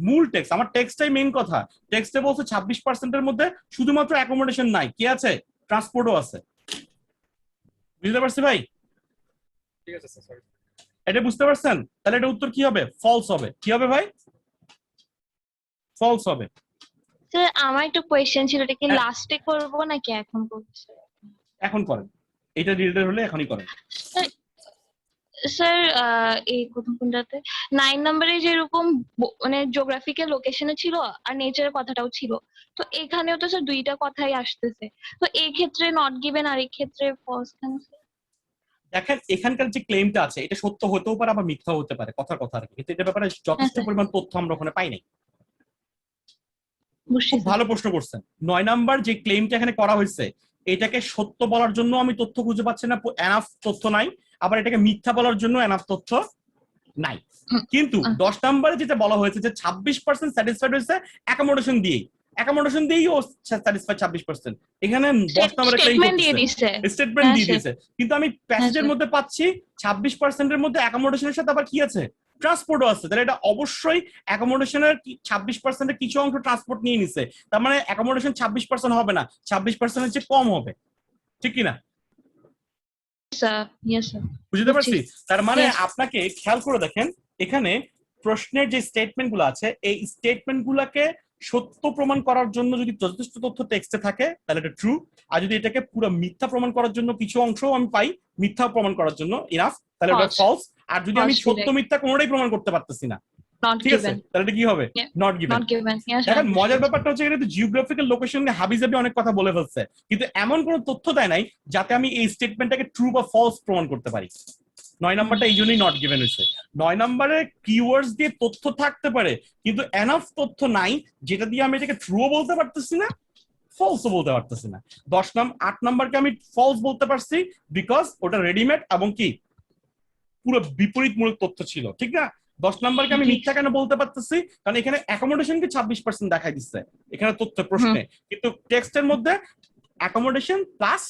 মূল টেক্সট, আমার টেক্সটটাই মেইন কথা। টেক্সটে বলছে 26% এর মধ্যে শুধুমাত্র অ্যাকোমোডেশন নাই, কি আছে? ট্রান্সপোর্টও আছে। বুঝতে পারছি ভাই? ঠিক আছে স্যার, সরি। এটা বুঝতে পারছেন? তাহলে এটা উত্তর কি হবে? ফলস হবে। কি হবে ভাই? ফলস হবে। স্যার আমার একটা কোয়েশ্চেন ছিল, এটা কি হ্যাঁ। লাস্টে করব নাকি এখন করব? এখন করেন, এটা রিলেটেড হলে এখনই করেন। স্যার এই প্রথম কোনটাতে 9 নম্বরে যেরকম মানে জিওগ্রাফিক্যাল লোকেশনে ছিল আর নেচারের কথাটাও ছিল, তো এখানেও তো স্যার দুইটা কথাই আসতেছে, তো এই ক্ষেত্রে নট গিভেন আর এই ক্ষেত্রে ফলস কেন? দেখেন এখানকার যে ক্লেমটা আছে এটা সত্য হতেও পারে আবার মিথ্যা হতে পারে, কথার কথা আর কি। কিন্তু এটার ব্যাপারে যথেষ্ট পরিমাণ তথ্য আমরা ওখানে পাই নাই। খুব ভালো প্রশ্ন করছেন। 9 নাম্বার যে ক্লেমটা এখানে করা হয়েছে, এটাকে সত্য বলার জন্য আমি তথ্য খুঁজে পাচ্ছি না, এনাফ তথ্য নাই। আবার এটাকে মিথ্যা বলার জন্য এনাফ তথ্য নাই। কিন্তু 10 নম্বরে যেটা বলা হয়েছে যে 26% স্যাটিসফাইড হয়েছে অ্যাকোমোডেশন দিয়েই, অ্যাকোমোডেশন দিয়েই ও স্যাটিসফাইড 26%। এখানে 10 নম্বরে ক্লেম করতেছে, স্টেটমেন্ট দিয়ে দিয়েছে। কিন্তু আমি প্যাসেজের মধ্যে পাচ্ছি 26% এর মধ্যে অ্যাকোমোডেশনের সাথে আবার কি আছে? ট্রান্সপোর্টও আছে। তাহলে এটা অবশ্যই অ্যাকোমোডেশনের 26%-এর কিছু অংশ ট্রান্সপোর্ট নিয়ে নিছে। তার মানে অ্যাকোমোডেশন 26% হবে না, 26% এর চেয়ে কম হবে। ঠিক কি না? বুঝতে পারছি? তার মানে আপনাকে খেয়াল করে দেখেন, এখানে প্রশ্নের যে স্টেটমেন্ট গুলো আছে এই স্টেটমেন্ট গুলাকে সত্য প্রমাণ করার জন্য যদি যথেষ্ট তথ্য টেক্সটে থাকে তাহলে এটা ট্রু, আর যদি এটাকে পুরো মিথ্যা প্রমাণ করার জন্য কিছু অংশ আমি পাই মিথ্যা প্রমাণ করার জন্য ইনাফ, তাহলে এটা ফলস। আর যদি আমি সত্য মিথ্যা কোনোটাই প্রমাণ করতে পারতেছি না, ঠিক আছে, তাহলে এটা কি হবে? Not given. দেখেন মজার ব্যাপারটা হচ্ছে এটা জিওগ্রাফিক্যাল লোকেশন নিয়ে হাবিজাবি অনেক কথা বলে ফেলছে, কিন্তু এমন কোনো তথ্য দেয় নাই যাতে আমি এই স্টেটমেন্টটাকে ট্রু বা ফলস প্রমাণ করতে পারি। 9 নাম্বারটা এই জন্যই নট গিভেন হয়েছে। 9 নম্বরে কিওয়ার্ডস দিয়ে তথ্য থাকতে পারে কিন্তু এনাফ তথ্য নাই যেটা দিয়ে আমি এটাকে ট্রুও বলতে পারতেছি না, ফলসও বলতে পারতেছি না। 8 নাম্বারকে আমি ফলস বলতে পারছি বিকজ ওটা রেডিমেড এবং কি পুরো বিপরীতমূলক তথ্য ছিল, ঠিক না? 10 নাম্বারকে আমি মিথ্যা কেন বলতে পারতেছি? কারণ এখানে অ্যাকোমোডেশনকে 26% দেখাই দিচ্ছে এখানে তথ্য প্রশ্নে, কিন্তু টেক্সটের মধ্যে অ্যাকোমোডেশন প্লাস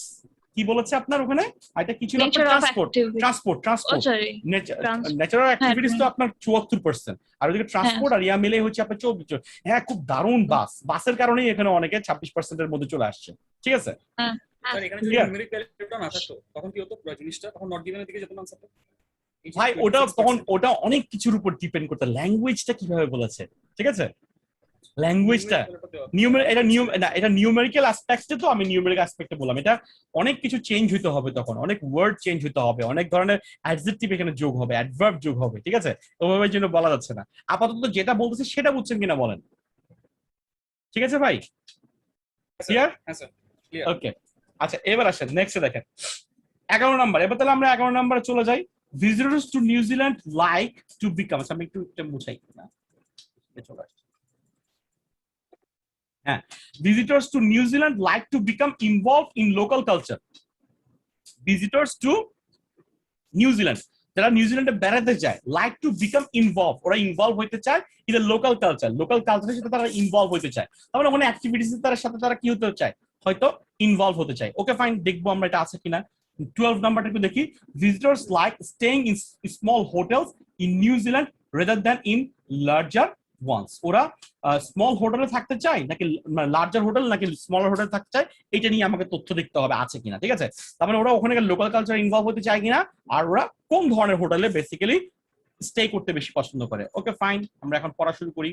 কি বলেছে আপনার ওখানে? এটা কি ছিল? ট্রান্সপোর্ট ন্যাচারাল অ্যাক্টিভিটিস তো আপনার 74%, আর ওদিকে ট্রান্সপোর্ট আর ইয়া মিলে হচ্ছে আপনার 24। হ্যাঁ, খুব দারুণ বাসের কারণেই এখানে অনেকে 26% এর মধ্যে চলে আসছে, ঠিক আছে? স্যার এখানে যদি নিউমেরিক ভ্যালুটা না থাকতো তখন কি হতো? পুরো জিনিসটা তখন নট গিভেনের দিকে যেত না আনসারটা। ভাই ওটা তখন ওটা অনেক কিছুর উপর ডিপেন্ড করতে, ল্যাঙ্গুয়েজটা কিভাবে বলেছে, ঠিক আছে? ল্যাঙ্গুয়েজটা এটা নিউমেরিক্যাল অ্যাসপেক্টে, তো আমি নিউমেরিক্যাল অ্যাসপেক্টে বললাম এটা অনেক কিছু চেঞ্জ হইতে হবে, তখন অনেক ওয়ার্ড চেঞ্জ হইতে হবে, অনেক ধরনের অ্যাডজেক্টিভ এখানে যোগ হবে, অ্যাডভার্ব যোগ হবে, ঠিক আছে? ওভাবে জন্য বলা যাচ্ছে না। আপাতত যেটা বলতেছি সেটা বুঝছেন কিনা বলেন, ঠিক আছে ভাই? ক্লিয়ার? হ্যাঁ স্যার ক্লিয়ার। ওকে, আচ্ছা এবার আসেন নেক্সটে দেখেন 11 নাম্বার। এবার তাহলে আমরা 11 নম্বরে চলে যাই। Visitors two New Zealand like to become, আমি একটু মুছাই না, চলে আসছে। Visitors to New Zealand like to become involved in local culture. Visitors to New Zealand, যারা নিউজিল্যান্ডে বেড়াতে যায়, লাইক টু বিকাম ইনভলভ, ওরা ইনভলভ হইতে চায় in the local culture, local কালচারের সাথে তারা ইনভলভ হইতে চায়। তাহলে ওখানে অ্যাক্টিভিটিস তার সাথে তারা কি হতে চায়? হয়তো ইনভলভ হতে চায়। ওকে ফাইন, দেখবো আমরা এটা আছে কিনা। 12 নাম্বারটা একটু দেখি। Visitors like staying in small hotels in New Zealand rather than in larger ones. ওরা স্মল হোটেলে থাকতে চায় নাকি লার্জার হোটেল নাকি স্মলার হোটেল থাকতে চায়, এটা নিয়ে আমাকে তথ্য দেখতে হবে আছে কিনা, ঠিক আছে? তার মানে ওরা ওখানে লোকাল কালচার ইনভলভ হতে চায় কিনা, আর ওরা কোন ধরনের হোটেলে বেসিক্যালি স্টে করতে বেশি পছন্দ করে। ওকে ফাইন, আমরা এখন পড়া শুরু করি।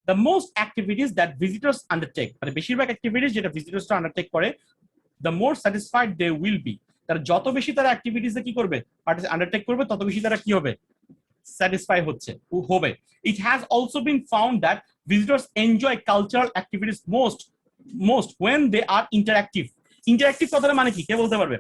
The most activities that visitors undertake, মানে বেশিরভাগ অ্যাক্টিভিটিস যেটা ভিজিটর্সরা আন্ডারটেক করে, the more satisfied they will be, তারা যত বেশি তারা অ্যাক্টিভিটিসে কি করবে, আন্ডারটেক করবে, তত বেশি তারা কি হবে, স্যাটিসফাই হবে। It has also been found that visitors enjoy cultural activities most when they are interactive. Interactive কথাটা মানে কি, কে বলতে পারবে?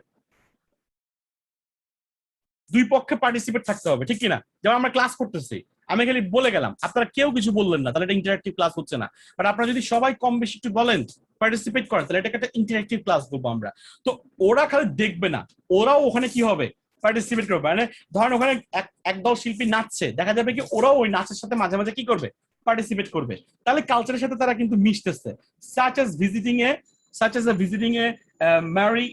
দুই পক্ষে পার্টিসিপেট থাকতে হবে, ঠিক কিনা? যেমন আমরা ক্লাস করতেছি, আমি খালি বলে গেলাম, আপনারা কেউ কিছু বললেন না, তাহলে এটা ইন্টারঅ্যাক্টিভ ক্লাস হচ্ছে না। বাট আপনারা যদি সবাই কম বেশি একটু বলেন, পার্টিসিপেট করেন, তাহলে এটাকে একটা ইন্টারঅ্যাক্টিভ ক্লাস বলবো আমরা। তো ওরা খালি দেখবে না, ওরাও ওখানে কি হবে, পার্টিসিপেট করবে। মানে ধরেন ওখানে একদল শিল্পী নাচছে, দেখা যাবে কি ওরাও ওই নাচের সাথে মাঝে মাঝে কি করবে, পার্টিসিপেট করবে। তাহলে কালচারের সাথে তারা কিন্তু মিশতেছে। such as visiting a Maori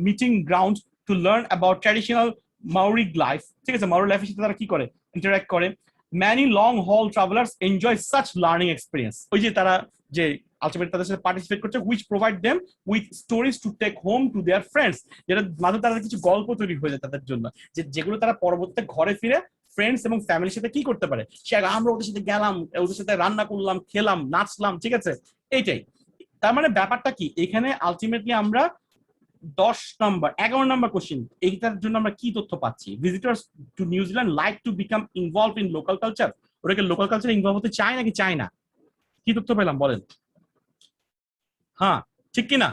meeting ground to learn about traditional Maori life, ঠিক আছে, Maori লাইফের সাথে তারা কি করে, ইন্টারঅ্যাক্ট করে। Many long haul travelers enjoy such learning experience, ওই যে তারা যে আলটিমেটলি তাদের সাথে পার্টিসিপেট করছে, which provide them with stories to take home to their friends, যেটা মাঝে তাদের কিছু গল্প তৈরি হয়ে যায় তাদের জন্য, যেগুলো তারা পরবর্তীতে ঘরে ফিরে ফ্রেন্ডস এবং ফ্যামিলির সাথে কি করতে পারে, সে আমরা ওদের সাথে গেলাম, ওদের সাথে রান্না করলাম, খেলাম, নাচলাম, ঠিক আছে, এইটাই। তার মানে ব্যাপারটা কি, এখানে আলটিমেটলি আমরা 11 নম্বর কোশ্চেন, এইটার জন্য আমরা কি তথ্য পাচ্ছি? Visitors two New Zealand like to become involve in local culture, ওরা কি লোকাল কালচারে ইনভলভ হতে চায় নাকি চায় না? কি তথ্য পেলাম বলেন? হ্যাঁ, ঠিক কিনা?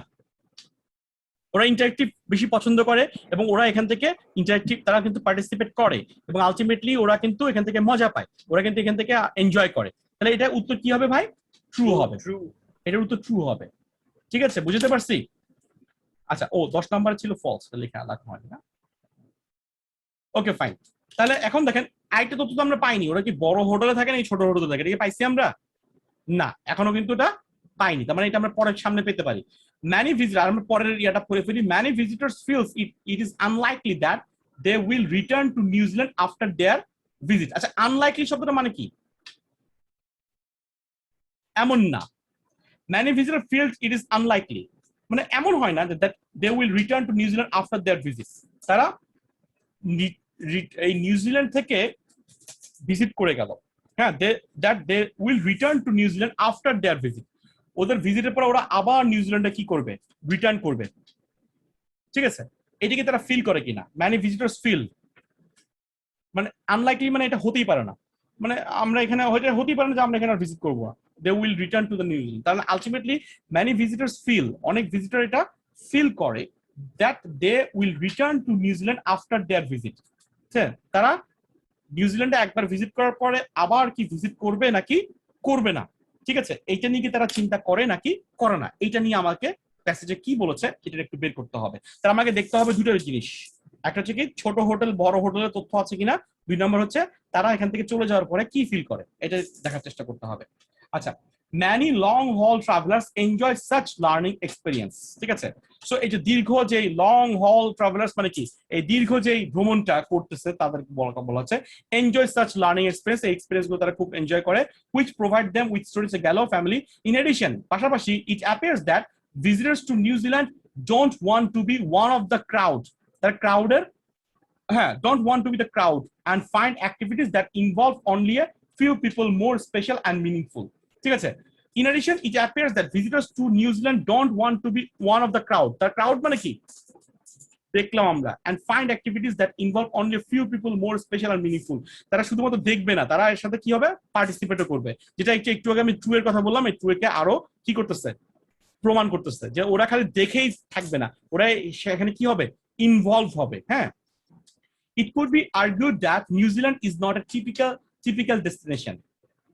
ওরা ইন্টারেক্টিভ বেশি পছন্দ করে এবং ওরা এখান থেকে ইন্টারেক্টিভ তারা কিন্তু পার্টিসিপেট করে এবং আলটিমেটলি ওরা কিন্তু এখান থেকে মজা পায়, ওরা কিন্তু এখান থেকে এনজয় করে। তাহলে এটা উত্তর কি হবে ভাই? ট্রু হবে। এটার উত্তর ট্রু হবে, ঠিক আছে, বুঝতে পারছি? আচ্ছা, ও 10 নম্বর ছিল ফলস, লেখা হয় না। ওকে ফাইন, তাহলে এখন দেখেন আরেকটা তথ্য তো আমরা পাইনি, ওরা কি বড় হোটেলে থাকে না ছোট হোটেলে থাকে, এটা কি পাইছি আমরা? না, এখনো কিন্তু এটা পাইনি। তার মানে এটা আমরা পরের সামনে পেতে পারি। Many visitors, আমরা পরের ইয়াটা পড়ে ফেলি। Many visitors feels it is unlikely that they will return to New Zealand after their visit. আচ্ছা, আনলাইকলি শব্দটা মানে কি? এমন না। Many visitors feels it is unlikely, মানে এমন হয় না that they will return to New Zealand after their visit, তারা এই নিউজিল্যান্ড থেকে ভিজিট করে গেল, হ্যাঁ, that they will return to New Zealand after their visit, ওদের ভিজিটের পর ওরা আবার নিউজিল্যান্ডে কি করবে, রিটার্ন করবে, ঠিক আছে। এটাকে তারা ফিল করে কিনা, ম্যানি ভিজিটর্স ফিল, মানে আনলাইকলি মানে এটা হতেই পারে না, মানে আমরা এখানে হতেই পারে না যে আমরা এখানে ভিজিট করবো, they will return to the New Zealand। তাহলে আলটিমেটলি many visitors feel, অনেক ভিজিটর এটা ফিল করে that they will return to New Zealand after their visit, তারা নিউজিল্যান্ডে একবার ভিজিট করার পরে আবার কি ভিজিট করবে নাকি করবে না, ঠিক আছে, এইটা নিয়ে কি তারা চিন্তা করে নাকি করে না, এইটা নিয়ে আমাকে প্যাসেজে কি বলেছে এটা একটু বের করতে হবে। তার আমাকে দেখতে হবে দুটো জিনিস, একটা হচ্ছে কি ছোট হোটেল বড় হোটেলের তথ্য আছে কিনা, 2 নম্বর হচ্ছে তারা এখান থেকে চলে যাওয়ার পরে কি ফিল করে, এটা দেখার চেষ্টা করতে হবে। আচ্ছা, many long haul travelers enjoy such learning experience, ঠিক আছে। সো এই যে দীর্ঘ যে লং হল ট্রাভেলার্স মানে কি, এই দীর্ঘ যে ভ্রমণটা করতেছে তাদের বলা হচ্ছে enjoy such learning experience, এই এক্সপেরিয়েন্স গুলো তারা খুব এনজয় করে, which provide them with stories a gallo family। in addition, পাশাপাশি it appears that visitors to New Zealand don't want to be one of the crowd, the crowder, don't want to be the crowd and find activities that involve only a few people more special and meaningful, ঠিক আছে। In addition, it appears that visitors to New Zealand don't want to be one of the crowd, the crowd মানে কি দেখলাম আমরা, and find activities that involve only a few people more special and meaningful, তারা শুধুমাত্র দেখবে না, তারা এর সাথে কি হবে, পার্টিসিপেটও করবে, যেটা একটু আগে আমি ট্রু এর কথা বললাম, এই ট্রু একে আরো কি করতেছে, প্রমাণ করতেছে যে ওরা খালি দেখেই থাকবে না, ওরা সেখানে কি হবে, ইনভলভ হবে, হ্যাঁ। It could be argued that New Zealand is not a typical destination.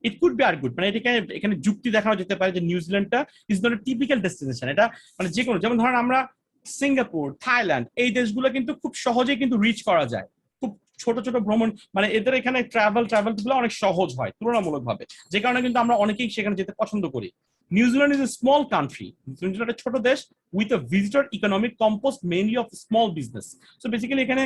It could be argued, মানে এটাকে এখানে যুক্তি দেখানো যেতে পারে যে নিউজিল্যান্ডটা is not a typical destination, এটা মানে যে কোনো, যেমন ধরেন আমরা সিঙ্গাপুর, থাইল্যান্ড, এই দেশগুলো কিন্তু খুব সহজেই কিন্তু রিচ করা যায়, খুব ছোট ছোট ভ্রমণ, মানে এদের এখানে ট্রাভেল গুলো অনেক সহজ হয় তুলনামূলকভাবে, যে কারণে কিন্তু আমরা অনেকেই সেখানে যেতে পছন্দ করি। New Zealand is a small country, New Zealand একটা ছোট দেশ, with a visitor economic composed mainly of small business. So basically এখানে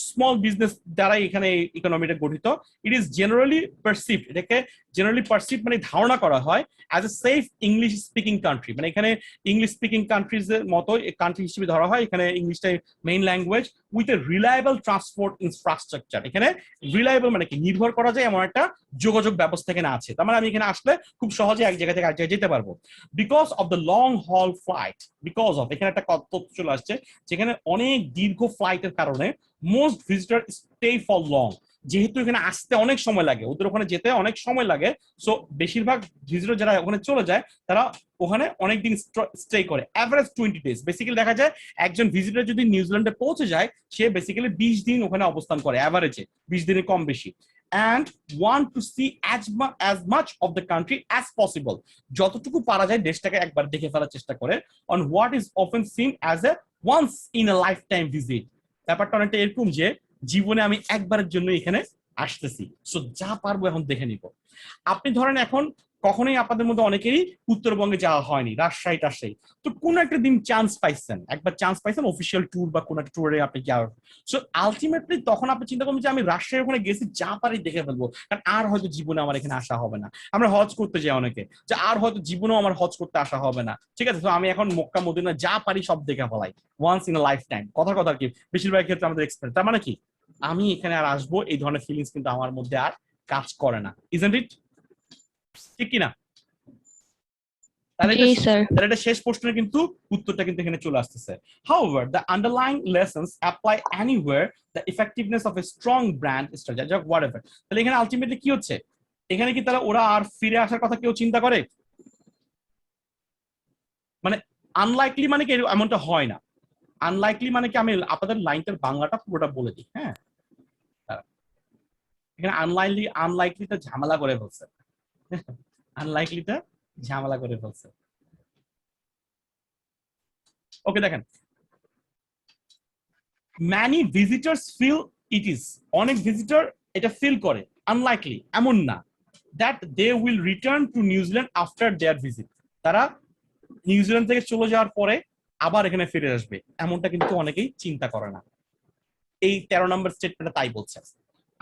স্মল বিজনেস দ্বারা এখানে ইকোনমিটা গঠিত। ইট ইজ জেনারেলি পারসিভড, এটাকে জেনারেলি পারসিভ মানে ধারণা করা হয় as a safe English speaking country, মানে এখানে ইংলিশ স্পিকিং কান্ট্রিজ এর মতো কান্ট্রি হিসেবে ধরা হয়, এখানে ইংলিশটাই main language with a reliable transport infrastructure. এখানে রিলায়েবল মানে কি, নির্ভর করা যায় এমন একটা যোগাযোগ ব্যবস্থা এখানে আছে, তার মানে আমি এখানে আসলে খুব সহজে এক জায়গা থেকে আরেক জায়গায় যেতে পারবো। বিকজ অফ দ্য লং হল ফ্লাইট, বিকজ অফ এখানে একটা তথ্য চলে আসছে যেখানে অনেক দীর্ঘ ফ্লাইটের কারণে most visitor stay for long, যেহেতু এখানে আসতে অনেক সময় লাগে, ওদের ওখানে যেতে অনেক সময় লাগে, সো বেশিরভাগ ভিজিটর যারা ওখানে চলে যায় তারা ওখানে অনেকদিন স্টে করে, অ্যাভারেজ 20 days। বেসিক্যালি দেখা যায় একজন ভিজিটর যদি নিউজিল্যান্ডে পৌঁছে যায় সে বেসিক্যালি 20 দিন ওখানে অবস্থান করে, অ্যাভারেজে 20 দিনের কম বেশি। and want to see as much of the country as possible, যতটুকু পারা যায় দেশটাকে একবার দেখে ফেলার চেষ্টা করে on what is often seen as a once in a lifetime visit। ব্যাপারটা অনেকটা এরকম যে জীবনে আমি একবারের জন্য এখানে আসতেছি, সো যা পারবো এখন দেখে নিব। আপনি ধরেন এখন কখনোই আপনাদের মধ্যে অনেকেরই উত্তরবঙ্গে যাওয়া হয়নি, রাজশাহী টাজশাহী, তো কোন একটা দিন চান্স পাইছেন, একবার চান্স পাইছেন অফিসিয়াল ট্যুর বা কোন একটা ট্যুরে আপনি যাওয়ার, সো আলটিমেটলি তখন আপনি চিন্তা করবেন যে আমি রাজশাহী ওখানে গেছি, যা পারি দেখে ফেলবো, কারণ আর হয়তো জীবনে আমার এখানে আসা হবে না। আমরা হজ করতে যাই অনেকে, যে আর হয়তো জীবনেও আমার হজ করতে আসা হবে না, ঠিক আছে, তো আমি এখন মক্কা মদিনা যা পারি সব দেখে ফেলাই, once in a lifetime. কথা কথা কি বেশিরভাগ ক্ষেত্রে আমাদের এক্সপেরিয়েন্স, তার মানে কি আমি এখানে আর আসবো এই ধরনের ফিলিংস কিন্তু আমার মধ্যে আর কাজ করে না, ইজন্ট ইট? ঠিক কিনা? তাহলে এটা শেষ প্রশ্নের কিন্তু উত্তরটা কিন্তু এখানে চলে আসতেছে। However, the underlying lessons apply anywhere the effectiveness of a strong brand strategy, whatever। তাহলে এখানে আলটিমেটলি কি হচ্ছে, এখানে কি তারা ওরা আর ফিরে আসার কথা কেউ চিন্তা করে? মানে আনলাইকলি মানে কি এমনটা হয় না। আনলাইকলি মানে কি, আমি আপনাদের লাইনটার বাংলাটা পুরোটা বলে দিই। হ্যাঁ, এখানে আনলাইকলিটা ঝামেলা করে ফেলছে, আনলাইকলিটা ঝামেলা করে ফেলছে। ওকে, দেখেন, many visitors feel it is, অনেক ভিজিটর এটা ফিল করে, আনলাইকলি এমন না, that they will return to New Zealand after their visit, তারা নিউজিল্যান্ড থেকে চলে যাওয়ার পরে আবার এখানে ফিরে আসবে, এমনটা কিন্তু অনেকেই চিন্তা করে না। এই 13 নম্বর স্টেটমেন্টটা তাই বলছে।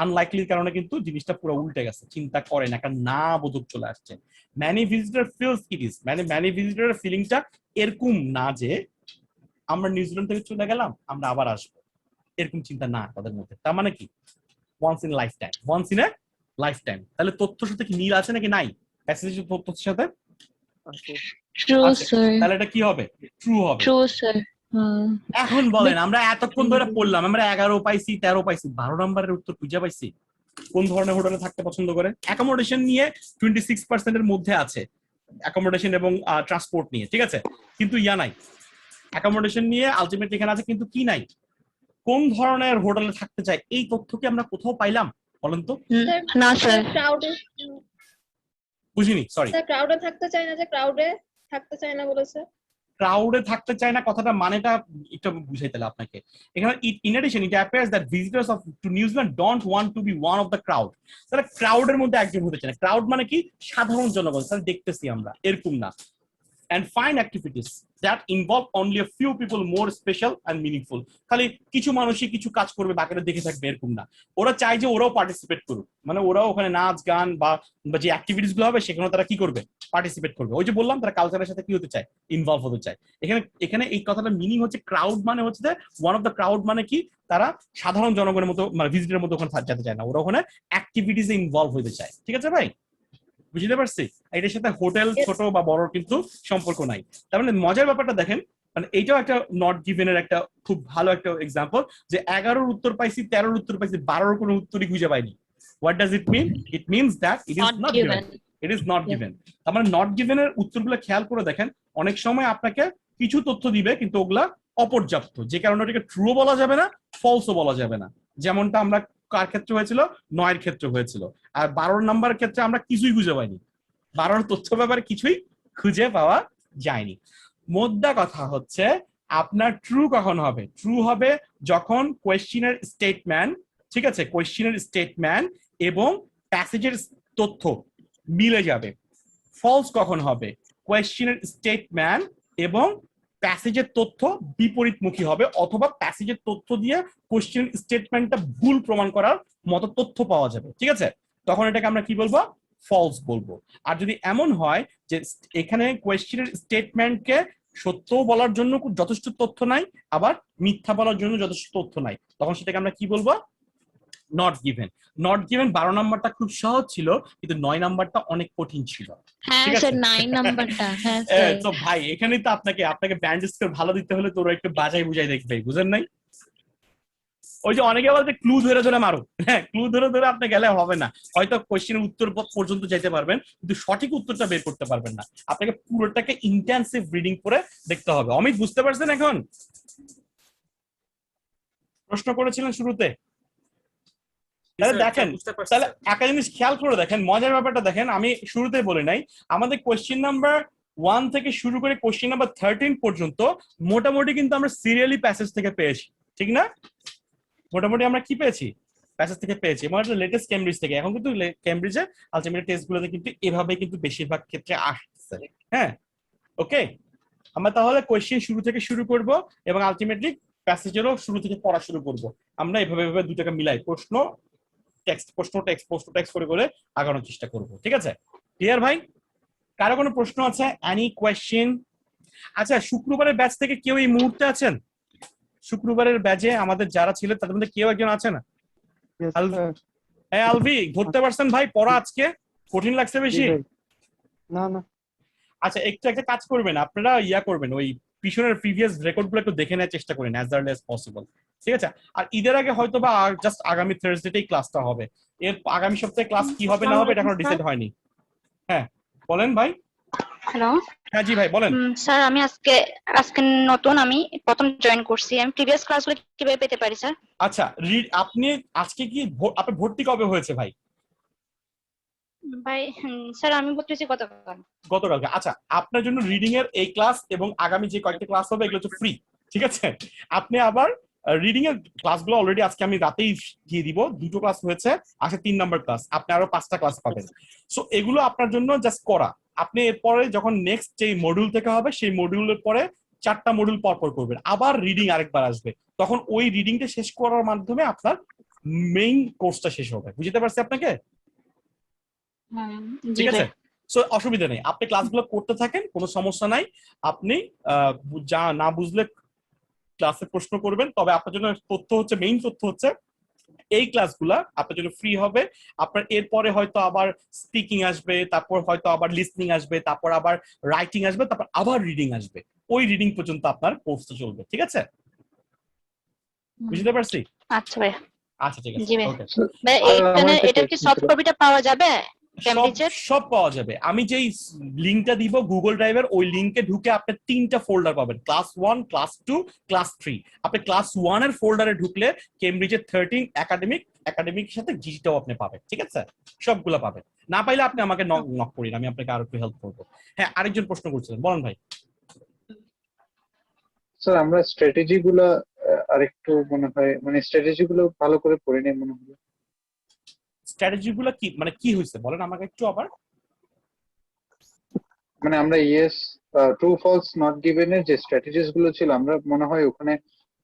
আনলাইকলির কারণে কিন্তু জিনিসটা পুরো উল্টে গেছে, চিন্তা করে না, একটা না বোধক চলে আসছে। Many visitor feels it is, মানে ম্যানি ভিজিটরের ফিলিংটা এরকম না যে আমরা নিউজিল্যান্ড থেকে চলে গেলাম আমরা আবার আসবো, এরকম চিন্তা না তাদের মধ্যে। তার মানে কি once in lifetime, once in a lifetime. তাহলে তথ্যের সাথে কি মিল আছে নাকি নাই? প্যাসেজের তথ্যের সাথে ট্রু স্যার, তাহলে এটা কি হবে? ট্রু হবে। True sir. এখন বলেন, আমরা এতক্ষণ ধরে পড়লাম, আমরা 11 পাইছি, 13 পাইছি, 12 নম্বরের উত্তর খুঁজে পাইছি। কোন ধরনের হোটেলে থাকতে পছন্দ করে? অ্যাকোমোডেশন নিয়ে 26% এর মধ্যে আছে, অ্যাকোমোডেশন এবং ট্রান্সপোর্ট নিয়ে, ঠিক আছে, কিন্তু ইয়া নাই, অ্যাকোমোডেশন নিয়ে আলটিমেটলি এখানে আছে, কিন্তু কি নাই, কোন ধরনের হোটেলে থাকতে চায়, এই তথ্য কি আমরা কোথাও পাইলাম বলেন তো? না স্যার, বুঝিনি, সরি। স্যার ক্রাউডে থাকতে চায় না, যে ক্রাউডে থাকতে চায় না বলেছে। ক্রাউডে থাকতে চায় না কথাটা মানেটা একটু বুঝাই তাহলে আপনাকে। এখানে in addition it appears that visitors of to New Zealand don't want to be one of the crowd, তারা ক্রাউডের মধ্যে একজন হতে চায় না। ক্রাউড মানে কি? সাধারণ জনগণ, তাহলে দেখতেছি আমরা এরকম না। and find activities that involve only a few people more special and meaningful, খালি কিছু মানুষই কিছু কাজ করবে, বাকিরা দেখে থাকবে, এরকম না। ওরা চায় যে ওরাও পার্টিসিপেট করুক, মানে ওরাও ওখানে নাচ গান বা যে অ্যাক্টিভিটিস গুলো হবে সেখানে তারা কি করবে? পার্টিসিপেট করবে। ওই যে বললাম তারা কালচারের সাথে কি হতে চায়? ইনভলভ হতে চায়। এখানে এই কথাটার মিনিং হচ্ছে ক্রাউড মানে হচ্ছে যে ওয়ান অফ দ্য ক্রাউড মানে কি, তারা সাধারণ জনগণের মতো মানে ভিজিটের মতো ওখানে যেতে চায় না, ওরা ওখানে অ্যাক্টিভিটিসে ইনভলভ হতে চায়। ঠিক আছে ভাই, বুঝতে পারছি? এটার সাথে হোটেল ছোট বা বড় কিন্তু সম্পর্ক নাই। তার মানে মজার ব্যাপারটা দেখেন, মানে এইটাও একটা নট গিভেনের একটা খুব ভালো একটা এক্সাম্পল, যে 11 উত্তর পাইছি, 13 উত্তর পাইছি, 12 কোনো উত্তরই খুঁজে পাইনি। What does it mean? It means that it is not given, it is not given. তার মানে নট গিভেনের উত্তরগুলো খেয়াল করে দেখেন, অনেক সময় আপনাকে কিছু তথ্য দিবে কিন্তু ওগুলা অপর্যাপ্ত, যে কারণে ওটাকে ট্রু বলা যাবে না, ফলসও বলা যাবে না। যেমনটা আমরা কার ক্ষেত্রে হয়েছিল? 9 এর ক্ষেত্রে হয়েছিল। আর 12 নাম্বারের ক্ষেত্রে আমরা কিছুই খুঁজে পাইনি, 12 তথ্য ব্যাপারে কিছুই খুঁজে পাওয়া যায়নি। মোদ্দা কথা হচ্ছে আপনার ট্রু কখন হবে? ট্রু হবে যখন কোয়েশ্চেনের স্টেটমেন্ট, ঠিক আছে, কোয়েশ্চেনের স্টেটমেন্ট এবং প্যাসেজের তথ্য মিলে যাবে। ফলস কখন হবে? কোয়েশ্চেনের স্টেটমেন্ট এবং প্যাসেজের তথ্য বিপরীতমুখী হবে, অথবা প্যাসেজের তথ্য দিয়ে কোশ্চেন স্টেটমেন্টটা ভুল প্রমাণ করার মতো তথ্য পাওয়া যাবে, ঠিক আছে? তখন এটাকে আমরা কি বলবো? ফলস বলবো। আর যদি এমন হয় যে এখানে কোয়েশ্চেনের স্টেটমেন্টকে সত্য বলার জন্য যথেষ্ট তথ্য নাই, আবার মিথ্যা বলার জন্য যথেষ্ট তথ্য নাই, তখন সেটাকে আমরা কি বলবো? Not given. নট গিভেন 12 নাম্বারটা খুব সহজ ছিল, কিন্তু 9 নাম্বারটা অনেক কঠিন ছিল, হ্যাঁ ঠিক আছে? স্যার 9 নাম্বারটা, হ্যাঁ স্যার। তো ভাই এখানেই তো আপনাকে ব্যান্ড স্কোর ভালো দিতে হলে তোর একটু বাজাই বুঝাই দেখবে, বুঝেন নাই? ওই যে অনেকে বলতে ক্লু ধরে ধরে মারো, হ্যাঁ ক্লু ধরে ধরে আপনি গেলে হবে না, হয়তো কোশ্চেনের উত্তর পর্যন্ত যেতে পারবেন কিন্তু সঠিক উত্তরটা বের করতে পারবেন না। আপনাকে পুরোটাকে ইন্টেন্সিভ রিডিং করে দেখতে হবে। অমিত বুঝতে পারছেন এখন? প্রশ্ন করেছিলেন শুরুতে, তাহলে দেখেন, তাহলে একটা জিনিস খেয়াল করে দেখেন, মজার ব্যাপারটা দেখেন, আমি শুরুতে বলি নাই, আমাদের কোশ্চেন নাম্বার 1 থেকে শুরু করে কোশ্চেন নাম্বার 13 পর্যন্ত মোটামুটি কিন্তু আমরা সিরিয়ালি প্যাসেজ থেকে পেয়েছি, ঠিক না? মোটামুটি আমরা কি পেয়েছি? প্যাসেজ থেকে পেয়েছি, এবং এটা লেটেস্ট কেমব্রিজ থেকে। এখন কিন্তু কেমব্রিজে আলটিমেট টেস্ট গুলোতে কিন্তু এভাবে কিন্তু বেশিরভাগ ক্ষেত্রে আসছে। হ্যাঁ, ওকে, আমরা তাহলে কোশ্চেন শুরু থেকে শুরু করব এবং আলটিমেটলি প্যাসেজেরও শুরু থেকে পড়া শুরু করব। আমরা এভাবে এভাবে দুটাকে মিলাই প্রশ্ন টেক্সট করে আগানোর চেষ্টা করব, ঠিক আছে? ক্লিয়ার ভাই? কারো কোনো প্রশ্ন আছে? Any question? আচ্ছা, শুক্রবারের ব্যাচ থেকে কেউ এই মুহূর্তে আছেন? শুক্রবারের ব্যাচে আমাদের যারা ছিল তাদের মধ্যে কেউ একজন আছে না? হ্যাঁ আলভি, ধরতে পারছেন ভাই পড়া আজকে কঠিন লাগছে বেশি? না না। আচ্ছা, একটু একটা কাজ করবেন আপনারা, করবেন ওই পিছনের প্রিভিয়াস রেকর্ড গুলো একটু দেখে নেওয়ার চেষ্টা করেন অ্যাজ আর্লি অ্যাজ পসিবল, ঠিক আছে? আর ঈদের আগে হয়তো বা জাস্ট আগামী থার্সডেতেই ক্লাসটা হবে, এর আগামী সপ্তাহে ক্লাস কি হবে না হবে এটা এখনো ডিসাইড হয়নি। হ্যাঁ বলেন ভাই। হ্যালো। হ্যাঁ জি ভাই বলেন। স্যার আমি আজকে নতুন, আমি প্রথম জয়েন করছি, আমি প্রিভিয়াস ক্লাসগুলো কিভাবে পেতে পারি স্যার? আচ্ছা, আপনি আজকে কি আপনার ভর্তি কবে হয়েছে ভাই? ভাই স্যার আমি বলতেছি গতকালকে। আচ্ছা, আপনার জন্য রিডিং এর এই ক্লাস এবং আগামী যে কয়েকটা ক্লাস হবে এগুলো হচ্ছে ফ্রি, ঠিক আছে? আপনি আবার রিডিং এর ক্লাসগুলো অলরেডি আজকে আমি রাতেই দিয়ে দিব, 2টো ক্লাস হয়েছে, আজকে 3 নাম্বার ক্লাস, আপনি আরো 5টা ক্লাস পাবেন। সো এগুলো আপনার জন্য জাস্ট করা। আপনি এরপরে যখন নেক্সট যে মডিউল থেকে হবে সেই মডিউলের পরে 4টা মডিউল পরপর করবেন, আবার রিডিং আরেকবার আসবে, তখন ওই রিডিংটা শেষ করার মাধ্যমে আপনার মেইন কোর্সটা শেষ হবে। বুঝতে পারছি আপনাকে? ঠিক আছে, সো অসুবিধা নেই, আপনি ক্লাসগুলো করতে থাকেন, কোনো সমস্যা নাই। আপনি যা না বুঝলে ক্লাসে প্রশ্ন করবেন, তবে আপনার জন্য তথ্য হচ্ছে, মেইন তথ্য হচ্ছে এই ক্লাসগুলা আপনার জন্য ফ্রি হবে। আপনার এরপরে হয়তো আবার স্পিকিং আসবে, তারপর হয়তো আবার লিসনিং আসবে, তারপর আবার রাইটিং আসবে, তারপর আবার রিডিং আসবে, ওই রিডিং পর্যন্ত আপনার কোর্সটা চলবে, ঠিক আছে? বুঝতে পারছি? আচ্ছা ভাই। আচ্ছা ঠিক আছে, জি ভাই। ওকে। ভাই এটার কি সফট কপিটা পাওয়া যাবে? সব পাওয়া যাবে। আমি যেই লিংকটা দিব গুগল ড্রাইভের, ওই লিংকে ঢুকে আপনি 3টা ফোল্ডার পাবেন, ক্লাস 1, ক্লাস 2, ক্লাস 3। আপনি ক্লাস 1 এর ফোল্ডারে ঢুকলে কেমব্রিজের 13 একাডেমিক সাথে জিটাও আপনি পাবেন, ঠিক আছে? সবগুলো পাবেন। না পাইলে আপনি আমাকে নক করিন, আমি আপনাকে আরো একটু হেল্প করবো। হ্যাঁ, আরেকজন প্রশ্ন করছিলেন, বলেন ভাই। স্যার আমরা স্ট্র্যাটেজি গুলো আরেকটু মনে হয়, মানে স্ট্র্যাটেজি গুলো ভালো করে পড়ে নেই মনে হয়। স্ট্র্যাটেজি গুলো কি মানে কি হয়েছে বলেন আমাকে একটু আবার। মানে আমরা yes true false not given এর যে স্ট্র্যাটেজিস গুলো ছিল, আমরা মনে হয় ওখানে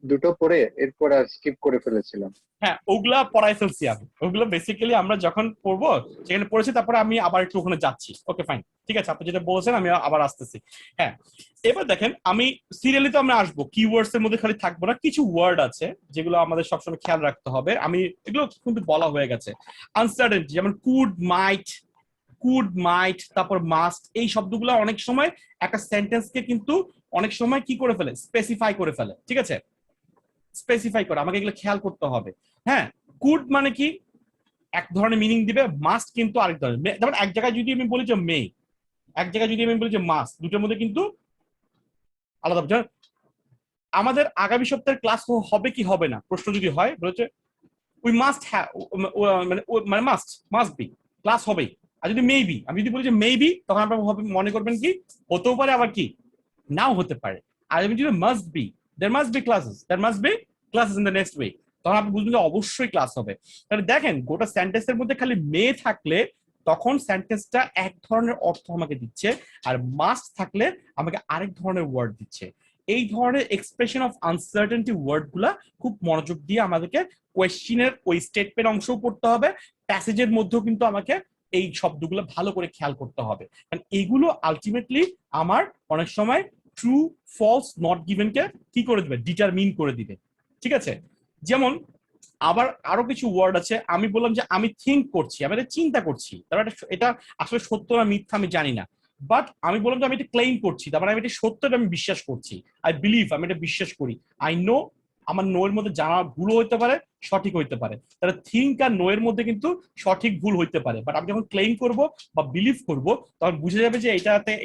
দুটো পড়ে এরপর আর স্কিপ করে ফেলেছিলাম। হ্যাঁ, ওগুলা পড়াই ফেলছি আমি, ওগুলো বেসিক্যালি আমরা যখন পড়বো সেখানে পড়েছি, তারপরে আমি আবার একটু ওখানে যাচ্ছি। ওকে ফাইন, ঠিক আছে, আপনি যেটা বলছেন আমি আবার আসতেছি। হ্যাঁ, এবার দেখেন, আমি সিরিয়ালি তো আমরা আসবো, কিওয়ার্ডস এর মধ্যে খালি থাকবো না, কিছু ওয়ার্ড আছে যেগুলো আমাদের সবসময় খেয়াল রাখতে হবে। আমি এগুলো কিন্তু বলা হয়ে গেছে। আনসার্টেনটি, যেমন কুড মাইট, তারপর মাস্ট, এই শব্দগুলো অনেক সময় একটা সেন্টেন্সকে কিন্তু অনেক সময় কি করে ফেলে, স্পেসিফাই করে ফেলে, ঠিক আছে? স্পেসিফাই করে, আমাকে এগুলো খেয়াল করতে হবে। হ্যাঁ, কুড মানে কি এক ধরনের মিনিং দিবে, মাস্ট কিন্তু আরেক ধরনের। যেমন এক জায়গায় যদি আমি বলি যে মে, এক জায়গায় যদি আমি বলি যে মাস্ট, দুটোর মধ্যে কিন্তু আলাদা। আমাদের আগামী সপ্তাহের ক্লাস হবে কি হবে না প্রশ্ন যদি হয়, বলেছে উই মাস্ট হ্যাভ, মানে মাস্ট বি, ক্লাস হবেই। আর যদি মেবি, আমি যদি বলি যে মেবি, তখন আপনারা মনে করবেন কি হতেও পারে, আবার কি নাও হতে পারে। আর আমি যদি must be, there must be classes in the next week, তখন আপনি বুঝবেন যে অবশ্যই ক্লাস হবে। তাহলে দেখেন, গোটা সেন্টেন্সের মধ্যে খালি মে থাকলে তখন সেন্টেন্সটা এক ধরনের অর্থ আমাকে দিচ্ছে, আর মাস্ট থাকলে আমাকে আরেক ধরনের ওয়ার্ড দিচ্ছে। এই ধরনের এক্সপ্রেশন অফ আনসার্টেনটি ওয়ার্ড গুলা খুব মনোযোগ দিয়ে আমাদেরকে কোয়েশ্চেনের ওই স্টেটমেন্ট অংশও পড়তে হবে, প্যাসেজের মধ্যেও কিন্তু আমাকে এই শব্দগুলো ভালো করে খেয়াল করতে হবে, কারণ এইগুলো আলটিমেটলি আমার অনেক সময় ট্রু ফলস নট গিভেন কে কি করে দিবে, ডিটারমিন করে দিবে। ঠিক আছে, যেমন আবার আরো কিছু ওয়ার্ড আছে, আমি বললাম যে আমি থিঙ্ক করছি, আমি এটা চিন্তা করছি, তারপর এটা আসলে সত্য না মিথ্যা আমি জানি না, বাট আমি বললাম যে আমি এটা ক্লেম করছি, তারপরে আমি এটা সত্যটা আমি বিশ্বাস করছি, আই বিলিভ, আমি এটা বিশ্বাস করি, আই নো, আমার নো এর মধ্যে জানা ভুল হইতে পারে, সঠিক হইতে পারে, তাহলে থিঙ্ক আর নো এর মধ্যে কিন্তু সঠিক ভুল হইতে পারে, বাট আমি যখন ক্লেম করব বা বিলিভ করব তখন বুঝে যাবে যে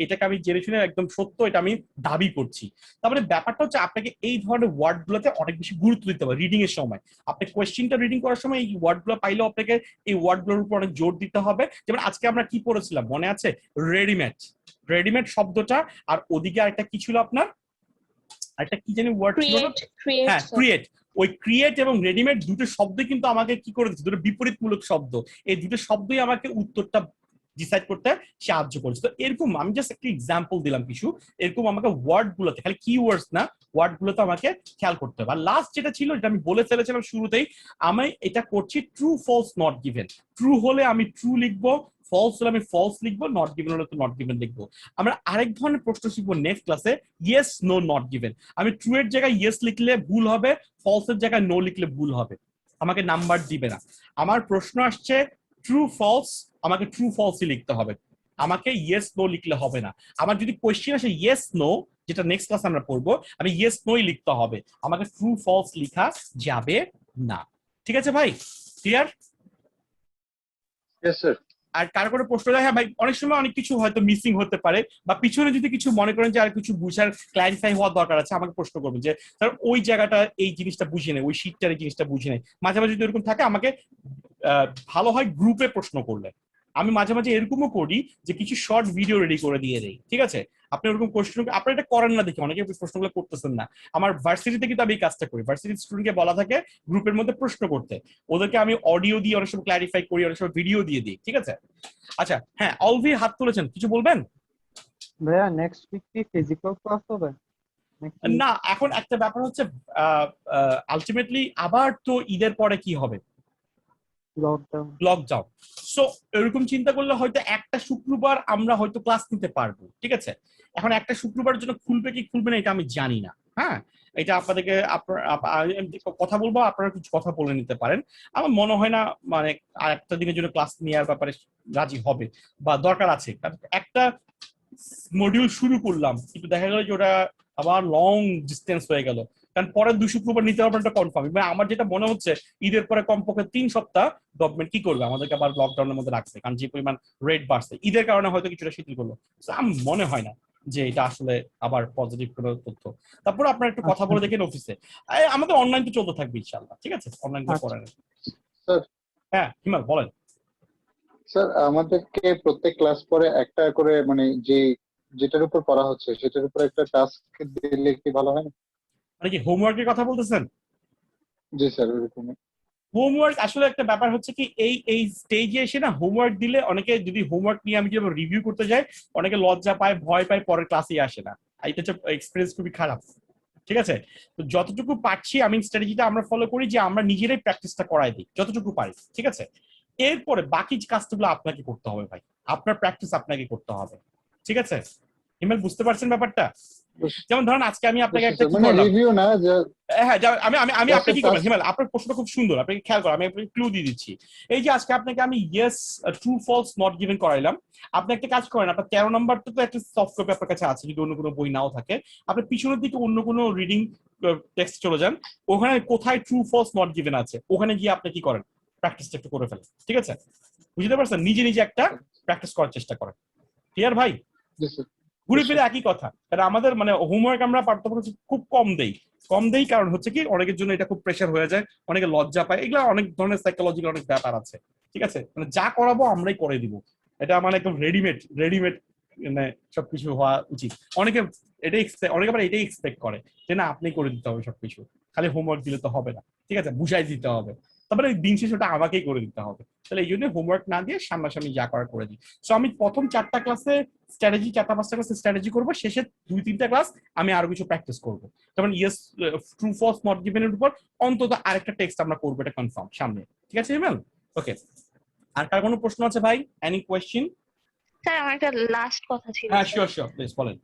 এটাকে আমি জেনে শুনে একদম সত্য, এটা আমি দাবি করছি। তারপরে ব্যাপারটা হচ্ছে আপনাকে এই ধরনের ওয়ার্ড গুলোতে অনেক বেশি গুরুত্ব দিতে হবে রিডিং এর সময়। আপনি কোয়েশ্চেনটা রিডিং করার সময় এই ওয়ার্ড গুলো পাইলেও আপনাকে এই ওয়ার্ড গুলোর উপর অনেক জোর দিতে হবে। যেমন আজকে আমরা কি পড়েছিলাম মনে আছে, রেডিমেড, রেডিমেড শব্দটা, আর ওদিকে আরেকটা কি ছিল আপনার, একটা কি জানি ওয়ার্ড ছিল না, হ্যাঁ ক্রিয়েট, ওই ক্রিয়েট এবং রেডিমেড দুটো শব্দ কিন্তু আমাকে কি করে দিচ্ছে, দুটো বিপরীতমূলক শব্দ, এই দুটো শব্দই আমাকে উত্তরটা ডিসাইড করতে সাহায্য করেছে। তো এরকম আমি জাস্ট একটা এক্সাম্পল দিলাম কিছু, এরকম আমাকে ওয়ার্ড গুলোতে, খালি কিওয়ার্ডস না, ওয়ার্ড গুলোতে আমাকে খেয়াল করতে হবে। আর লাস্ট যেটা ছিল, যেটা আমি বলে ফেলেছিলাম শুরুতেই, আমি এটা করছি true false not given. True হলে আমি ট্রু লিখবো, ফলস হলে আমি ফলস লিখবো, নট গিভেন হলে তো নট গিভেন লিখবো। আমরা আরেক ধরনের প্রশ্ন শিখবো নেক্সট ক্লাসে, ইয়েস নো নট গিভেন। আমি ট্রু এর জায়গায় ইয়েস লিখলে ভুল হবে, ফলস এর জায়গায় নো লিখলে ভুল হবে, আমাকে নাম্বার দিবে না। আমার প্রশ্ন আসছে ট্রু ফলস, আমাকে ট্রু ফলসই লিখতে হবে, আমাকে ইয়েস নো লিখলে হবে না। আমার যদি কোয়েশ্চেন আসে ইয়েস নো, যেটা নেক্সট ক্লাস আমরা পড়বো, আমি ইয়েস নোই লিখতে হবে, আমাকে ট্রু ফলস লিখা যাবে না। ঠিক আছে ভাই, ক্লিয়ার? Yes sir. আর কারো কোনো প্রশ্ন দেয়, হ্যাঁ ভাই অনেক সময় অনেক কিছু হয়তো মিসিং হতে পারে, বা পিছনে যদি কিছু মনে করেন যে আর কিছু বুঝার ক্ল্যারিফাই হওয়ার দরকার আছে, আমাকে প্রশ্ন করবেন যে স্যার ওই জায়গাটা এই জিনিসটা বুঝে নেই, ওই শীটটার এই জিনিসটা বুঝে নেই। মাঝে মাঝে যদি এরকম থাকে আমাকে ভালো হয় গ্রুপে প্রশ্ন করলে। আমি মাঝে মাঝে এরকমও করি যে কিছু শর্ট ভিডিও রেডি করে দিয়ে দেই, ঠিক আছে? আপনি ওরকম কোশ্চেন, আপনারা এটা করেন না দেখি, অনেকে প্রশ্নগুলো করতেছেন না। আমার ভার্সিটিতে কিন্তু আমি এই কাজটা করি, ভার্সিটির স্টুডেন্টকে বলা থাকে গ্রুপের মধ্যে প্রশ্ন করতে, ওদেরকে আমি অডিও দিয়ে অনেক সময় ক্ল্যারিফাই করি, অনেক সময় ভিডিও দিয়ে দিই, ঠিক আছে? আচ্ছা হ্যাঁ, অলভি হাত তুলেছেন, কিছু বলবেন? ভাইয়া নেক্সট উইক কি ফিজিক্যাল ক্লাস হবে না, এখন একটা ব্যাপার হচ্ছে আলটিমেটলি আবার তো ঈদের পরে কি হবে, লকডাউন। সো এরকম চিন্তা করলে হয়তো একটা শুক্রবার আমরা হয়তো ক্লাস নিতে পারবো, ঠিক আছে? এখন একটা শুক্রবারের জন্য খুলবে কি খুলবে না এটা আমি জানি না, হ্যাঁ এটা আপনাদেরকে কথা বলবো, আপনারা কিছু কথা বলে নিতে পারেন। আমার মনে হয় না মানে আর একটা দিনের জন্য ক্লাস নেওয়ার ব্যাপারে রাজি হবে বা দরকার আছে। একটা মডিউল শুরু করলাম কিন্তু দেখা গেল যে ওটা আবার লং ডিস্টেন্স হয়ে গেল, কারণ পরের 2 শুক্রবার নিতে হবে একটা কনফার্ম। আমার যেটা মনে হচ্ছে ঈদের পরে কমপক্ষে 3 সপ্তাহ গভর্নমেন্ট কি করবে, আমাদেরকে আবার লকডাউনের মধ্যে রাখছে, কারণ যে পরিমাণ রেট বাড়ছে ঈদের কারণে হয়তো কিছুটা শিথিল করলো। আমার মনে হয় না যে এটা আসলে আবার পজিটিভ কোনো তথ্য। তারপর আপনারা একটু কথা বলে দেখেন অফিসে, আমাদের অনলাইন তো চলতে থাকবে ইনশাআল্লাহ, ঠিক আছে? অনলাইন তো করেন। স্যার হ্যাঁ হিমাল বলেন। স্যার আমাদেরকে প্রত্যেক ক্লাস পরে একটা করে মানে যেটার উপর পড়া হচ্ছে সেটার উপর একটা টাস্ক দিলে কি ভালো হয় না? মানে কি হোমওয়ার্কের কথা বলতেছেন? জি স্যার ওরকম। হোমওয়ার্ক আসলে একটা ব্যাপার হচ্ছে কি, এই স্টেজে এসে না হোমওয়ার্ক দিলে অনেকে যদি হোমওয়ার্ক নিয়ে আমি যদি রিভিউ করতে যাই, অনেকে লজ্জা পায়, ভয় পায়, পরের ক্লাসে আসে না। এটা হচ্ছে এক্সপেরিয়েন্স খুবই খারাপ, ঠিক আছে? তো যতটুকু পারছি আমি স্ট্র্যাটেজিটা আমরা ফলো করি যে আমরা নিজেরাই প্র্যাকটিসটা করাই দিই যতটুকু পারি, ঠিক আছে? এরপরে বাকি কাজগুলো আপনাকে করতে হবে ভাই, আপনার প্র্যাকটিস আপনাকে করতে হবে, ঠিক আছে? হিমেল বুঝতে পারছেন ব্যাপারটা? যেমন ধরেন আজকে আমি আপনাকে একটা কি করলাম, রিভিউ না যে হ্যাঁ আমি আপনাকে কি করলাম হিমেল, আপনার প্রশ্নটা খুব সুন্দর, আপনাকে খেয়াল করো, আমি আপনাকে ক্লু দিয়ে দিচ্ছি। এই যে আজকে আপনাকে আমি yes true false not given করাইলাম, আপনি একটা কাজ করেন, আপনার 13 নাম্বারটা তো একটা সফট কপি আপনার কাছে আছে, যদি অন্য কোনো বই নাও থাকে আপনি পিছনের দিকে অন্য কোনো রিডিং টেক্সট চলে যান, ওখানে কোথায় ট্রু ফলস নট গিভেন আছে ওখানে গিয়ে আপনি কি করেন, প্র্যাকটিসটা একটু করে ফেলেন, ঠিক আছে? বুঝতে পারছেন? নিজে নিজে একটা প্র্যাকটিস করার চেষ্টা করেন, ক্লিয়ার ভাই? ঘুরে ফিরে একই কথা, কারণ আমাদের মানে হোমওয়ার্ক আমরা পাঠ্যক্রম খুব কম দেই, কারণ হচ্ছে কি অনেকের জন্য এটা খুব প্রেশার হয়ে যায়, অনেকে লজ্জা পায়, এগুলো অনেক ধরনের সাইকোলজিক্যাল অনেক ব্যাপার আছে, ঠিক আছে? মানে যা করাবো আমরাই করে দিব, এটা মানে একদম রেডিমেড মানে সবকিছু হওয়া উচিত। অনেকে আবার এটাই এক্সপেক্ট করে যে না আপনি করে দিতে হবে সবকিছু, খালি হোমওয়ার্ক দিলে তো হবে না, ঠিক আছে? বুঝাই দিতে হবে, তারপরে দিন শেষে ওটা আমাকেই করে দিতে হবে। তাহলে এই জন্য হোমওয়ার্ক না দিয়ে সামনাসামনি যা করার করে দিই। সো আমি প্রথম 4টা ক্লাসে স্ট্র্যাটেজি, 4টা 5টা ক্লাসে স্ট্র্যাটেজি করবো, শেষে 2-3টা ক্লাস আমি আরো কিছু প্র্যাকটিস করবো। যেমন yes, true false, not given এর উপর অন্তত আরেকটা টেক্সট আমরা করবো, এটা কনফার্ম সামনে। ঠিক আছে হিমেল? ওকে, আর কার কোনো প্রশ্ন আছে ভাই? Any question? স্যার আমার একটা লাস্ট কথা ছিল। হ্যাঁ শিওর শিওর, প্লিজ বলেন।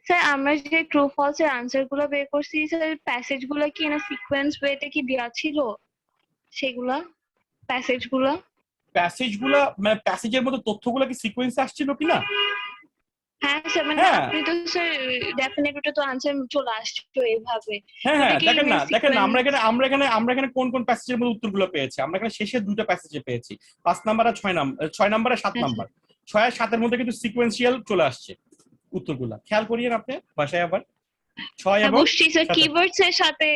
স্যার আমরা যে ট্রু ফলস এর আনসার গুলো বের করছি স্যার, প্যাসেজ গুলো কি না সিকোয়েন্স ওয়েতে কি দেওয়া ছিল সেগুলা, প্যাসেজ গুলা? প্যাসেজগুলো মানে প্যাসেজের মধ্যে তথ্যগুলো কি সিকোয়েন্সে আসছিল কিনা? হ্যাঁ স্যার, মানে হ্যাঁ। আপনি তো স্যার ডেফিনেট ওটা তো আনসার চলে আসছে এইভাবে। হ্যাঁ হ্যাঁ, কি দেখেন না মানে দেখেন না, আমরা sequence? এখানে কোন কোন প্যাসেজের মধ্যে উত্তরগুলো পেয়েছি। আমরা এখানে শেষের 2টা প্যাসেজে পেয়েছি, 5 নাম্বার আর 6 নাম্বার আর 7 আচ্ছা। নাম্বার। 6 আর 7 এর মধ্যে কিন্তু সিকোয়েন্সিয়াল চলে আসছে উত্তরগুলা, খেয়াল করিয়েন আপনি বাসায় আবার। 6 এবং বুঝছি স্যার, 7 কিওয়ার্ডস এর সাথে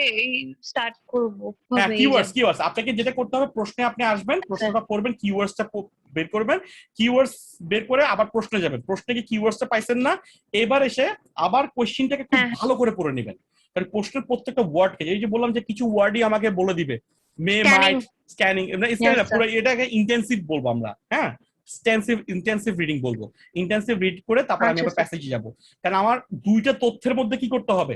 স্টার্ট করব। হ্যাঁ, কিওয়ার্ডস আপনাকে যেটা করতে হবে, প্রশ্নে আপনি আসবেন, প্রশ্নটা পড়বেন, কিওয়ার্ডসটা বের করবেন, কিওয়ার্ডস বের করে আবার প্রশ্নে যাবেন, প্রশ্নে কি কিওয়ার্ডসটা পাইছেন না, এবার এসে আবার কোশ্চেনটাকে খুব হ্যাঁ। ভালো করে পড়ে নেবেন। কারণ প্রশ্নের প্রত্যেকটা ওয়ার্ডকে, এই যে বললাম যে কিছু ওয়ার্ডই আমাকে বলে দিবে, মে, মাইট, স্ক্যানিং, পুরো এটাকে ইন্টেন্সিভ বলবো আমরা। হ্যাঁ, ইন্টেন্সিভ রিডিং বলবো। ইন্টেন্সিভ রিড করে তারপর আমি আবার প্যাসেজে যাব, কারণ আমার 2টা তথ্যের মধ্যে কি করতে হবে,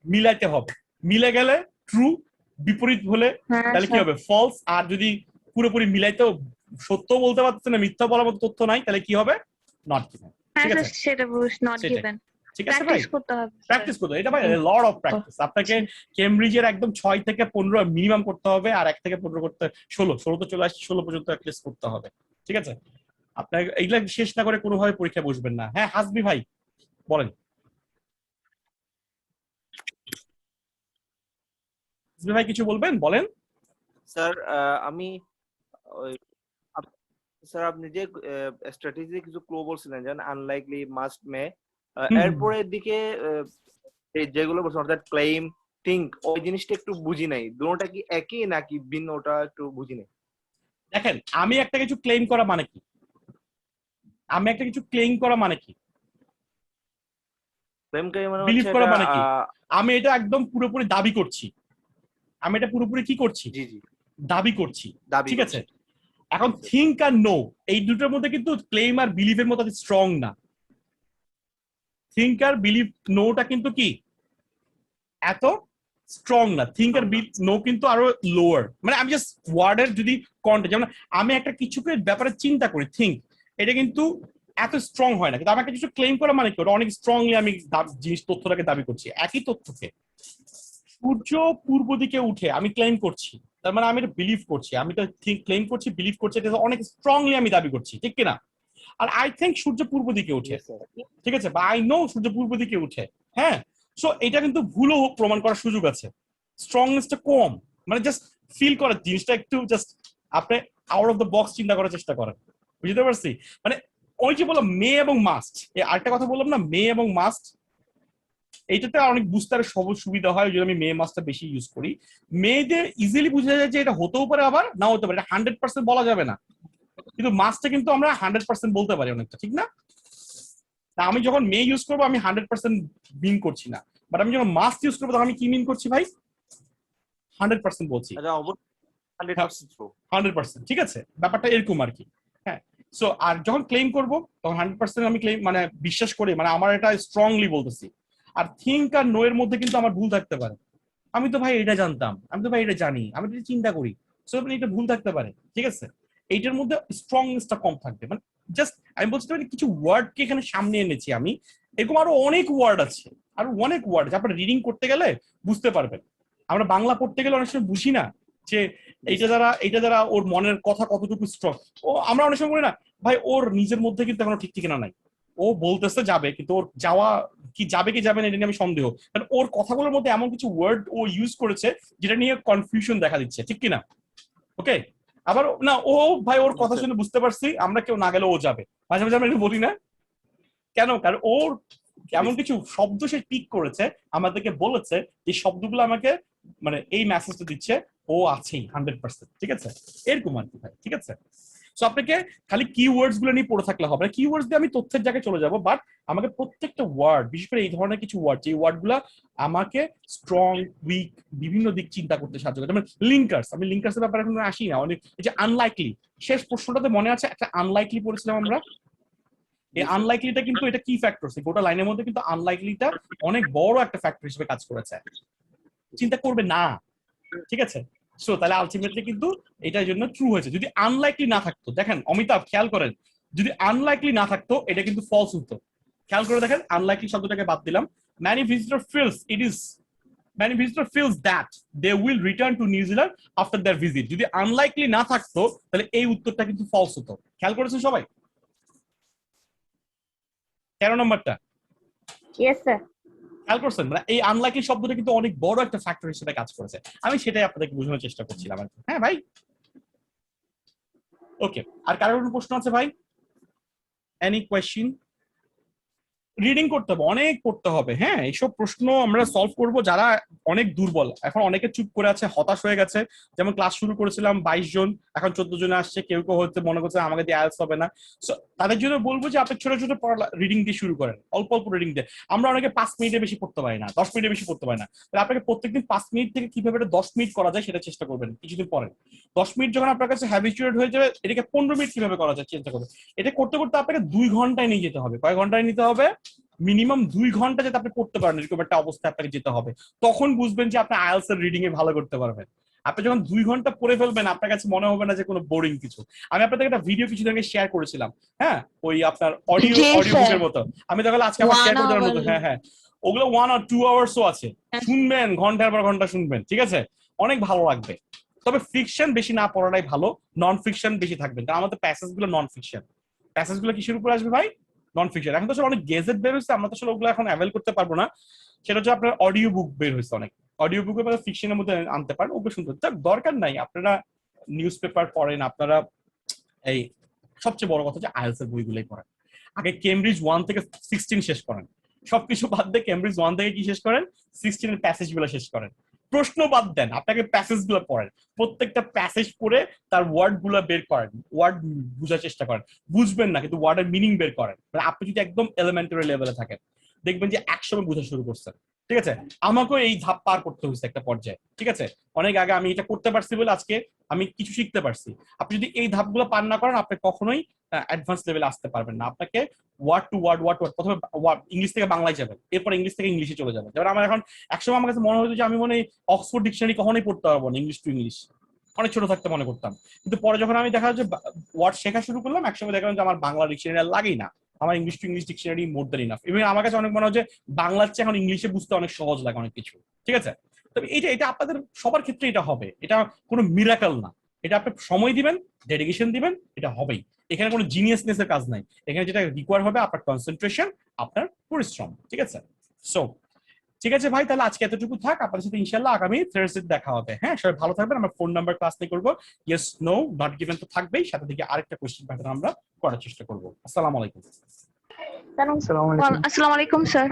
মিলাইতে হবে। মিলে গেলে ট্রু, বিপরীত হলে তাহলে কি হবে, ফলস। আর যদি পুরোপুরি মিলাইতেও সত্য বলতে পারছে না, মিথ্যা বলার মতো তথ্য নাই, তাহলে কি হবে, নট গিভেন। ঠিক আছে, সেটা নট সেটাই। গিভেন। ঠিক আছে ভাই, প্র্যাকটিস করতে হবে। প্র্যাকটিস করতে হবে। এটা ভাই লট অফ প্র্যাকটিস। আপনাকে কেমব্রিজের একদম 6 থেকে 15 মিনিমাম করতে হবে, আর 1 থেকে 15 করতে 16 তো চলে আসছে, 16 পর্যন্ত অ্যাটলিস্ট করতে হবে। ঠিক আছে, আপনাকে এইগুলা শেষ না করে কোনোভাবে পরীক্ষা বসবেন না। হ্যাঁ হাসবি ভাই বলেন। হাসবি ভাই কিছু বলবেন, বলেন। স্যার আমি ওই স্যার আপনি যে স্ট্র্যাটেজি কিছু ক্লো বলছিলেন, যেমন আনলাইকলি, মাস্ট, মে, এরপরের দিকে যেগুলো বলছেন অর্থাৎ ক্লেম, থিঙ্ক, ওই জিনিসটা একটু বুঝি নাই, দুটোটা কি একই নাকি ভিন্ন, ওটা একটু বুঝি নাই। দেখেন, আমি একটা কিছু ক্লেম করা মানে কি, ক্লেম কে মানে বিলিভ হচ্ছে করা এটা, মানে কি, আমি এটা একদম পুরোপুরি দাবি করছি, আমি এটা পুরোপুরি কি করছি, জি জি দাবি করছি। দাবি ঠিক করছি। আছে, এখন থিঙ্ক আর নো, এই দুটোর মধ্যে কিন্তু ক্লেম আর বিলিভের মতো স্ট্রং না। থিঙ্ক আর বিলিভ নোটা কিন্তু কি এত স্ট্রং না, থিঙ্ক আর নো কিন্তু আরো লোয়ার। মানে আমি জাস্ট ওয়ার্ডের যদি কন্টেন্ট, যেমন আমি একটা কিছুকে ব্যাপারে চিন্তা করি, থিঙ্ক, এটা কিন্তু এত স্ট্রং হয় না। কিন্তু আমাকে কিছু ক্লেম করা মানে কি, ওটা অনেক স্ট্রংলি আমি জিনিস তথ্যটাকে দাবি করছি। একই তথ্যকে সূর্য পূর্ব দিকে উঠে আমি ক্লেম করছি, তার মানে আমি এটা বিলিভ করছি, আমি তো ক্লেম করছি, বিলিভ করছি, এটা অনেক স্ট্রংলি আমি দাবি করছি, ঠিক কিনা? আর আই থিঙ্ক সূর্য পূর্ব দিকে উঠে, ঠিক আছে, বা আই নো সূর্য পূর্ব দিকে উঠে। হ্যাঁ, সো এটা কিন্তু ভুলও প্রমাণ করার সুযোগ আছে, স্ট্রংনেসটা কম। মানে জাস্ট ফিল করার জিনিসটা একটু জাস্ট আপনি আউট অফ দ্য বক্স চিন্তা করার চেষ্টা করেন, বুঝতে পারছি? মানে ওই যে বললাম মে এবং মাস্ট, আরেকটা কথা বললাম না, মে এবং মাস্ট, এইটাতে অনেক বুঝতে আরো সহজ সুবিধা হয়, ওই জন্য আমি মে মাসটা বেশি ইউজ করি। মেয়েদের ইজিলি বোঝা যায় যে এটা হতেও পারে আবার না হতে পারে, এটা 100% বলা যাবে না, কিন্তু মাসটা কিন্তু আমরা 100% বলতে পারি অনেকটা, ঠিক না? তা আমি যখন মে ইউজ করবো আমি 100% মিন করছি না, বাট আমি যখন মাস্ট ইউজ করবো তখন আমি কি মিন করছি ভাই, 100% বলছি। আচ্ছা, অবশ্যই 100% ট্রু। 100%, ঠিক আছে, ব্যাপারটা এরকম আর কি। হ্যাঁ, সো আর যখন ক্লেম করবো তখন 100% আমি ক্লেম মানে বিশ্বাস করি, মানে আমার এটা স্ট্রংলি বলতেছি। আর থিঙ্ক আর নো এর মধ্যে কিন্তু আমার ভুল থাকতে পারে, আমি তো ভাই এটা জানতাম, আমি তো ভাই এটা জানি, আমি তো চিন্তা করি, সো এটা ভুল থাকতে পারে। ঠিক আছে, এইটার মধ্যে স্ট্রংনেসটা কম থাকবে। মানে জাস্ট আমি বলতে পারি কিছু ওয়ার্ডকে এখানে সামনে এনেছি আমি, এরকম আরো অনেক ওয়ার্ড আছে, আরো অনেক ওয়ার্ড আছে, আপনার রিডিং করতে গেলে বুঝতে পারবেন। আমরা বাংলা পড়তে গেলে অনেক সময় বুঝি না যে এইটা দ্বারা ওর মনের কথা কতটুকু স্ট্রং। ও আমরা অনেক সময় বলি না ভাই ওর নিজের মধ্যে কিন্তু এখনো ঠিক ঠিকানা নাই, ও বলতেছে যাবে, কিন্তু ওর যাওয়া কি যাবে কি যাবে না এটা নিয়ে আমি সন্দেহ, কারণ ওর কথাগুলোর মধ্যে এমন কিছু ওয়ার্ড ও ইউজ করেছে যেটা নিয়ে কনফিউশন দেখা দিচ্ছে, ঠিক কিনা? ওকে, আবার না ও ভাই ওর কথা শুনে বুঝতে পারছি আমরা কেউ না গেলে ও যাবে, মাঝে মাঝে আমরা একটু বলি না কেন, কারণ ওর এমন কিছু শব্দ সে পিক করেছে, আমাদেরকে বলেছে এই শব্দগুলো আমাকে মানে এই মেসেজটা দিচ্ছে ও আছেই 100%, ঠিক আছে, এরকম আর কি ভাই। ঠিক আছে, সো আপনাকে খালি কিওয়ার্ডস গুলো নিয়ে পড়ে থাকলে হবে না, কিওয়ার্ডস দিয়ে আমি তথ্যের জায়গায় চলে যাব, বাট আমাকে প্রত্যেকটা ওয়ার্ড, বিশেষ করে এই ধরনের কিছু ওয়ার্ড, যে ওয়ার্ড গুলা আমাকে স্ট্রং, উইক, বিভিন্ন দিক চিন্তা করতে সাহায্য করে। যেমন লিঙ্কার্স, আমি লিঙ্কার্সের ব্যাপারে এখন আসি না, অনেক এই যে আনলাইকলি, শেষ প্রশ্নটাতে মনে আছে একটা আনলাইকলি পড়েছিলাম আমরা। এই আনলাইকলিটা কিন্তু এটা কি ফ্যাক্টর, গোটা লাইনের মধ্যে কিন্তু আনলাইকলিটা অনেক বড় একটা ফ্যাক্টর হিসেবে কাজ করেছে, চিন্তা করবে না, ঠিক আছে? সো তাহলে আলটিমেটলি কিন্তু এটার জন্য ট্রু হয়েছে। যদি আনলাইকলি না থাকতো, দেখেন অমিতাভ খেয়াল করেন, যদি আনলাইকলি না থাকতো এটা কিন্তু ফলস হতো। খেয়াল করে দেখেন, আনলাইকলি শব্দটাকে বাদ দিলাম। Many visitor feels that they will return to New Zealand after their visit. যদি আনলাইকলি না থাকতো তাহলে এই উত্তরটা কিন্তু ফলস হতো। খেয়াল করেছেন সবাই? 13 নম্বরটা ইয়েস স্যার। খেয়াল করছেন? মানে এই আনলাইকলি শব্দটা কিন্তু অনেক বড় একটা ফ্যাক্টর হিসেবে কাজ করেছে। আমি সেটাই আপনাদেরকে বোঝানোর চেষ্টা করছিলাম আর কি। হ্যাঁ ভাই, ওকে। আর কারোর কোনো প্রশ্ন আছে ভাই? Any question? রিডিং করতে হবে, অনেক পড়তে হবে। হ্যাঁ, এইসব প্রশ্ন আমরা সলভ করব যারা অনেক দুর্বল। এখন অনেকে চুপ করে আছে, হতাশ হয়ে গেছে। যেমন ক্লাস শুরু করেছিলাম 22 জন, এখন 14 জন আসছে, কেউ কেউ হচ্ছে মনে করছে আমাকে দিয়ে আইএলটিএস হবে না। সো তাদের জন্য বলবো যে আপনি ছোট ছোট রিডিং দিয়ে শুরু করেন, অল্প অল্প রিডিং দিয়ে। আমরা অনেকে 5 মিনিটের বেশি পড়তে পারি না, 10 মিনিটের বেশি পড়তে পারি না। তাহলে আপনাকে প্রত্যেকদিন 5 মিনিট থেকে কিভাবে 10 মিনিট করা যায় সেটা চেষ্টা করবেন কিছুদিন পরে। 10 মিনিট যখন আপনার কাছে হ্যাবিচুয়েট হয়ে যাবে, এটাকে 15 মিনিট কিভাবে করা যায় চিন্তা করবেন। এটা করতে করতে আপনাকে 2 ঘন্টায় নিয়ে যেতে হবে। কয় ঘন্টায় নিতে হবে? মিনিমাম 2 ঘন্টা যাতে আপনি পড়তে পারেন, এরকম একটা অবস্থায় আপনাকে যেতে হবে। তখন বুঝবেন যে আপনি আইএলটিএস এর রিডিং এ ভালো করতে পারবেন। আপনি যখন 2 ঘন্টা পড়ে ফেলবেন, আপনার কাছে মনে হবে না যে কোনো বোরিং কিছু। আমি আপনাদের একটা ভিডিও কিছুদিন আগে শেয়ার করেছিলাম, হ্যাঁ, ওই আপনার অডিও বুকের মতো। আমি তাহলে আজকে আবার শেয়ার করে দেওয়ার মতো, হ্যাঁ হ্যাঁ, ওগুলো 1 or 2 আওয়ার্সও আছে, শুনবেন, ঘন্টার পর ঘন্টা শুনবেন, ঠিক আছে? অনেক ভালো লাগবে। তবে ফিকশন বেশি না পড়াটাই ভালো, নন ফিকশন বেশি থাকবেন, কারণ আমাদের প্যাসেজ গুলো নন ফিকশন। প্যাসেজ গুলো কিসের উপর আসবে ভাই? Non fiction. এখন তো অনেক গেজেট বের হয়েছে, আমরা তো আসলে ওগুলো এখন অ্যাভেল করতে পারবো না। সেটা হচ্ছে আপনার অডিও বুক বের হয়েছে, অনেক অডিও বুকের মধ্যে ফিকশনের মধ্যে আনতে পারেন, ওগুলো শুনতে দরকার নাই। আপনারা নিউজ পেপার পড়েন, আপনারা এই সবচেয়ে বড় কথা যে আইএলটিএস এর বইগুলোই পড়েন। আগে কেমব্রিজ 1 থেকে 16 শেষ করেন, সবকিছু বাদ দিয়ে কেমব্রিজ 1 থেকে কি শেষ করেন? 16 এর প্যাসেজ গুলো শেষ করেন। প্রশ্ন বাদ দেন, আপনাকে প্যাসেজ গুলো পড়েন, প্রত্যেকটা প্যাসেজ পড়ে তার ওয়ার্ড গুলো বের করেন, ওয়ার্ড বোঝার চেষ্টা করেন। বুঝবেন না কিন্তু ওয়ার্ডের মিনিং বের করেন। মানে আপনি যদি একদম এলিমেন্টারি লেভেলে থাকেন, দেখবেন যে একসময় বোঝা শুরু করছেন, ঠিক আছে? আমাকেও এই ধাপ পার করতে হয়েছে একটা পর্যায়ে, ঠিক আছে? অনেক আগে আমি এটা করতে পারছি বলে আজকে আমি কিছু শিখতে পারছি। আপনি যদি এই ধাপগুলো পার না করেন, আপনি কখনোই অ্যাডভান্স লেভেলে আসতে পারবেন না। আপনাকে ওয়ার্ড টু ওয়ার্ড প্রথমে ইংলিশ থেকে বাংলায় যাবেন, এরপর ইংলিশ থেকে ইংলিশে চলে যাবেন। যেমন আমার এখন একসময় আমার কাছে মনে হতো যে আমি মনে হয় অক্সফোর্ড ডিকশনারি কখনোই পড়তে পারবো না ইংলিশ টু ইংলিশ, অনেক ছোট থাকতে মনে করতাম। কিন্তু পরে যখন আমি দেখা যাচ্ছে ওয়ার্ড শেখা শুরু করলাম, একসময় দেখলাম যে আমার বাংলা ডিকশনারি লাগেই না, আমার English to English dictionary more then enough. এবং আমার কাছে অনেক মনে হয় যে বাংলার চেয়ে এখন ইংলিশে বুঝতে অনেক সহজ লাগে অনেক কিছু, ঠিক আছে? তবে এটা আপনাদের সবার ক্ষেত্রে এটা হবে, এটা কোনো মিরাকল না। এটা আপনি সময় দিবেন, ডেডিকেশন দিবেন, এটা হবেই। এখানে কোনো জিনিয়াসনেসের কাজ নাই। এখানে যেটা রিকোয়ার হবে আপনার কনসেন্ট্রেশন, আপনার পরিশ্রম, ঠিক আছে? সো ঠিক আছে ভাই, তাহলে আজকে এতটুকু থাক। আপনার সাথে ইনশাআল্লাহ আগামী থার্সডে দেখা হবে। হ্যাঁ, সবাই ভালো থাকবেন। আমরা ফোন নাম্বার ক্লাস নিয়ে করবো, ইয়েস নো নট গিভেন তো থাকবেই, সাথে থেকে আরেকটা কোশ্চেন প্যাটার্ন আমরা করার চেষ্টা করবো। আসসালামু আলাইকুম। আসসালামু আলাইকুম। আসসালামু আলাইকুম স্যার।